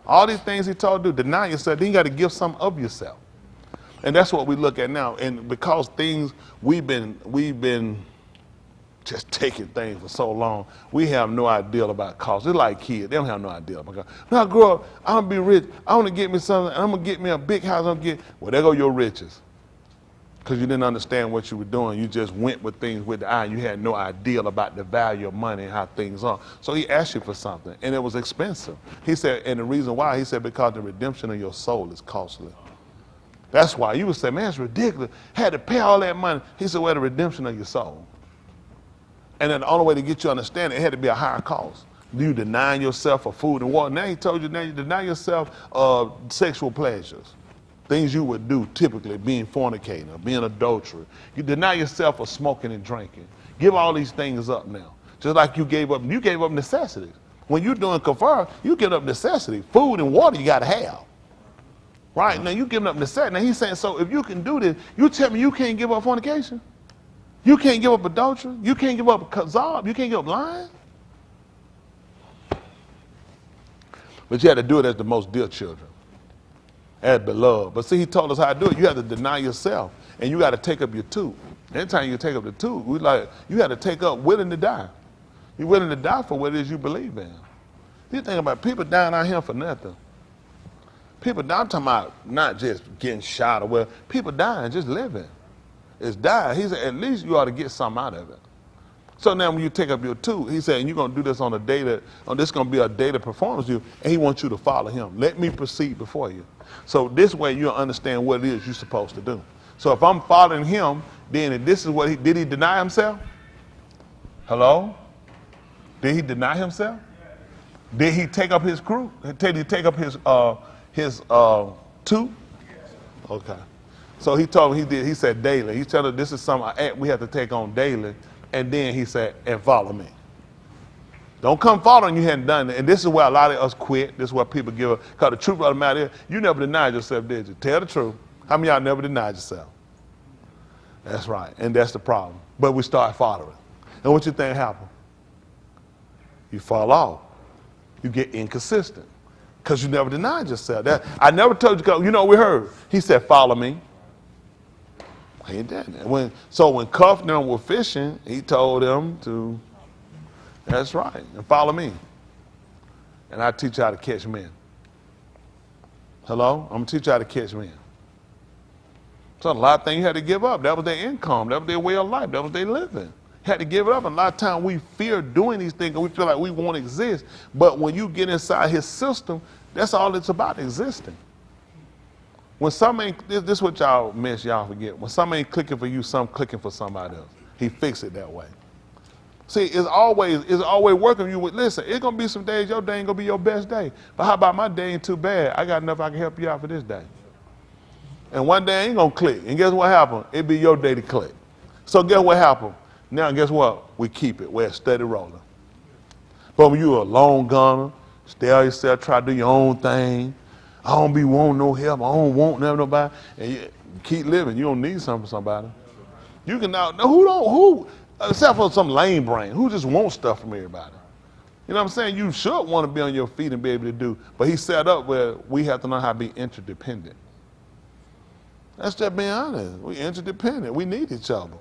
All these things he told you, deny yourself, then you got to give some of yourself. And that's what we look at now. And because we've been just taking things for so long, we have no idea about cost. It's like kids, they don't have no idea about cost. When I grow up, I'm gonna be rich, I want to get me something, I'm gonna get me a big house, well, there go your riches. Because you didn't understand what you were doing. You just went with things with the eye. You had no idea about the value of money and how things are. So he asked you for something, and it was expensive. He said, and the reason why, he said, because the redemption of your soul is costly. That's why. You would say, man, it's ridiculous. Had to pay all that money. He said, well, the redemption of your soul. And then the only way to get you to understand it had to be a higher cost. You denying yourself for food and water. Now he told you, now you deny yourself of sexual pleasures. Things you would do typically, being fornicator, being adulterer. You deny yourself of smoking and drinking. Give all these things up now. Just like you gave up necessities. When you're doing kafar, you give up necessity. Food and water you got to have. Right, now you giving up necessity. Now he's saying, so if you can do this, you tell me you can't give up fornication? You can't give up adultery? You can't give up kazab? You can't give up lying? But you had to do it as the most dear children. As beloved. But see, he told us how to do it. You have to deny yourself, and you got to take up your tooth. Anytime you take up the tooth, you got to take up willing to die. You're willing to die for what it is you believe in. You think about people dying out here for nothing. People dying, I'm talking about not just getting shot or well, people dying, just living. It's dying. He said, at least you ought to get something out of it. So now when you take up your tooth, he said, and you're going to do this on a day this going to be a day that performs you, and he wants you to follow him. Let me proceed before you. So this way you'll understand what it is you're supposed to do. So if I'm following him, then this is what did he deny himself? Hello? Did he deny himself? Did he take up his crew? Did he take up his tooth? Okay. So he told me he said daily. He told us this is something we have to take on daily. And then he said, and follow me. Don't come following you hadn't done it. And this is where a lot of us quit. This is where people give up. Because the truth of the matter is, you never denied yourself, did you? Tell the truth. How many of y'all never denied yourself? That's right. And that's the problem. But we start following. And what you think happened? You fall off. You get inconsistent. Because you never denied yourself. I never told you, we heard. He said, follow me. He did that. So when Cuff and them were fishing, he told them to, that's right, and follow me. And I teach you how to catch men. Hello? I'm going to teach you how to catch men. So a lot of things you had to give up. That was their income. That was their way of life. That was their living. You had to give it up. And a lot of times we fear doing these things and we feel like we won't exist. But when you get inside his system, that's all it's about, existing. When something, this is what y'all miss, y'all forget. When something ain't clicking for you, something clicking for somebody else. He fixed it that way. See, it's always working you with, listen, it's going to be some days your day ain't going to be your best day. But how about my day ain't too bad? I got enough I can help you out for this day. And one day ain't going to click. And guess what happened? It be your day to click. So guess what happened? Now guess what? We keep it. We're steady rolling. But when you're a lone gunner, stay on yourself, try to do your own thing. I don't be wanting no help. I don't want nobody. And you keep living. You don't need something from somebody. You can now, except for some lame brain, who just wants stuff from everybody. You know what I'm saying? You should want to be on your feet and be able to do. But he set up where we have to learn how to be interdependent. That's just being honest. We interdependent. We need each other.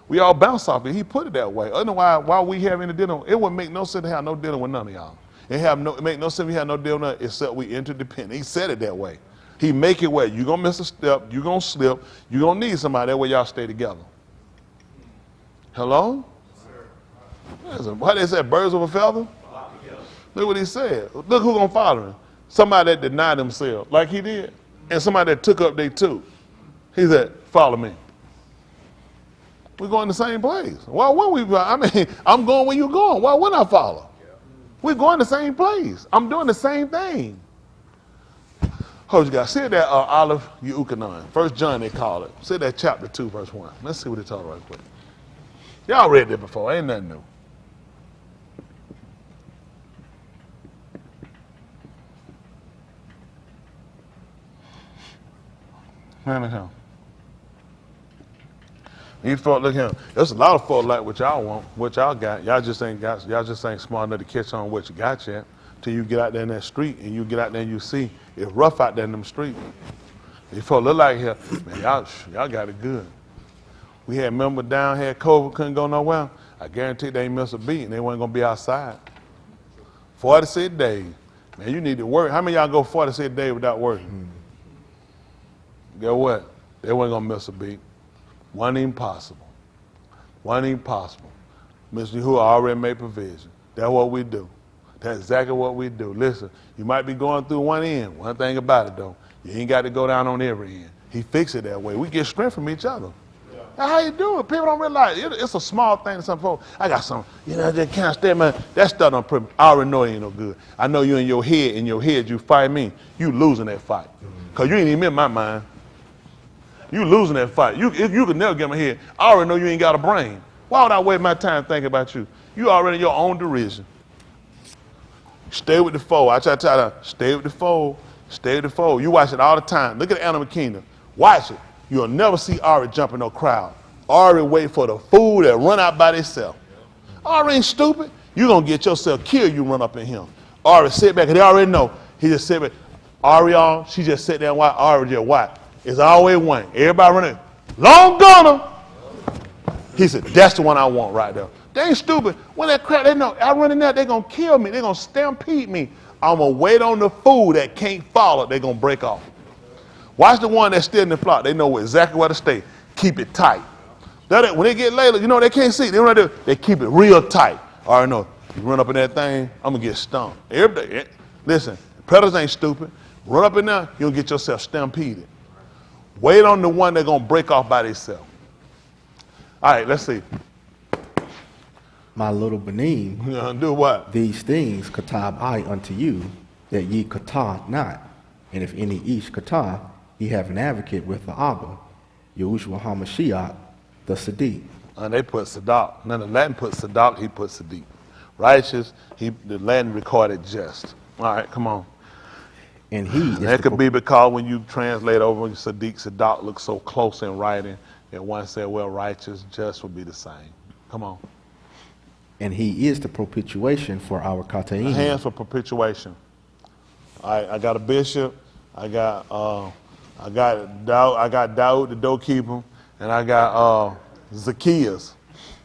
We all bounce off it. He put it that way. Otherwise, why we have any dealing, it wouldn't make no sense to have no dealing with none of y'all. It make no sense we have no dealing with none except we interdependent. He said it that way. He make it where you're going to miss a step, you're going to slip, you're going to need somebody. That way y'all stay together. Hello? What they said, birds of a feather? Look what he said. Look who's going to follow him. Somebody that denied themselves, like he did, and somebody that took up their too. He said, follow me. We're going the same place. Why wouldn't we? I mean, I'm going where you're going. Why wouldn't I follow? We're going the same place. I'm doing the same thing. Hold you guys. See that Olive Euchanon. 1 John they call it. See that chapter 2, verse 1. Let's see what it tells right quick. Y'all read that before. Ain't nothing new. Man, look at him. These folk, look at him. There's a lot of folk like what y'all want, what y'all got. Y'all just ain't smart enough to catch on what you got yet. Till you get out there in that street and you get out there and you see it's rough out there in them streets. These folk look like here, man, y'all got it good. We had members down here, COVID, couldn't go nowhere. I guarantee they ain't miss a beat and they weren't gonna be outside. 46 days. Man, you need to work. How many of y'all go 46 days without working? Guess what? They weren't gonna miss a beat. Wasn't even possible. Wasn't even possible. Mr. Yahuwah already made provision. That's what we do. That's exactly what we do. Listen, you might be going through one end. One thing about it, though, you ain't got to go down on every end. He fixed it that way. We get strength from each other. Yeah. That's how you do it. People don't realize it's a small thing to some folks. I got some, I just can't stand, man. That stuff I already know it ain't no good. I know you in your head, you fight me. You losing that fight. Because you ain't even in my mind. You losing that fight. You can never get my head. I already know you ain't got a brain. Why would I waste my time thinking about you? You already in your own derision. Stay with the foe. I try to tell you, stay with the foe. Stay with the foe. You watch it all the time. Look at the Animal Kingdom. Watch it. You'll never see Ari jump in no crowd. Ari wait for the fool that run out by themselves. Ari ain't stupid. You gonna get yourself killed. You run up in him. Ari sit back. And they already know. He just sit back. Ari on. She just sit there and watch. Ari just watch. It's always one. Everybody running. Long gunner. He said, that's the one I want right there. They ain't stupid. When that crap, they know I run in there, they're going to kill me. They're going to stampede me. I'm going to wait on the fool that can't follow. They're going to break off. Watch the one that's still in the flock. They know exactly where to stay. Keep it tight. When they get later, they can't see. They keep it real tight. All right, no. You run up in that thing, I'm going to get stumped. Listen, predators ain't stupid. Run up in there, you'll get yourself stampeded. Wait on the one that's going to break off by themselves. All right, let's see. My little Benin, do what? These things katab I unto you, that ye katah not. And if any ish katah, ye have an advocate with the Abba, Yahushua HaMashiach, the Sadiq. They put Sadak. None of the Latin put Sadak, he put Sadiq. Righteous, the Latin recorded just. All right, come on. And he that could be because when you translate over Sadak looks so close in writing, and one said, well, righteous, just would be the same. Come on. And he is the propitiation for our Kataim. Hands for propitiation. I got a bishop. I got Daud the doorkeeper, and I got Zacchaeus,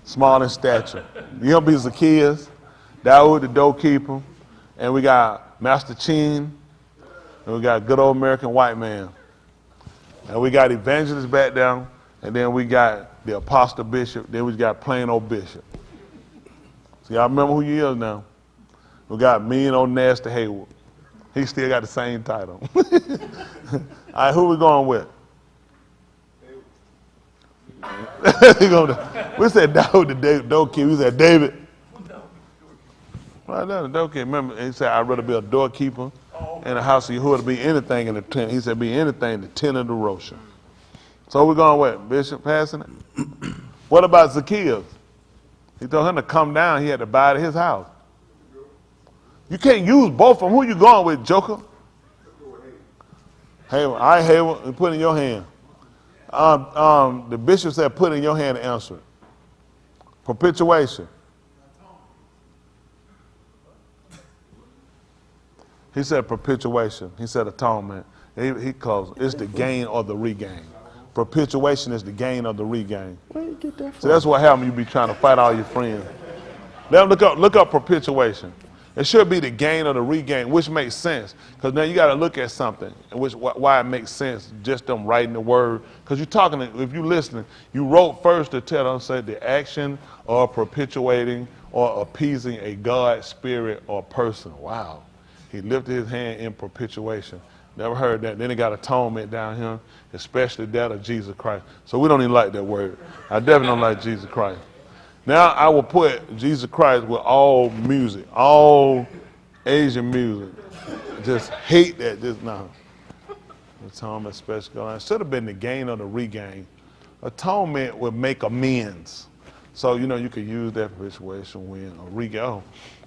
small in stature. You gonna be Zacchaeus, Daud the doorkeeper, and we got Master Chin, and we got good old American white man, and we got evangelist back down, and then we got the apostle bishop. Then we got plain old bishop. So y'all remember who you is now. We got mean old nasty Hayward. He still got the same title. All right, who we going with? We said David the doorkeeper. We said David. Right there, the doorkeeper. Remember, he said, I'd rather be a doorkeeper in a house of Yahuwah to be anything in the tent. He said, be anything in the tent of the Roshan. So we're going with Bishop passing it. What about Zacchaeus? He told him to come down. He had to buy at his house. You can't use both of them. Who you going with, Joker? Hayward. All right, Hayward, put in your hand. The bishop said put in your hand and answer it. Propitiation. He said perpetuation. He said atonement. He calls it's the gain or the regain. Perpetuation is the gain or the regain. Where you get that from? So that's what happens. You be trying to fight all your friends. Let them look up perpetuation. It should be the gain or the regain, which makes sense. Because now you got to look at something, and why it makes sense, just them writing the word. Because you're talking, if you're listening, you wrote first to tell them, say, the action of perpetuating or appeasing a God, spirit, or person. Wow. He lifted his hand in perpetuation. Never heard that. Then he got atonement down here, especially that of Jesus Christ. So we don't even like that word. I definitely don't like Jesus Christ. Now I will put Jesus Christ with all music, all Asian music. Just hate that. Just no. Atonement, special God. It should have been the gain or the regain. Atonement would make amends. So you could use that for situation,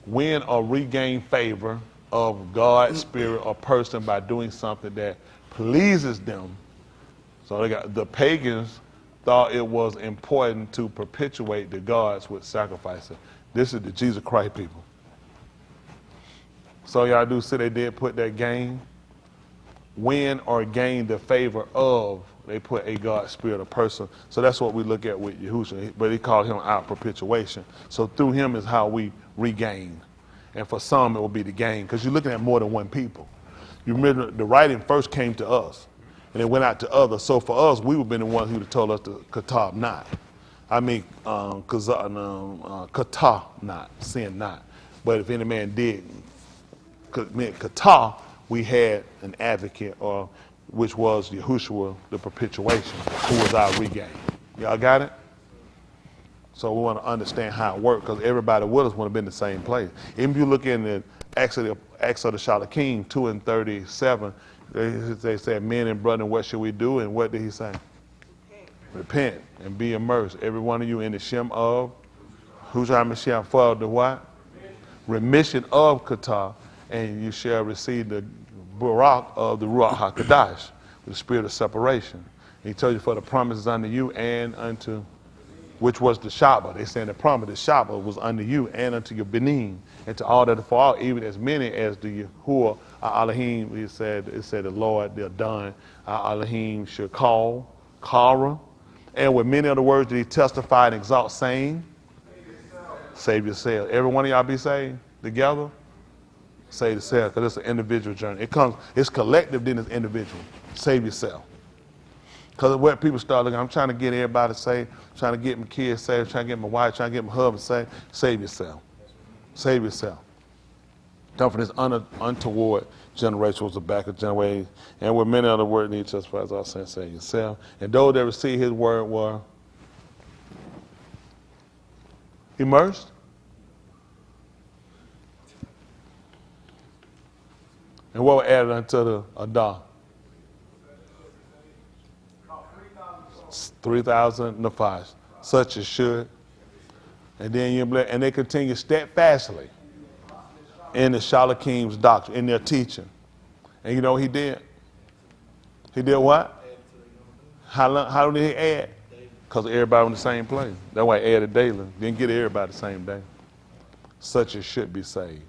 win or regain favor of God, spirit, or person by doing something that pleases them. So the pagans thought it was important to perpetuate the gods with sacrifices. This is the Jesus Christ people. So y'all do see they did put that gain, win or gain the favor of. They put a God, spirit, or person. So that's what we look at with Yahushua. But he called him out perpetuation. So through him is how we regain. And for some, it will be the gain, because you're looking at more than one people. You remember the writing first came to us, and it went out to others. So for us, we would have been the ones who would have told us to katab not. I mean, kata not, sin not. But if any man did commit kata, we had an advocate, which was Yahushua, the perpetuation, who was our regain. Y'all got it? So we want to understand how it worked, because everybody with us would have been in the same place. Even if you look in the Acts of the Alahym 2:37, they said, men and brethren, what should we do? And what did he say? Repent and be immersed, every one of you, in the Shem of Yahushua Mashiach for the what? Remission of Kata, and you shall receive the Barak of the Ruach HaKadosh, the spirit of separation. He told you, for the promises unto you and unto, which was the Shabbat. They saying the promise, the Shabbat was unto you and unto your Benin, and to all that fall out, even as many as the Yahuwah Alahym. It said the Lord, the Adon, Alahym should call, Kara. And with many other words that he testified and exalt, saying, save yourself. Every one of y'all be saved together? Save yourself, because it's an individual journey. It's collective, then it's individual. Save yourself. Because of what people start looking, I'm trying to get everybody saved, trying to get my kids saved, trying to get my wife, trying to get my husband saved. Save yourself. Save yourself. Don't for this untoward generation was the back of generation. And with many other words need justify as all saying, save yourself. And those that received his word were immersed. And what was added unto the Adah? 3,000 nafas, such as should. And then and they continue steadfastly in the Shalakim's doctrine, in their teaching. And you know what he did? He did what? How did he add? Because everybody in the same place. That's why he added daily. Didn't get everybody the same day. Such as should be saved.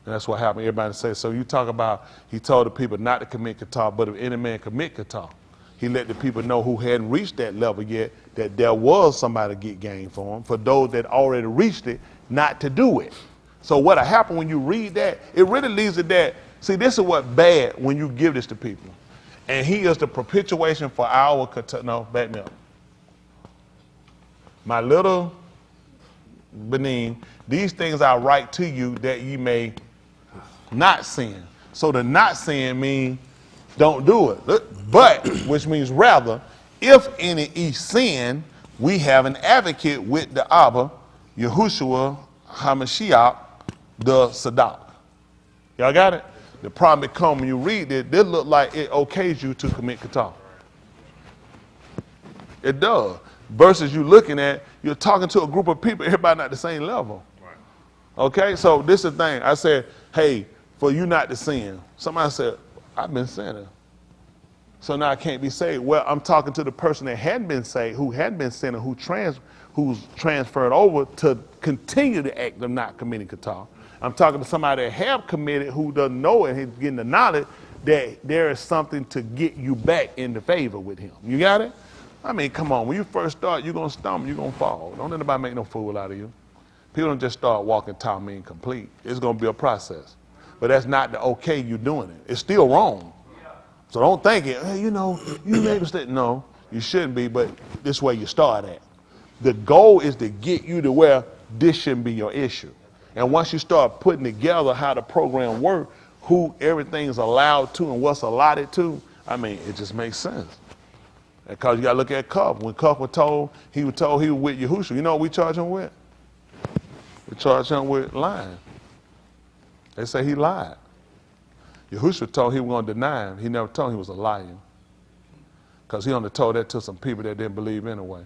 And that's what happened. Everybody says, so you talk about, he told the people not to commit kata, but if any man commit kata, he let the people know who hadn't reached that level yet that there was somebody to get gain for him. For those that already reached it, not to do it. So what happened when you read that, it really leads to that. See, this is what's bad when you give this to people. And he is the perpetuation for our kata. No, back me up. My little Benin, these things I write to you that ye may not sin. So the not sin means don't do it. But, which means rather, if any sin, we have an advocate with the Abba, Yahushua HaMashiach, the Sadak. Y'all got it? The problem becomes when you read it, it look like it okays you to commit kata. It does. Versus you looking at, you're talking to a group of people, everybody not the same level. Right. Okay, so this is the thing. I said, hey, for you not to sin. Somebody said, I've been sinning. So now I can't be saved. Well, I'm talking to the person that hadn't been saved, who hadn't been sinning, who's transferred over to continue the act of not committing kata. I'm talking to somebody that have committed who doesn't know it, he's getting the knowledge that there is something to get you back into favor with him. You got it? I mean, come on, when you first start, you're going to stumble, you're going to fall. Don't let anybody make no fool out of you. People don't just start walking tall, mean, complete. It's going to be a process. But that's not the okay you doing it. It's still wrong. So don't think it, hey, you know, you made a mistake. No, you shouldn't be, but this way you start at. The goal is to get you to where this shouldn't be your issue. And once you start putting together how the program works, who everything's allowed to and what's allotted to, I mean, it just makes sense. Because you got to look at Cuff. When Cuff was told he was with Yahushua, you know what we charge him with? We charge him with lying. They say he lied. Yahushua told he was going to deny him. He never told him he was a liar. Because he only told that to some people that didn't believe anyway.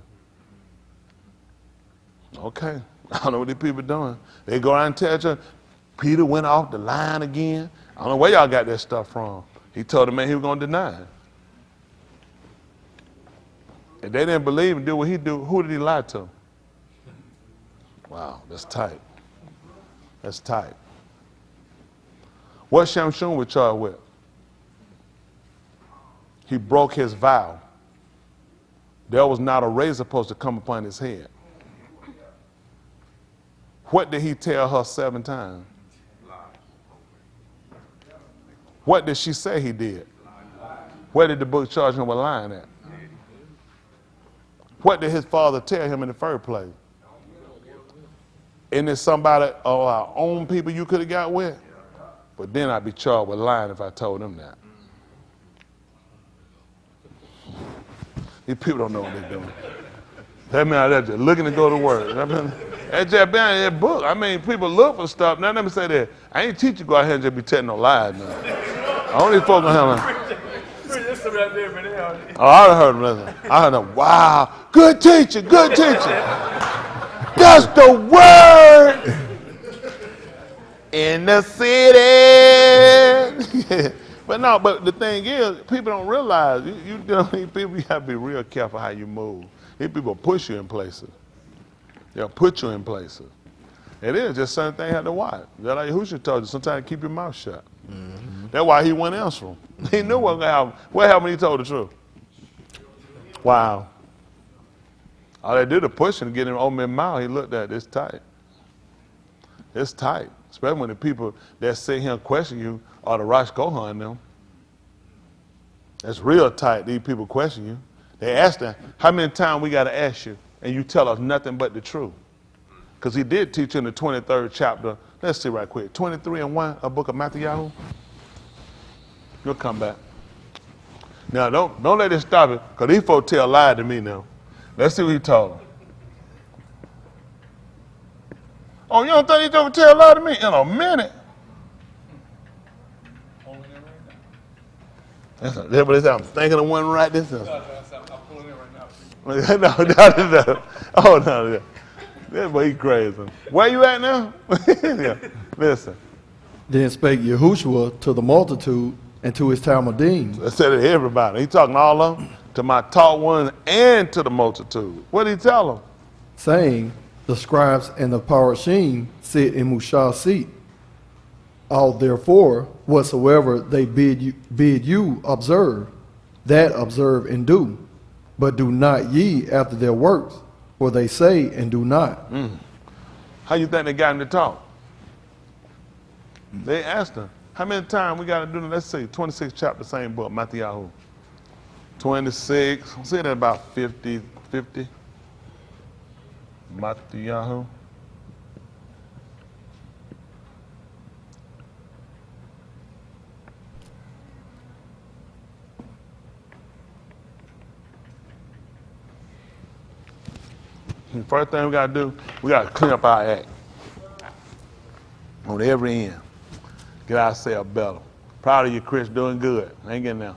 Okay, I don't know what these people doing. They go out and tell you, Peter went off the line again. I don't know where y'all got that stuff from. He told the man he was going to deny him. If they didn't believe and do what he do, who did he lie to? Wow, that's tight. That's tight. What Shamshun was charged with? He broke his vow. There was not a razor supposed to come upon his head. What did he tell her 7 times? What did she say he did? Where did the book charge him with lying at? What did his father tell him in the first place? Isn't it somebody of our own people you could have got with? But then I'd be charged with lying if I told them that. These people don't know what they're doing. That man out there just looking to go to work. I mean, that's just been in that book. I mean, people look for stuff. Now let me say that. I ain't teach you to go out here and just be telling no lies now. I only folks on him. Oh, I heard him. Listen. I heard him. Wow, good teacher, good teacher. That's the word in the city. But no, but the thing is, people don't realize, you people, you have to be real careful how you move. These people push you in places. They'll put you in places. It is just certain things you have to watch. Just like Yahushua told you, sometimes keep your mouth shut. Mm-hmm. That's why he wouldn't answer him. He knew what was going to happen. What happened when he told the truth? Wow. All they did was push him to get him open his mouth. He looked at it. It's tight. It's tight. Especially when the people that sit here and question you are the Rosh Kohan them. That's real tight. These people question you. They ask them, how many times we got to ask you? And you tell us nothing but the truth. Because he did teach in the 23rd chapter. Let's see right quick. 23 and 1, a book of Matthew. You'll come back. Now, don't let it stop it, because these folks tell lies to me now. Let's see what he told them. Oh, you don't think he's going to tell a lie to me? In a minute. That's what it I'm thinking of one right this time. I'm pulling it No. right now. Oh, no. That's why he crazy. Where you at now? Yeah. Listen. Then spake Yahushua to the multitude and to his Talmudim. I said it to everybody. He talking to all of them, to my taught ones and to the multitude. What did he tell them? Saying, the scribes and the parashim sit in Mushah's seat. All therefore, whatsoever they bid you observe, that observe and do. But do not ye after their works, for they say and do not. How you think they got him to talk? They asked him, how many times we got to do that? Let's see, 26 chapter, same book, Matthew. 26, say that about 50. Matthew. First thing we got to do, we got to clean up our act on every end. Get ourselves better. Proud of you, Chris, doing good. Hang in there.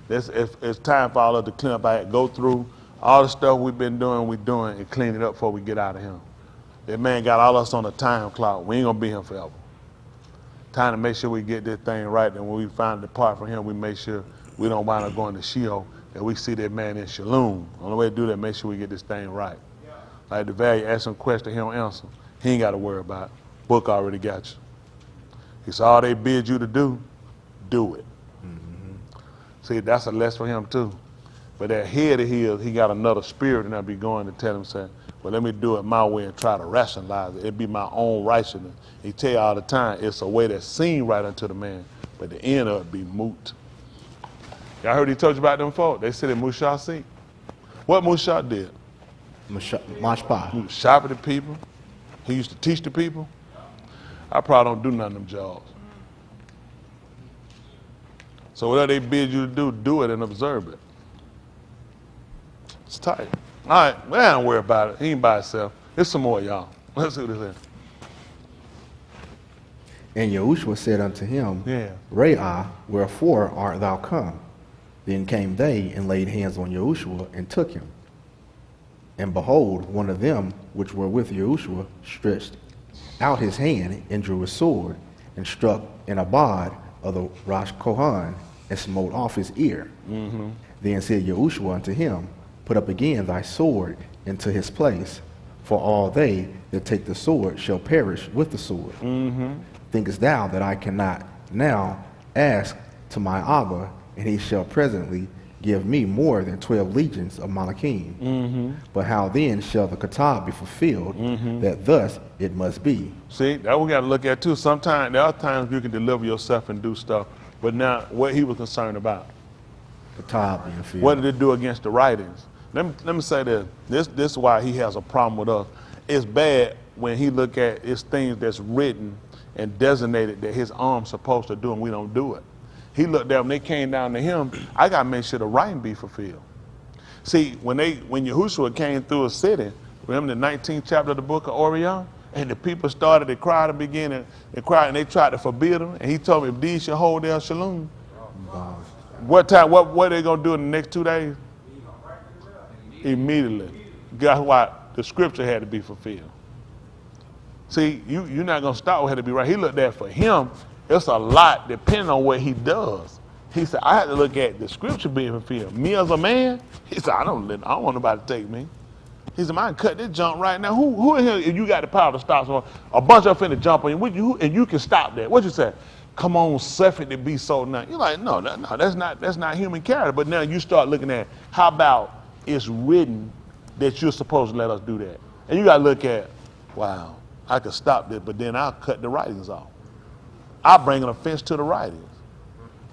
It's time for all of us to clean up our act. Go through all the stuff we've been doing, and clean it up before we get out of here. That man got all us on a time clock. We ain't going to be here forever. Time to make sure we get this thing right, and when we find to depart from him, we make sure we don't wind up going to Sheol, that we see that man in Shalom. The only way to do that, make sure we get this thing right. Like the value, ask him a question, he don't answer. He ain't got to worry about it. Book already got you. He said, all they bid you to do it. See, that's a lesson for him too. But that head of his, he got another spirit, and I'll be going to tell him, saying, well, let me do it my way and try to rationalize it. It'd be my own righteousness. He tell you all the time, it's a way that seems right unto the man, but the end of it be moot. Y'all heard he told you about them folk? They sit in Mushah's seat. What Mushah did? Mashpah. He was shopping the people. He used to teach the people. I probably don't do none of them jobs. So whatever they bid you to do it and observe it. It's tight. All right, well, don't worry about it. He ain't by himself. There's some more, y'all. Let's see what this is. And Yahushua said unto him, Yeah. Re'ah, wherefore art thou come? Then came they and laid hands on Yahushua and took him. And behold, one of them which were with Yahushua stretched out his hand and drew his sword and struck an abad of the Rosh Kohan and smote off his ear. Then said Yahushua unto him, put up again thy sword into his place, for all they that take the sword shall perish with the sword. Thinkest thou that I cannot now ask to my Abba, and he shall presently give me more than 12 legions of Malachim? But how then shall the Katab be fulfilled, that thus it must be? See, that we got to look at too. Sometimes, there are times you can deliver yourself and do stuff, but now what he was concerned about. Katab being fulfilled. What did it do against the writings? Let me say this. This is why he has a problem with us. It's bad when he look at it's things that's written and designated that his arm's supposed to do and we don't do it. He looked at when they came down to him, I got to make sure the writing be fulfilled. See, when Yahushua came through a city, remember the 19th chapter of the book of Orion? And the people started to cry to begin and cry, and they tried to forbid him. And he told me, if these shall hold their shalom, what are they going to do in the next 2 days? Immediately. Guess what? The scripture had to be fulfilled. See, you're not going to stop what had to be right. He looked at for him, it's a lot depending on what he does. He said, I had to look at the scripture being fulfilled. Me as a man, he said, I don't want nobody to take me. He said, I can cut this jump right now. Who in here, if you got the power to stop someone, a bunch of them finna jump on you, and you can stop that? What you say? Come on, suffer to be so nice. You're like, no, that's not human character. But now you start looking at, how about it's written that you're supposed to let us do that? And you got to look at, wow, I could stop this, but then I'll cut the writings off. I'll bring an offense to the writings.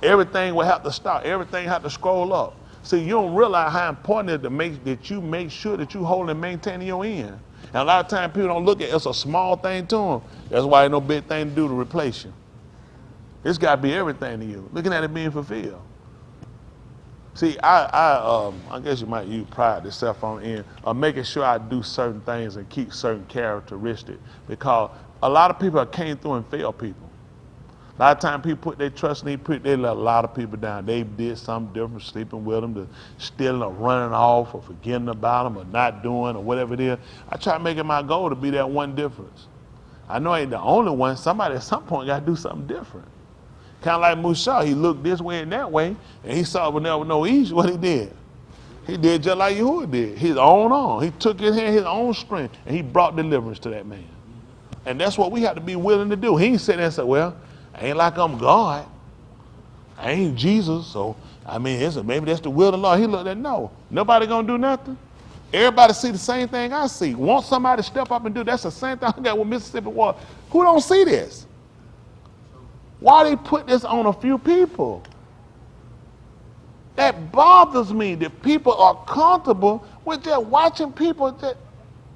Everything will have to stop. Everything have to scroll up. See, you don't realize how important it is that you make sure that you hold and maintain your end. And a lot of times people don't look at it. It's a small thing to them. That's why ain't no big thing to do to replace you. It's got to be everything to you. Looking at it being fulfilled. See, I guess you might use pride yourself on end of making sure I do certain things and keep certain characteristics, because a lot of people came through and failed people. A lot of times people put their trust in they let a lot of people down. They did something different, sleeping with them, to stealing or running off or forgetting about them or not doing or whatever it is. I try to make it my goal to be that one difference. I know I ain't the only one. Somebody at some point got to do something different. Kind of like Musa, he looked this way and that way, and he saw when there was no ease, what he did? He did just like Yahuwah did, his own arm. He took his hand, his own strength, and he brought deliverance to that man. And that's what we have to be willing to do. He ain't sitting there and said, well, I ain't like I'm God. I ain't Jesus, so, I mean, maybe that's the will of the Lord. He looked at, no, nobody gonna do nothing. Everybody see the same thing I see. Want somebody to step up and do, that's the same thing I got with Mississippi Water. Who don't see this? Why they put this on a few people? That bothers me, that people are comfortable with just watching people.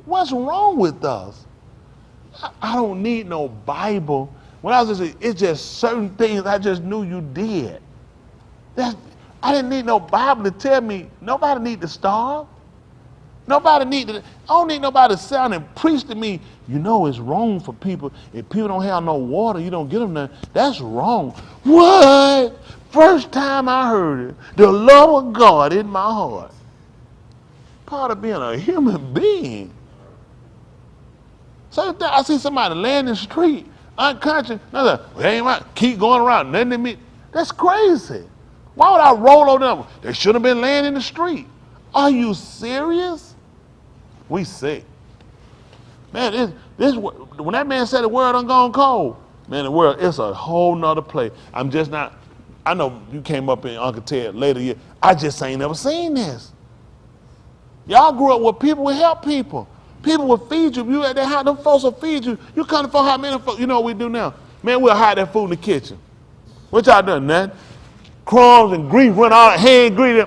What's wrong with us? I don't need no Bible. When I was just, it's just certain things I just knew you did. I didn't need no Bible to tell me nobody need to starve. I don't need nobody to sound and preach to me, you know it's wrong for people. If people don't have no water, you don't get them none. That's wrong. What? First time I heard it, the love of God in my heart. Part of being a human being. So I see somebody laying in the street, unconscious, well, ain't right. Keep going around, nothing to me. That's crazy. Why would I roll over them? They should have been laying in the street. Are you serious? We sick. Man, when that man said the world done gone cold, man, the world, it's a whole nother place. I'm just not, I know you came up in Uncle Ted later year. I just ain't never seen this. Y'all grew up with people would help people. People would feed you. You at their house, them folks will feed you. You come for how many folks? You know what we do now? Man, we'll hide that food in the kitchen. What y'all done, man? Crumbs and grease run out, hand grease.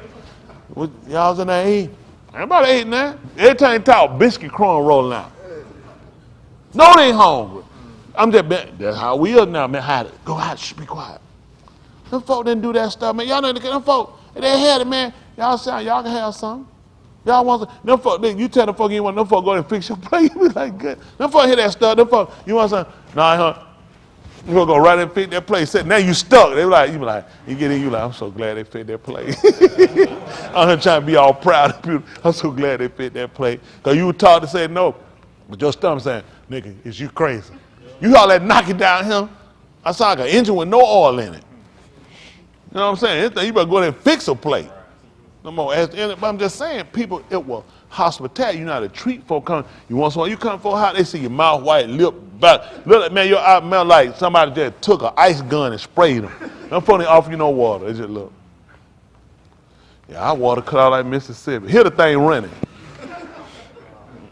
Y'all was in there eating. Everybody eating that. Every time you talk, biscuit crumb rolling out. No, they ain't hungry. I'm just, that's how we are now, man. Hide it. Go hide, shh, be quiet. Them folk didn't do that stuff, man. Y'all know them folk, they had it, man. Y'all sound, y'all can have some. Y'all want some. Them folk, you tell them folk you want them folk go and fix your plate. You be like, good. Them folk hear that stuff. Them folk, you want some? Nah, huh? You gonna go right and fix their plate. Now you stuck. They like, you be like, you get in, you like, I'm so glad they fit their plate. I'm here trying to be all proud of people. I'm so glad they fit their plate. Cause you were taught to say no, but your stomach saying, nigga, is you crazy? You all that knocking down him. I saw like an engine with no oil in it. You know what I'm saying? You better go there and fix a plate. No more. But I'm just saying, people, it was hospitality. You know how to treat folk. You want someone, you come for a house, they see your mouth white, lip back. Look like, man, your eye smell like somebody just took an ice gun and sprayed them. Them folk ain't offer you no water. They just look. Yeah, our water cut out like Mississippi. Hear the thing running.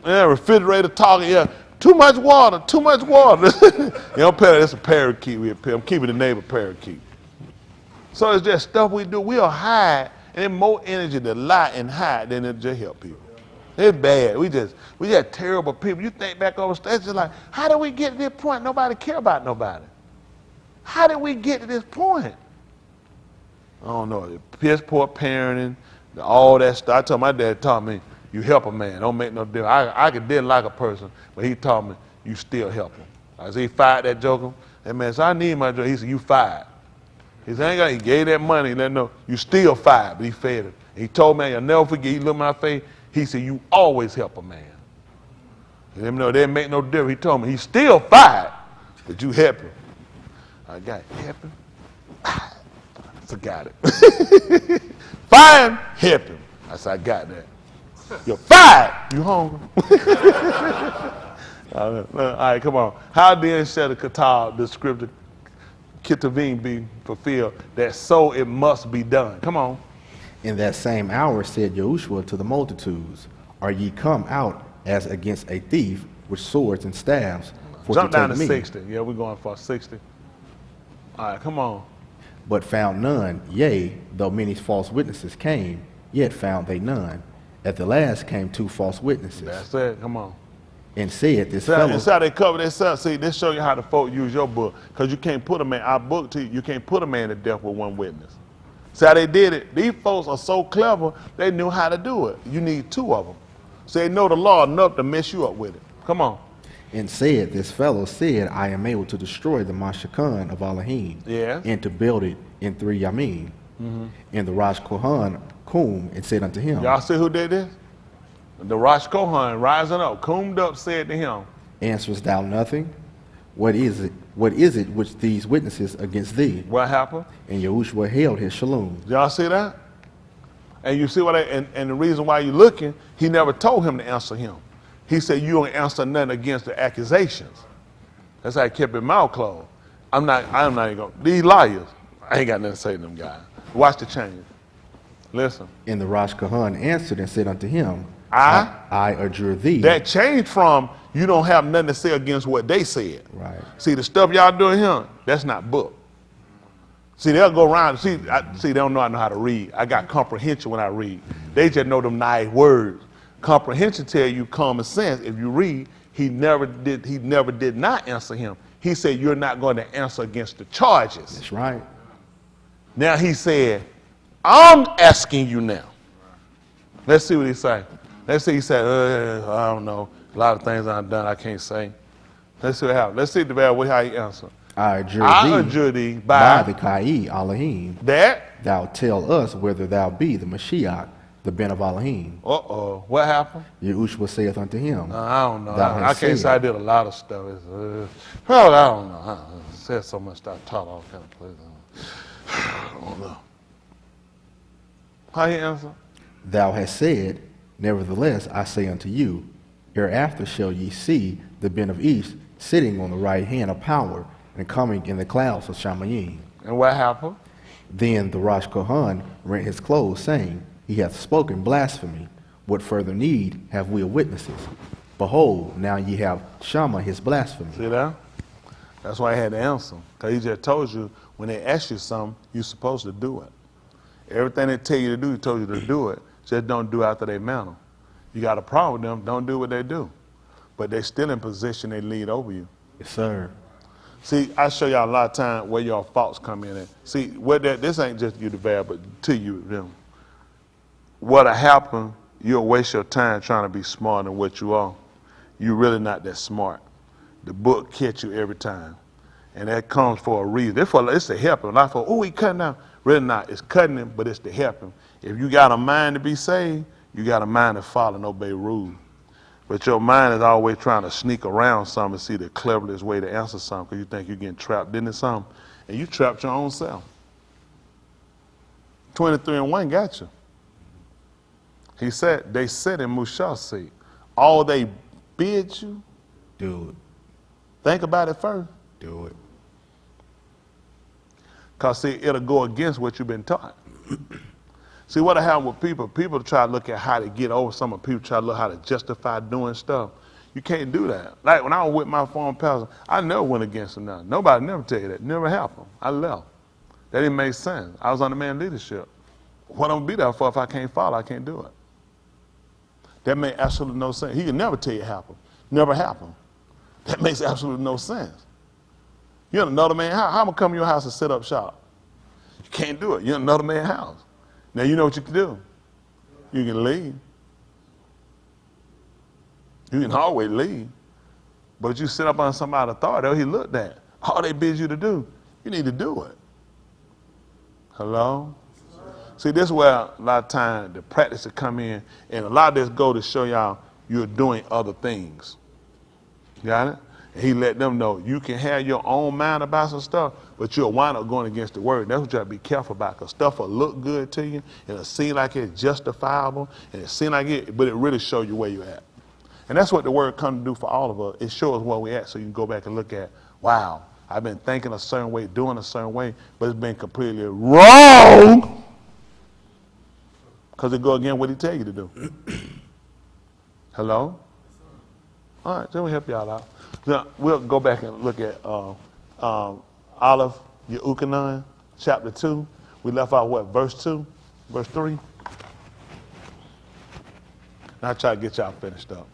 Yeah, refrigerator talking, yeah. Too much water, too much water. You don't pay that, it's a parakeet we pay. I'm keeping the neighbor parakeet. So it's just stuff we do. We'll hide, and it's more energy to lie and hide than to just help people. It's bad. We just terrible people. You think back over stage, it's like, how did we get to this point? Nobody care about nobody. How did we get to this point? I don't know. Piss poor parenting, all that stuff. I told my dad taught me, you help a man, don't make no difference. I didn't like a person, but he taught me, you still help him. I said, he fired that joker. That man said, I need my joker. He said, you fired. He said, he gave that money, let him know, you still fired, but he fed him. He told me, you'll never forget, he looked in my face, he said, you always help a man. Let him know, it didn't make no difference. He told me, he's still fired, but you help him. I got it, help him. Forgot it. Fine, help him. I said, I got that. You're fired. You hungry? All right, come on. How then shall the Qatar, the scripture, Kitavim be fulfilled, that so it must be done? Come on. In that same hour said Yahushua to the multitudes, are ye come out as against a thief with swords and staves for Jump to down take to me? 60. Yeah, we're going for 60. All right, come on. But found none, yea, though many false witnesses came, yet found they none. At the last came 2 false witnesses, That's it. Come on. and said, this That's fellow, how they cover themselves. See, this show you how the folk use your book. Because you can't put a man, our book to you, you can't put a man to death with one witness. See how they did it? These folks are so clever, they knew how to do it. You need 2 of them. So they know the law enough to mess you up with it. Come on. and said, this fellow said, I am able to destroy the Mashkan of Alahym, Yes. and to build it in 3 Yamim. And the Rosh Kohan cum and said unto him, Y'all see who did this? The Rosh Kohan rising up, combed up, said to him, answerest thou nothing? What is it which these witnesses against thee? what happened? And Yahushua held his shalom. Y'all see that? And you see what and the reason why you're looking, he never told him to answer him. He said, you don't answer nothing against the accusations. That's how he kept his mouth closed. I'm not even going, these liars, I ain't got nothing to say to them guys. Watch the change. Listen. And the Rosh Kohan answered and said unto him, I adjure thee. That changed from you don't have nothing to say against what they said. Right. See, the stuff y'all doing here, that's not book. See, they'll go around, see, they don't know I know how to read. I got comprehension when I read. They just know them nice words. Comprehension tell you common sense. If you read, he never did not answer him. He said, you're not going to answer against the charges. That's right. Now he said, I'm asking you now. Let's see what he say. Let's see, he said, I don't know. A lot of things I've done I can't say. Let's see what happens. Let's see how he answered. I adjure thee by the Kai Alahym, that thou tell us whether thou be the Mashiach, the Ben of Alahym. What happened? Yahushua saith unto him, I don't know. Thou I hast can't say said. I did a lot of stuff. Well, I don't know. I said so much stuff, taught all kind of places. I don't know. How he answer? Thou hast said, nevertheless I say unto you, Hereafter shall ye see the Ben of East sitting on the right hand of power and coming in the clouds of Shamayim. And what happened? Then the Rosh Kohan rent his clothes, saying, He hath spoken blasphemy. What further need have we of witnesses? Behold, now ye have Shammah his blasphemy. See that? That's why I had to answer. Because he just told you, when they ask you something, you're supposed to do it. Everything they tell you to do, he told you to do it. Just don't do after they manner. You got a problem with them, don't do what they do. But they still in position, they lead over you. Yes, sir. See, I show y'all a lot of time where your faults come in at. See, this ain't just you the bad, but to you, them. What'll happen, you'll waste your time trying to be smarter than what you are. You're really not that smart. The book catch you every time. And that comes for a reason. It's to help him. Not for, oh, he cutting out. Really not. It's cutting him, but it's to help him. If you got a mind to be saved, you got a mind to follow and obey rules. But your mind is always trying to sneak around something and see the cleverest way to answer something because you think you're getting trapped into something. And you trapped your own self. 23-1 got you. He said, they said in Mushah's seat, all they bid you, Do it. think about it first. Do it. Because, see, it'll go against what you've been taught. See, what'll happen with people try to look at how to get over some of people try to look how to justify doing stuff. You can't do that. Like when I was with my former pastor, I never went against him now. Nobody never tell you that. Never happened. I left. That didn't make sense. I was under man leadership. What I'm going to be there for if I can't follow, I can't do it. That made absolutely no sense. He can never tell you it happened. Never happened. That makes absolutely no sense. You're in another man's house. How am I come to your house and set up shop? You can't do it. You're in another man's house. Now you know what you can do. You can leave. You can always leave. But you sit up on somebody's authority, he looked at. All they bid you to do, you need to do it. Hello? See, this is where a lot of time the practice will come in, and a lot of this go to show y'all you're doing other things. Got it? And he let them know you can have your own mind about some stuff, but you'll wind up going against the word. That's what you have to be careful about, because stuff will look good to you, and it'll seem like it's justifiable, and it seem like it, but it really show you where you're at. And that's what the word comes to do for all of us. It shows where we're at, so you can go back and look at, wow, I've been thinking a certain way, doing a certain way, but it's been completely wrong, because it go against what he tell you to do. Hello? All right, so we'll help y'all out. Now, we'll go back and look at Alahym, chapter 2. We left out what, verse 2, verse 3? Now I try to get y'all finished up.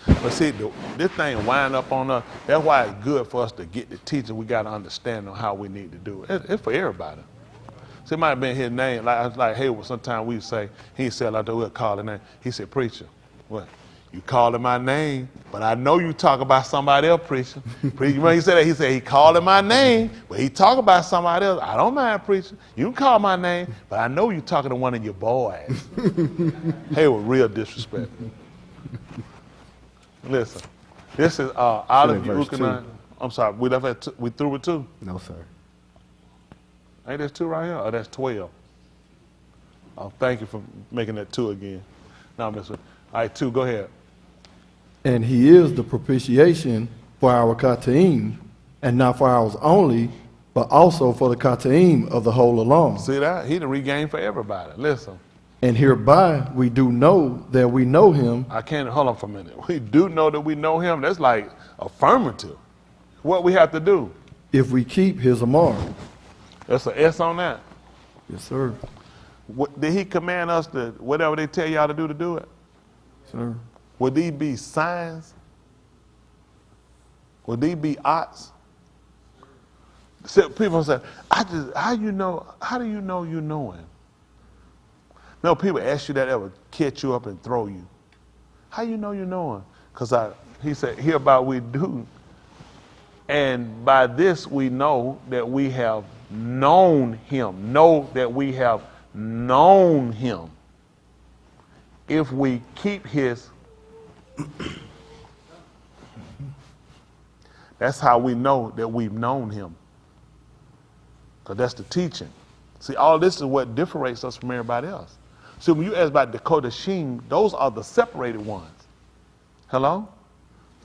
But see, this thing wind up on us. That's why it's good for us to get the teaching. We got to understand on how we need to do it. It's for everybody. See, it might have been his name. Like Hayward, sometimes we say, he said, like we'll call his name. He said, preacher, what? You calling my name, but I know you talk about somebody else preaching. When he said that, he said he calling my name, but he talk about somebody else. I don't mind preaching. You can call my name, but I know you talking to one of your boys. Hey, with real disrespect. Listen, this is Alahym. I'm sorry, we left at we through with 2? No, sir. Ain't there 2 right here? Oh, that's 12. Oh, thank you for making that 2 again. No, Mr. All right, 2, go ahead. And he is the propitiation for our Kataim, and not for ours only, but also for the Kataim of the whole alone. See that? He the regain for everybody. Listen. And hereby we do know that we know him. I can't, hold on for a minute. We do know that we know him. That's like affirmative. What we have to do? If we keep his Amar. That's an S on that. Yes, sir. Did he command us to, whatever they tell y'all to do it? Sir. Would these be signs? Would these be odds? So people say, how do you know you know him? No, people ask you that, ever catch you up and throw you. How you know him? Because he said, hereby we do. And by this we know that we have known him. Know that we have known him. If we keep his, that's how we know that we've known him. Because that's the teaching. See, all this is what differentiates us from everybody else. So when you ask about the Kodashim, those are the separated ones. Hello?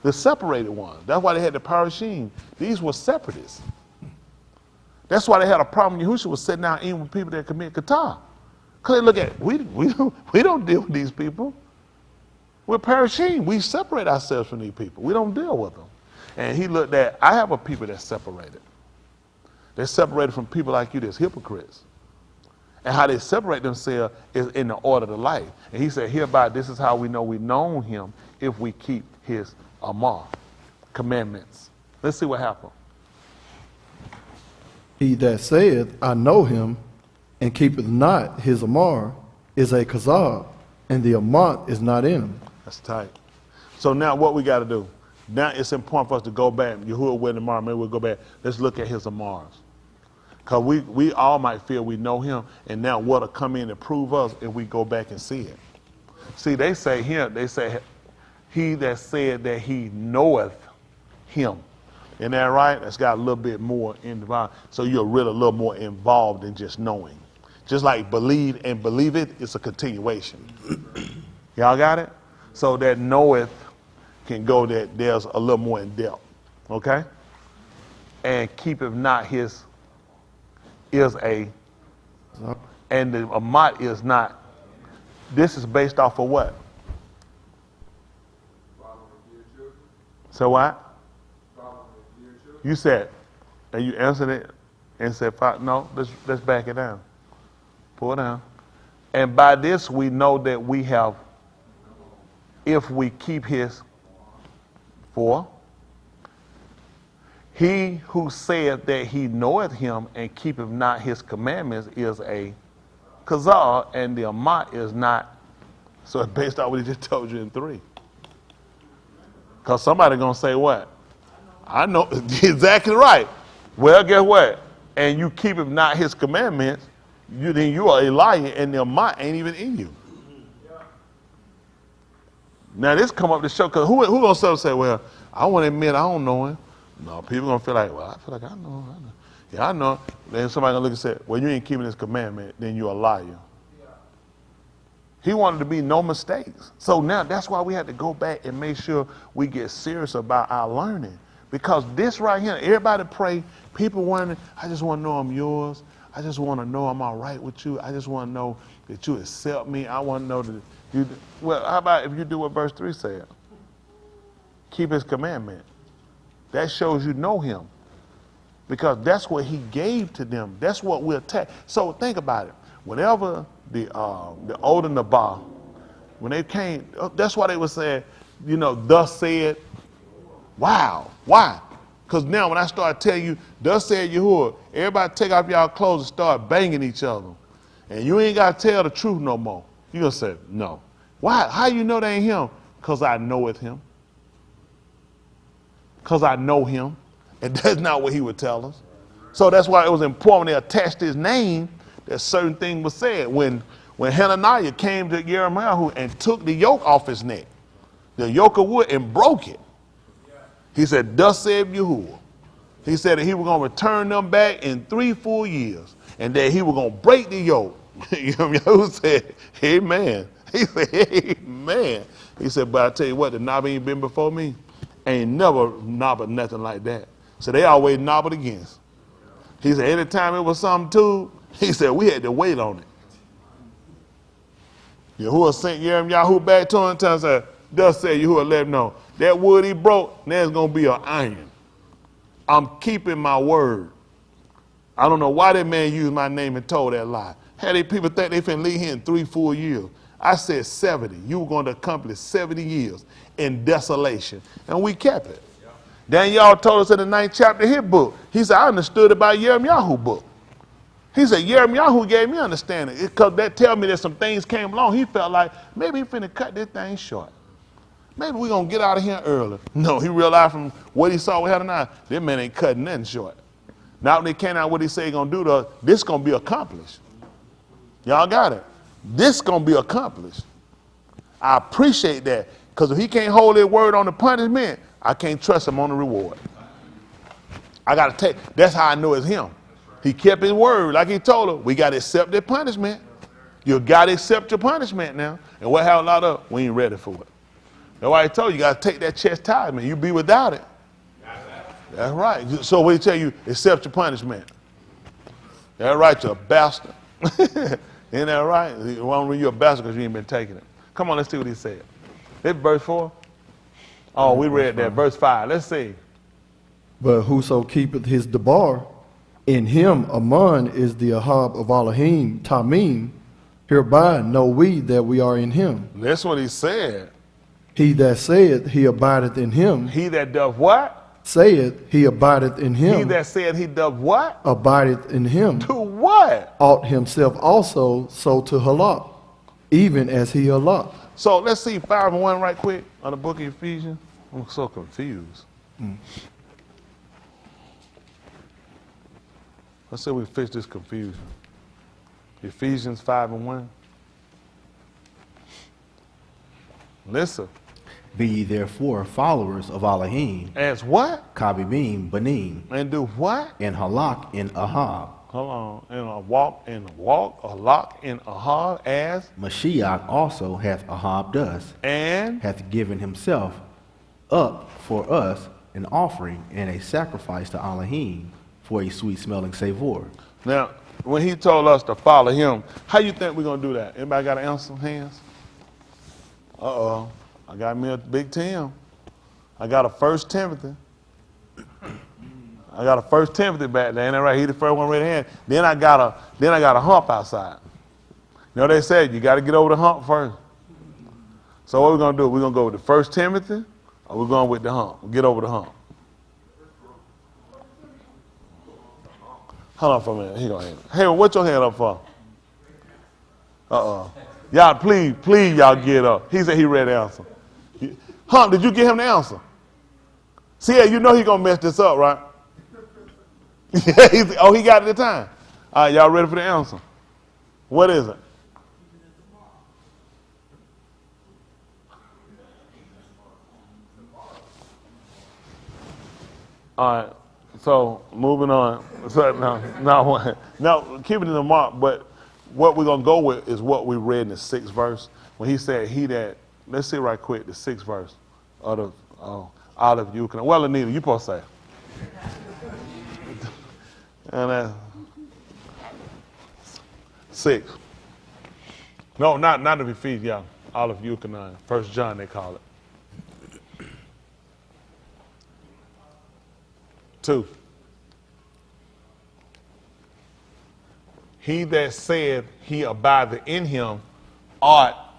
The separated ones. That's why they had the parashim. These were separatists. That's why they had a problem. Yahushua was sitting down eating with people that commit qatar. Because they look at, we don't deal with these people. We're parashim. We separate ourselves from these people. We don't deal with them. And he looked at, I have a people that's separated. They're separated from people like you that's hypocrites. And how they separate themselves is in the order of life. And he said, hereby, this is how we know we know him if we keep his amar, commandments. Let's see what happened. He that saith, I know him, and keepeth not his amar, is a kazab, and the amat is not in him. That's tight. So now what we got to do? Now it's important for us to go back. Yahuwah with Amar, maybe we'll go back. Let's look at his amars. Because we all might feel we know him, and now what'll come in and prove us if we go back and see it. See, they say here, they say, he that said that he knoweth him. Isn't that right? That's got a little bit more involved. So you're really a little more involved than just knowing. Just like believe and believe it, it's a continuation. Y'all got it? So that knoweth can go that there's a little more in depth. Okay? And keepeth not his is a, and the amat is not. This is based off of what? So what? You said, and you answered it and said, no, let's back it down. Pull it down. And by this we know that we have, if we keep his, for he who saith that he knoweth him and keepeth not his commandments is a kazar, and the amat is not. So it's based on what he just told you in 3. Because somebody going to say what? I know, exactly right. Well, guess what? And you keep him not his commandments, then you are a liar, and the amat ain't even in you. Now this come up to show, because who going to say, well, I want to admit I don't know him. No, people going to feel like, well, I feel like I know. Yeah, I know. Then somebody going to look and say, well, you ain't keeping his commandment, then you're a liar. Yeah. He wanted to be no mistakes. So now that's why we had to go back and make sure we get serious about our learning. Because this right here, everybody pray, people wondering, I just want to know I'm yours. I just want to know I'm all right with you. I just want to know that you accept me. I want to know that you, well, how about if you do what verse 3 said? Keep his commandment. That shows you know him. Because that's what he gave to them. That's what we'll take. So think about it. Whenever the older Nabal, when they came, that's why they were saying, you know, thus said. Wow. Why? Because now when I start telling you, thus said Yahuwah, everybody take off y'all clothes and start banging each other. And you ain't got to tell the truth no more. You're going to say, no. Why? How you know they ain't him? Because I know it's him. Because I know him. And that's not what he would tell us. So that's why it was important they attached his name that certain thing was said. When Hananiah came to Jeremiah and took the yoke off his neck, the yoke of wood, and broke it. He said, thus said Yahuwah. He said that he was going to return them back in 3 full years. And that he was going to break the yoke. Yahuwah said, amen. He said, amen. He said, but I tell you what, the knob ain't been before me. Ain't never nobbled nothing like that. So they always nobbled against. He said, anytime it was something too, he said, we had to wait on it. Yahuwah sent Jeremiah back to him and said, thus said Yahuwah, let him know. That wood he broke, now it's going to be an iron. I'm keeping my word. I don't know why that man used my name and told that lie. Had they people think they finna leave here in 3 full years. I said 70. You were going to accomplish 70 years in desolation. And we kept it. Then y'all told us in the 9th chapter of his book. He said, I understood about Jeremiah's book. He said, Jeremiah gave me understanding. Because that tell me that some things came along. He felt like, maybe he finna cut this thing short. Maybe we're going to get out of here early. No, he realized from what he saw with Hananiah, that man ain't cutting nothing short. Now when they came out what he said he going to do to us, this going to be accomplished. Y'all got it? This going to be accomplished. I appreciate that. Because if he can't hold his word on the punishment, I can't trust him on the reward. I got to take, that's how I know it's him. He kept his word like he told her. We got to accept the punishment. You got to accept your punishment now. And what happened a lot of, we ain't ready for it. That's why I told you, you got to take that chastisement. You be without it. That's right. So what he tell you, accept your punishment. That's right, you're a bastard. Isn't that right? Well, you're a bastard because you ain't been taking it. Come on, let's see what he said. This verse 4. Oh, we read that. Verse 5. Let's see. But whoso keepeth his debar, in him Aman is the Ahab of Alahym, Tamim. Hereby know we that we are in him. That's what he said. He that saith he abideth in him, He that doth what? saith he abideth in him, He that said he doth what? abideth in him, To what? ought himself also so to halak, even as he halak. So let's see 5 and 1 right quick on the book of Ephesians. I'm so confused. Let's see if we fix this confusion. Ephesians 5 and 1. Listen. Be ye therefore followers of Alahym, As what? Kabibim, Banim, And do what? and Halak in Ahab. Hold on. And a walk, a lock in Ahab as, Mashiach also hath Ahab thus, and hath given himself up for us an offering and a sacrifice to Alahym for a sweet smelling savor. now, when he told us to follow him, how you think we're going to do that? Anybody got an answer? Hands? Uh-oh. I got me a big Tim. I got a 1 Timothy. I got a 1 Timothy back there. Ain't that right? He the first one right hand. Then I got a hump outside. You know they said you got to get over the hump first. So what we're going to do? We're going to go with the 1 Timothy, or we're going with the hump. Get over the hump. Hold on for a minute. He gonna hand it. Hey, what's your hand up for? Uh-oh. Y'all, please, y'all get up. He said he read the answer. Hump, did you get him the answer? See, yeah, you know he gonna mess this up, right? Oh, he got it at the time. All right, y'all ready for the answer? What is it? All right, so moving on. So now keep it in the mark, but what we're going to go with is what we read in the 6th verse. When he said, he that, let's see right quick, the 6th verse out of you. Well, Anita, you supposed to say. And 6. No, not of Ephesians, yeah. All of you can, 1 John they call it. 2. He that said he abideth in him ought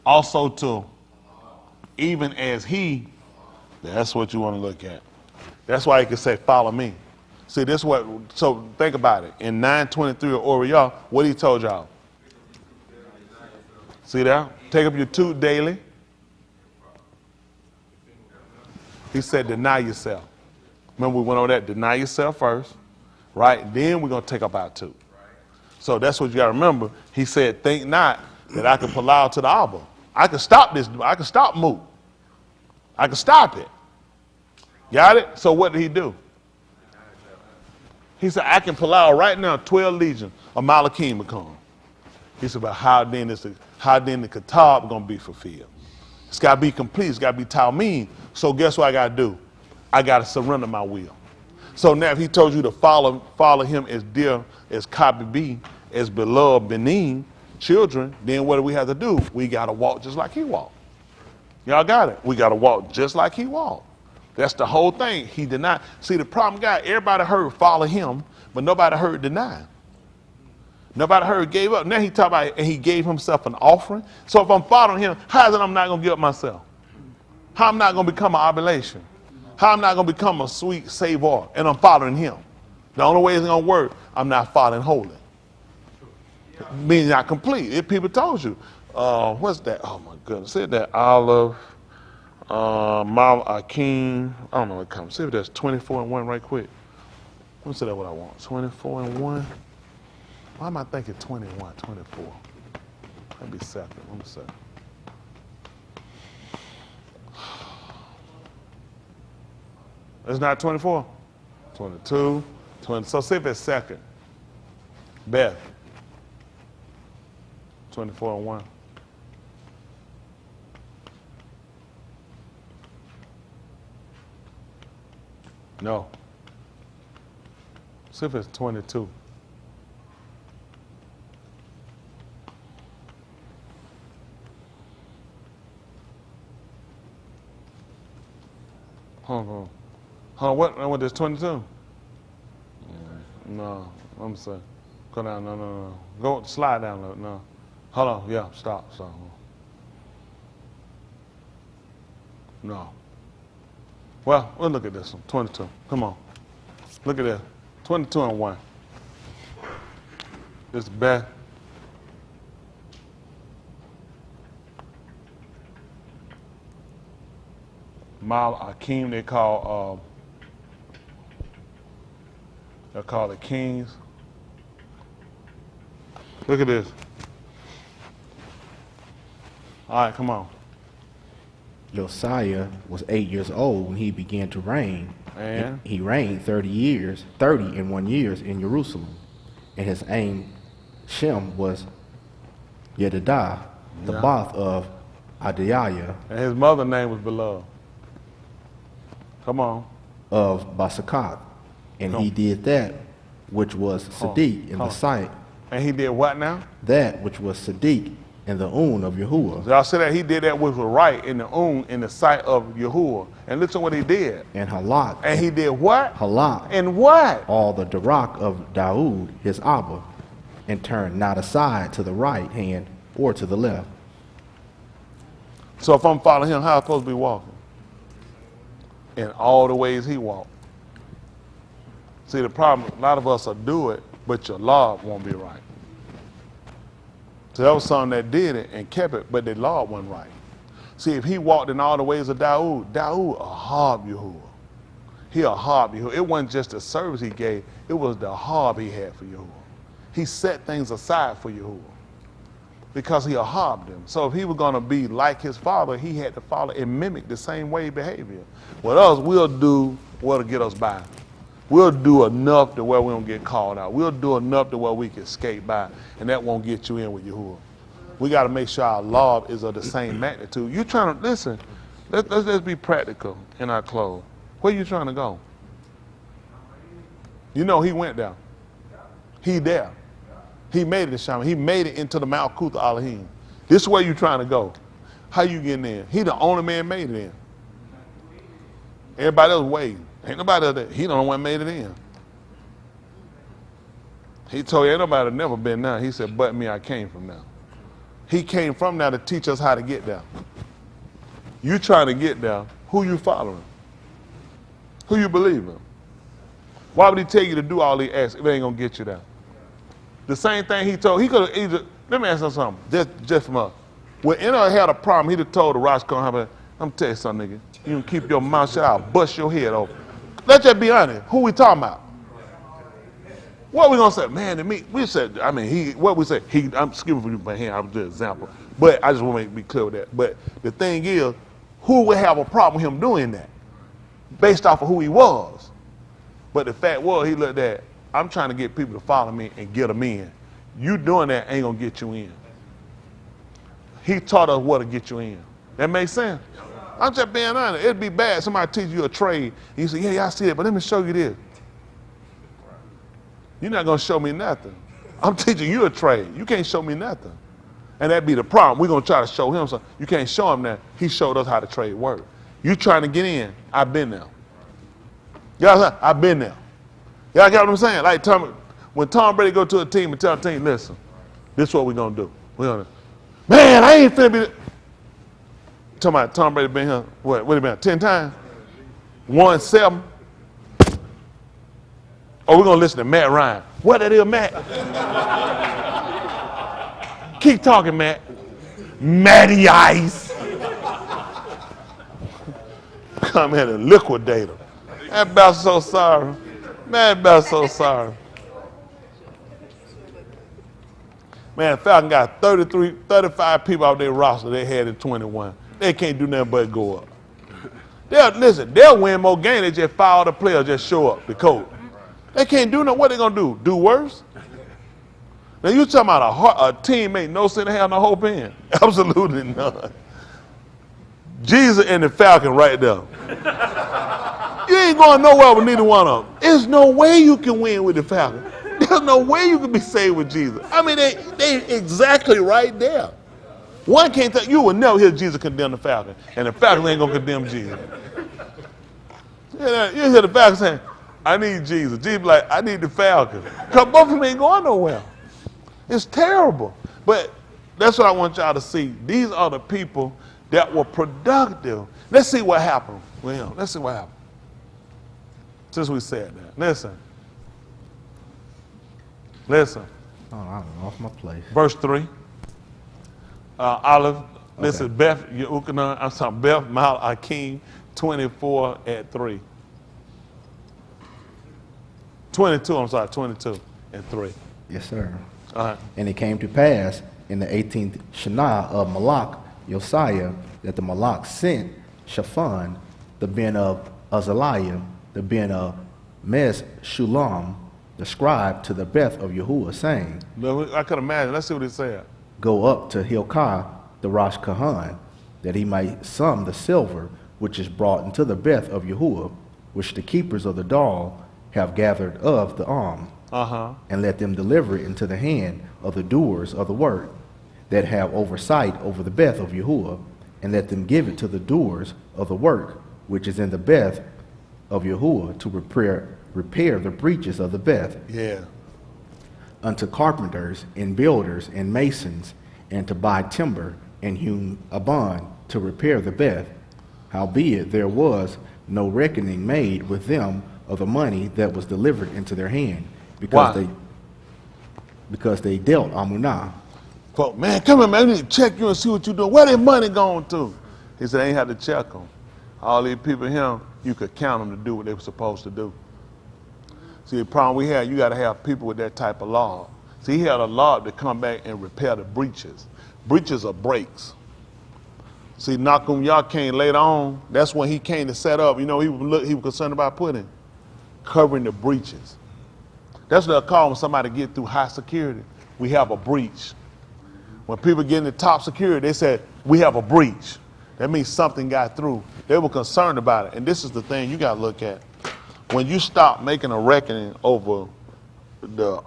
also to, even as he. That's what you want to look at. That's why he can say, follow me. See, this what, so think about it. In 9:23 of Oriel, what he told y'all? See that? Take up your tooth daily. He said, deny yourself. Remember we went over that, deny yourself first, right? Then we're going to take up our tooth. So that's what you got to remember. He said, think not that I can pull out to the arbor. I can stop this. I can stop moot. I can stop it. Got it? So what did he do? He said, I can pull out right now 12 legions of Alahym will come. He said, but how then the Kitab going to be fulfilled? It's got to be complete. It's got to be Talmud. So guess what I got to do? I got to surrender my will. So now if he told you to follow him as dear as Kabib, as beloved Benin, children, then what do we have to do? We got to walk just like he walked. Y'all got it? We got to walk just like he walked. That's the whole thing. He denied. See, the problem got, everybody heard follow him, but nobody heard deny. Nobody heard gave up. Now he talk about, and he gave himself an offering. So if I'm following him, how is it I'm not going to give up myself? How I'm not going to become an oblation? How I'm not going to become a sweet savor, and I'm following him? The only way it's going to work, I'm not following holy. Meaning not complete. If people told you, what's that? Oh my goodness. Said that olive, Akeem. I don't know what it comes. See if that's 24 and 1 right quick. Let me see that what I want. 24 and 1. Why am I thinking 21, 24? Let me second. Let me see. It's not 24? 22, 20. So see if it's second. Beth. 24 and 1. No. See if it's 22. Hold on. Hold on, what is 22? No, I'm sorry. Go down, no. Go, slide down, no. Hold on, yeah, stop. No. Well, we'll look at this one, 22. Come on. Look at this, 22 and 1. This is bad. Alahym, they call the kings. Look at this. All right, come on. Josiah was 8 years old when he began to reign. And he reigned 30 and 1 years in Jerusalem. And his name Shem was Yedidah, the Bath of Adiah, and his mother's name was Beloved. Come on. of Basakat. And he did that which was Sadiq in the sight. And he did what now? That which was Sadiq in the own of Yahuwah. Y'all say that he did that which was right in the own, in the sight of Yahuwah. And listen what he did. And Halak. And he did what? Halak. And what? All the Darak of Daoud, his Abba, and turned not aside to the right hand or to the left. So if I'm following him, how am I supposed to be walking? In all the ways he walked. See, the problem, a lot of us will do it, but your law won't be right. So there was some that did it and kept it, but their law wasn't right. See, if he walked in all the ways of Daoud a harb Yahuwah. He a harb Yahuwah. It wasn't just the service he gave, it was the harb he had for Yahuwah. He set things aside for Yahuwah because he a harb them. So if he was going to be like his father, he had to follow and mimic the same way behavior. What else we'll do what'll get us by. We'll do enough to where we don't get called out. We'll do enough to where we can skate by, and that won't get you in with Yahuwah. We got to make sure our law is of the same magnitude. You trying to, listen, let's be practical in our clothes. Where you trying to go? You know he went there. He there. He made it to Shaman. He made it into the Malkuth Alahym. This is where you trying to go. How you getting in? He the only man made it in. Everybody else waiting. Ain't nobody else there. He the only one made it in. He told you, ain't nobody never been there. He said, but me, I came from there. He came from there to teach us how to get there. You trying to get there, who you following? Who you believing? Why would he tell you to do all these acts if it ain't gonna get you there? The same thing he told, he could have either, let me ask you something, just from us. When anyone had a problem, he'd have told the Rosh Hashanah, I'm tell you something, nigga. You can keep your mouth shut, I'll bust your head open. Let's just be honest. Who we talking about? What we gonna say? Man, to me, we said, I mean, what we say, I'm skipping for you by hand, I'm just an example. But I just want to be clear with that. But the thing is, who would have a problem with him doing that? Based off of who he was. But the fact was, he looked at, I'm trying to get people to follow me and get them in. You doing that ain't gonna get you in. He taught us what to get you in. That makes sense? I'm just being honest. It'd be bad. Somebody teach you a trade. And you say, yeah, I see it, but let me show you this. You're not going to show me nothing. I'm teaching you a trade. You can't show me nothing. And that'd be the problem. We're going to try to show him something. You can't show him that. He showed us how the trade works. You trying to get in. I've been there. Y'all, I've been there. Y'all got what I'm saying? Like when Tom Brady go to a team and tell a team, listen, this is what we're going to do. We're going to, man, I ain't finna be... Talking about Tom Brady been here, what he been, 10 times? 1-7. Oh, we're gonna listen to Matt Ryan. What that is, Matt? Keep talking, Matt. Matty Ice. Come here and liquidate him. That bastard's so sorry. Man, that bastard's so sorry. Man, Falcon got 35 people out their roster they had in 21. They can't do nothing but go up. They'll win more games. They just fire the players, just show up, the coach. They can't do nothing. What they gonna do? Do worse? Now you talking about a team ain't no sense to have no hope in? Absolutely none. Jesus and the Falcon right there. You ain't going nowhere with neither one of them. There's no way you can win with the Falcons. There's no way you can be saved with Jesus. I mean, they exactly right there. One can't tell you will never hear Jesus condemn the Falcon, and the Falcons ain't gonna condemn Jesus. You hear the Falcon saying, I need Jesus. Jesus be like, I need the Falcon. Because both of them ain't going nowhere. It's terrible. But that's what I want y'all to see. These are the people that were productive. Let's see what happened. Well, let's see what happened. Since we said that. Listen. Oh, I lost my place. Verse 3. Olive, this is Beth Yehukanan, I'm sorry, Beth Malachim, 24 at 3. 22 and 3. Yes, sir. All right. And it came to pass in the 18th Shana of Malach, Josiah, that the Malach sent Shaphan, the ben of Azaliah, the ben of Meshullam, the scribe, to the Beth of Yahuwah, saying, I could imagine. Let's see what he said. Go up to Hilkiah, the Rosh Kahan, that he might sum the silver which is brought into the Beth of Yahuwah, which the keepers of the doll have gathered of the arm, and let them deliver it into the hand of the doers of the work, that have oversight over the Beth of Yahuwah, and let them give it to the doers of the work which is in the Beth of Yahuwah, to repair the breaches of the Beth. Yeah. Unto carpenters and builders and masons, and to buy timber and hewn a bond to repair the Beth. Howbeit there was no reckoning made with them of the money that was delivered into their hand, because they dealt Amunah. Folk, man, come here, man. We need to check you and see what you're doing. Where their money going to? He said, I ain't had to check them. All these people here, you could count them to do what they were supposed to do. See, the problem we had, you got to have people with that type of law. See, he had a law to come back and repair the breaches. Breaches are breaks. See, Nakum Yah came later on. That's when he came to set up. You know, he was concerned about covering the breaches. That's what they'll call when somebody get through high security. We have a breach. When people get into top security, they said, we have a breach. That means something got through. They were concerned about it. And this is the thing you got to look at. When you stop making a reckoning over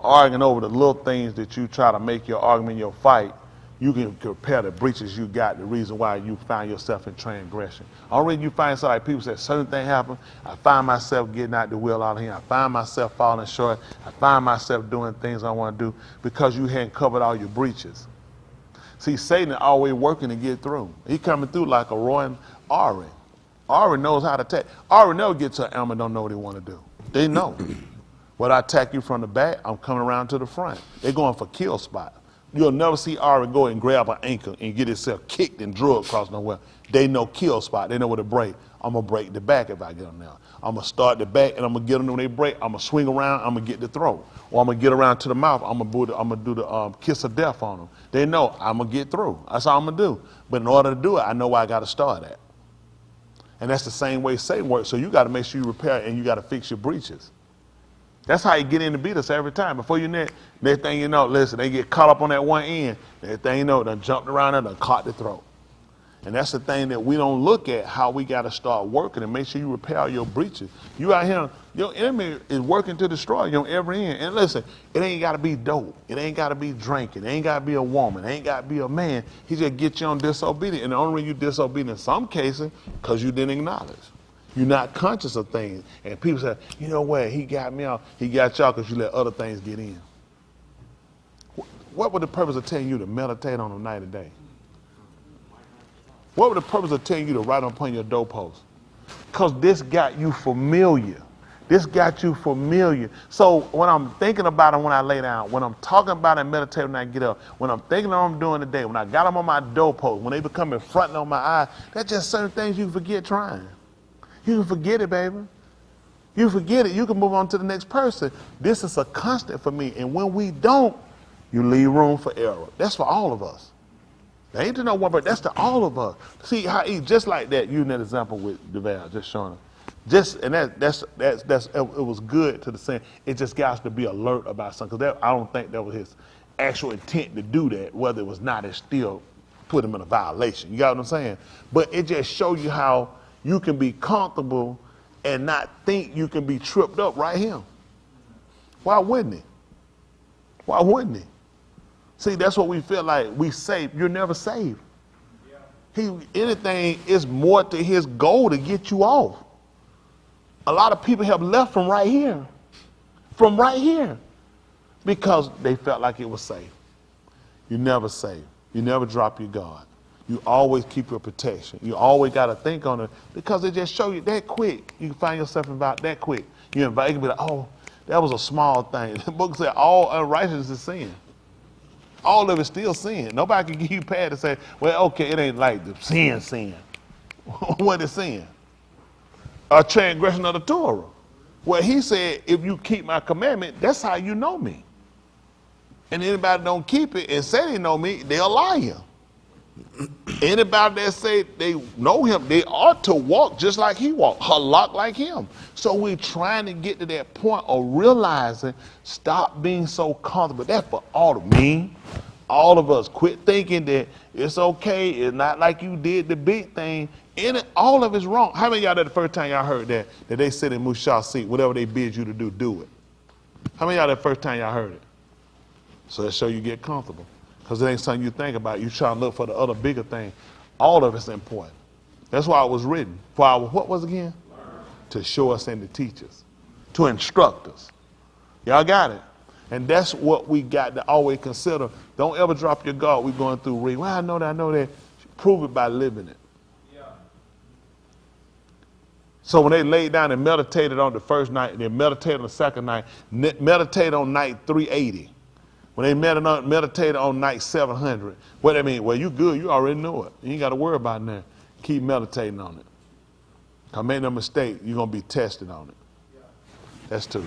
arguing over the little things that you try to make your argument, your fight, you can compare the breaches you got, the reason why you find yourself in transgression. Already you find something like people say, certain thing happen, I find myself getting out the will out of here, I find myself falling short, I find myself doing things I want to do because you hadn't covered all your breaches. See, Satan is always working to get through. He coming through like a roaring Ari. Ari knows how to attack. Ari never gets to an animal don't know what they want to do. They know. When I attack you from the back, I'm coming around to the front. They're going for kill spot. You'll never see Ari go and grab an ankle and get himself kicked and drug across nowhere. They know kill spot. They know where to break. I'm going to break the back if I get them now. I'm going to start the back and I'm going to get them when they break. I'm going to swing around. I'm going to get the throat. Or I'm going to get around to the mouth. I'm going to do the kiss of death on them. They know I'm going to get through. That's all I'm going to do. But in order to do it, I know where I got to start at. And that's the same way Satan works. So you got to make sure you repair and you got to fix your breaches. That's how you get in to beat us every time. Before you next thing you know, listen, they get caught up on that one end. Next thing you know, done jumped around and done caught the throat. And that's the thing that we don't look at, how we got to start working and make sure you repair your breaches. You out here, your enemy is working to destroy you on every end. And listen, it ain't got to be dope. It ain't got to be drinking. It ain't got to be a woman. It ain't got to be a man. He just get you on disobedience. And the only reason you disobedient in some cases, because you didn't acknowledge. You're not conscious of things. And people say, you know what, he got me out. He got y'all because you let other things get in. What would the purpose of telling you to meditate on them night and day? What would the purpose of telling you to write upon your doorpost? Because this got you familiar. This got you familiar. So when I'm thinking about it when I lay down, when I'm talking about it and meditating when I get up, when I'm thinking of what I'm doing today, when I got them on my doorpost, when they become in front of my eyes, that's just certain things you forget trying. You can forget it, baby. You forget it. You can move on to the next person. This is a constant for me. And when we don't, you leave room for error. That's for all of us. That ain't to no one, but that's to all of us. See how he just like that. You in that example with DeVal, just showing him. It was good to the saying. It just got us to be alert about something. Because I don't think that was his actual intent to do that. Whether it was not, it still put him in a violation. You got what I'm saying? But it just showed you how you can be comfortable and not think you can be tripped up right here? Why wouldn't he? Why wouldn't he? See, that's what we feel like. We saved. You're never saved. Anything is more to his goal to get you off. A lot of people have left from right here. From right here. Because they felt like it was safe. You never save. You never drop your guard. You always keep your protection. You always got to think on it because they just show you that quick. You can find yourself involved that quick. You can be like, oh, that was a small thing. The book said all unrighteousness is sin. All of it's still sin. Nobody can give you pad to say, well, okay, it ain't like the sin. What is sin? A transgression of the Torah. Well, he said, if you keep my commandment, that's how you know me. And anybody don't keep it and say they know me, they're a liar. Anybody that say they know him, they ought to walk just like he walked, halak like him. So we're trying to get to that point of realizing, stop being so comfortable. That's for all of me, all of us. Quit thinking that it's okay, it's not like you did the big thing. All of it's wrong. How many of y'all that the first time y'all heard that they sit in Mushah seat, whatever they bid you to do it? How many of y'all that first time y'all heard it? So that show you get comfortable. Because it ain't something you think about. You try to look for the other bigger thing. All of it's important. That's why it was written. For our, what was it again? To show us and to teach us. To instruct us. Y'all got it? And that's what we got to always consider. Don't ever drop your guard. We're going through reading. Well, I know that. Prove it by living it. Yeah. So when they laid down and meditated on the first night, they meditated on the second night, meditate on night 380. When they meditated on night 700, what that mean? Well, you good. You already know it. You ain't got to worry about that. Keep meditating on it. Make no mistake, you're going to be tested on it. That's true.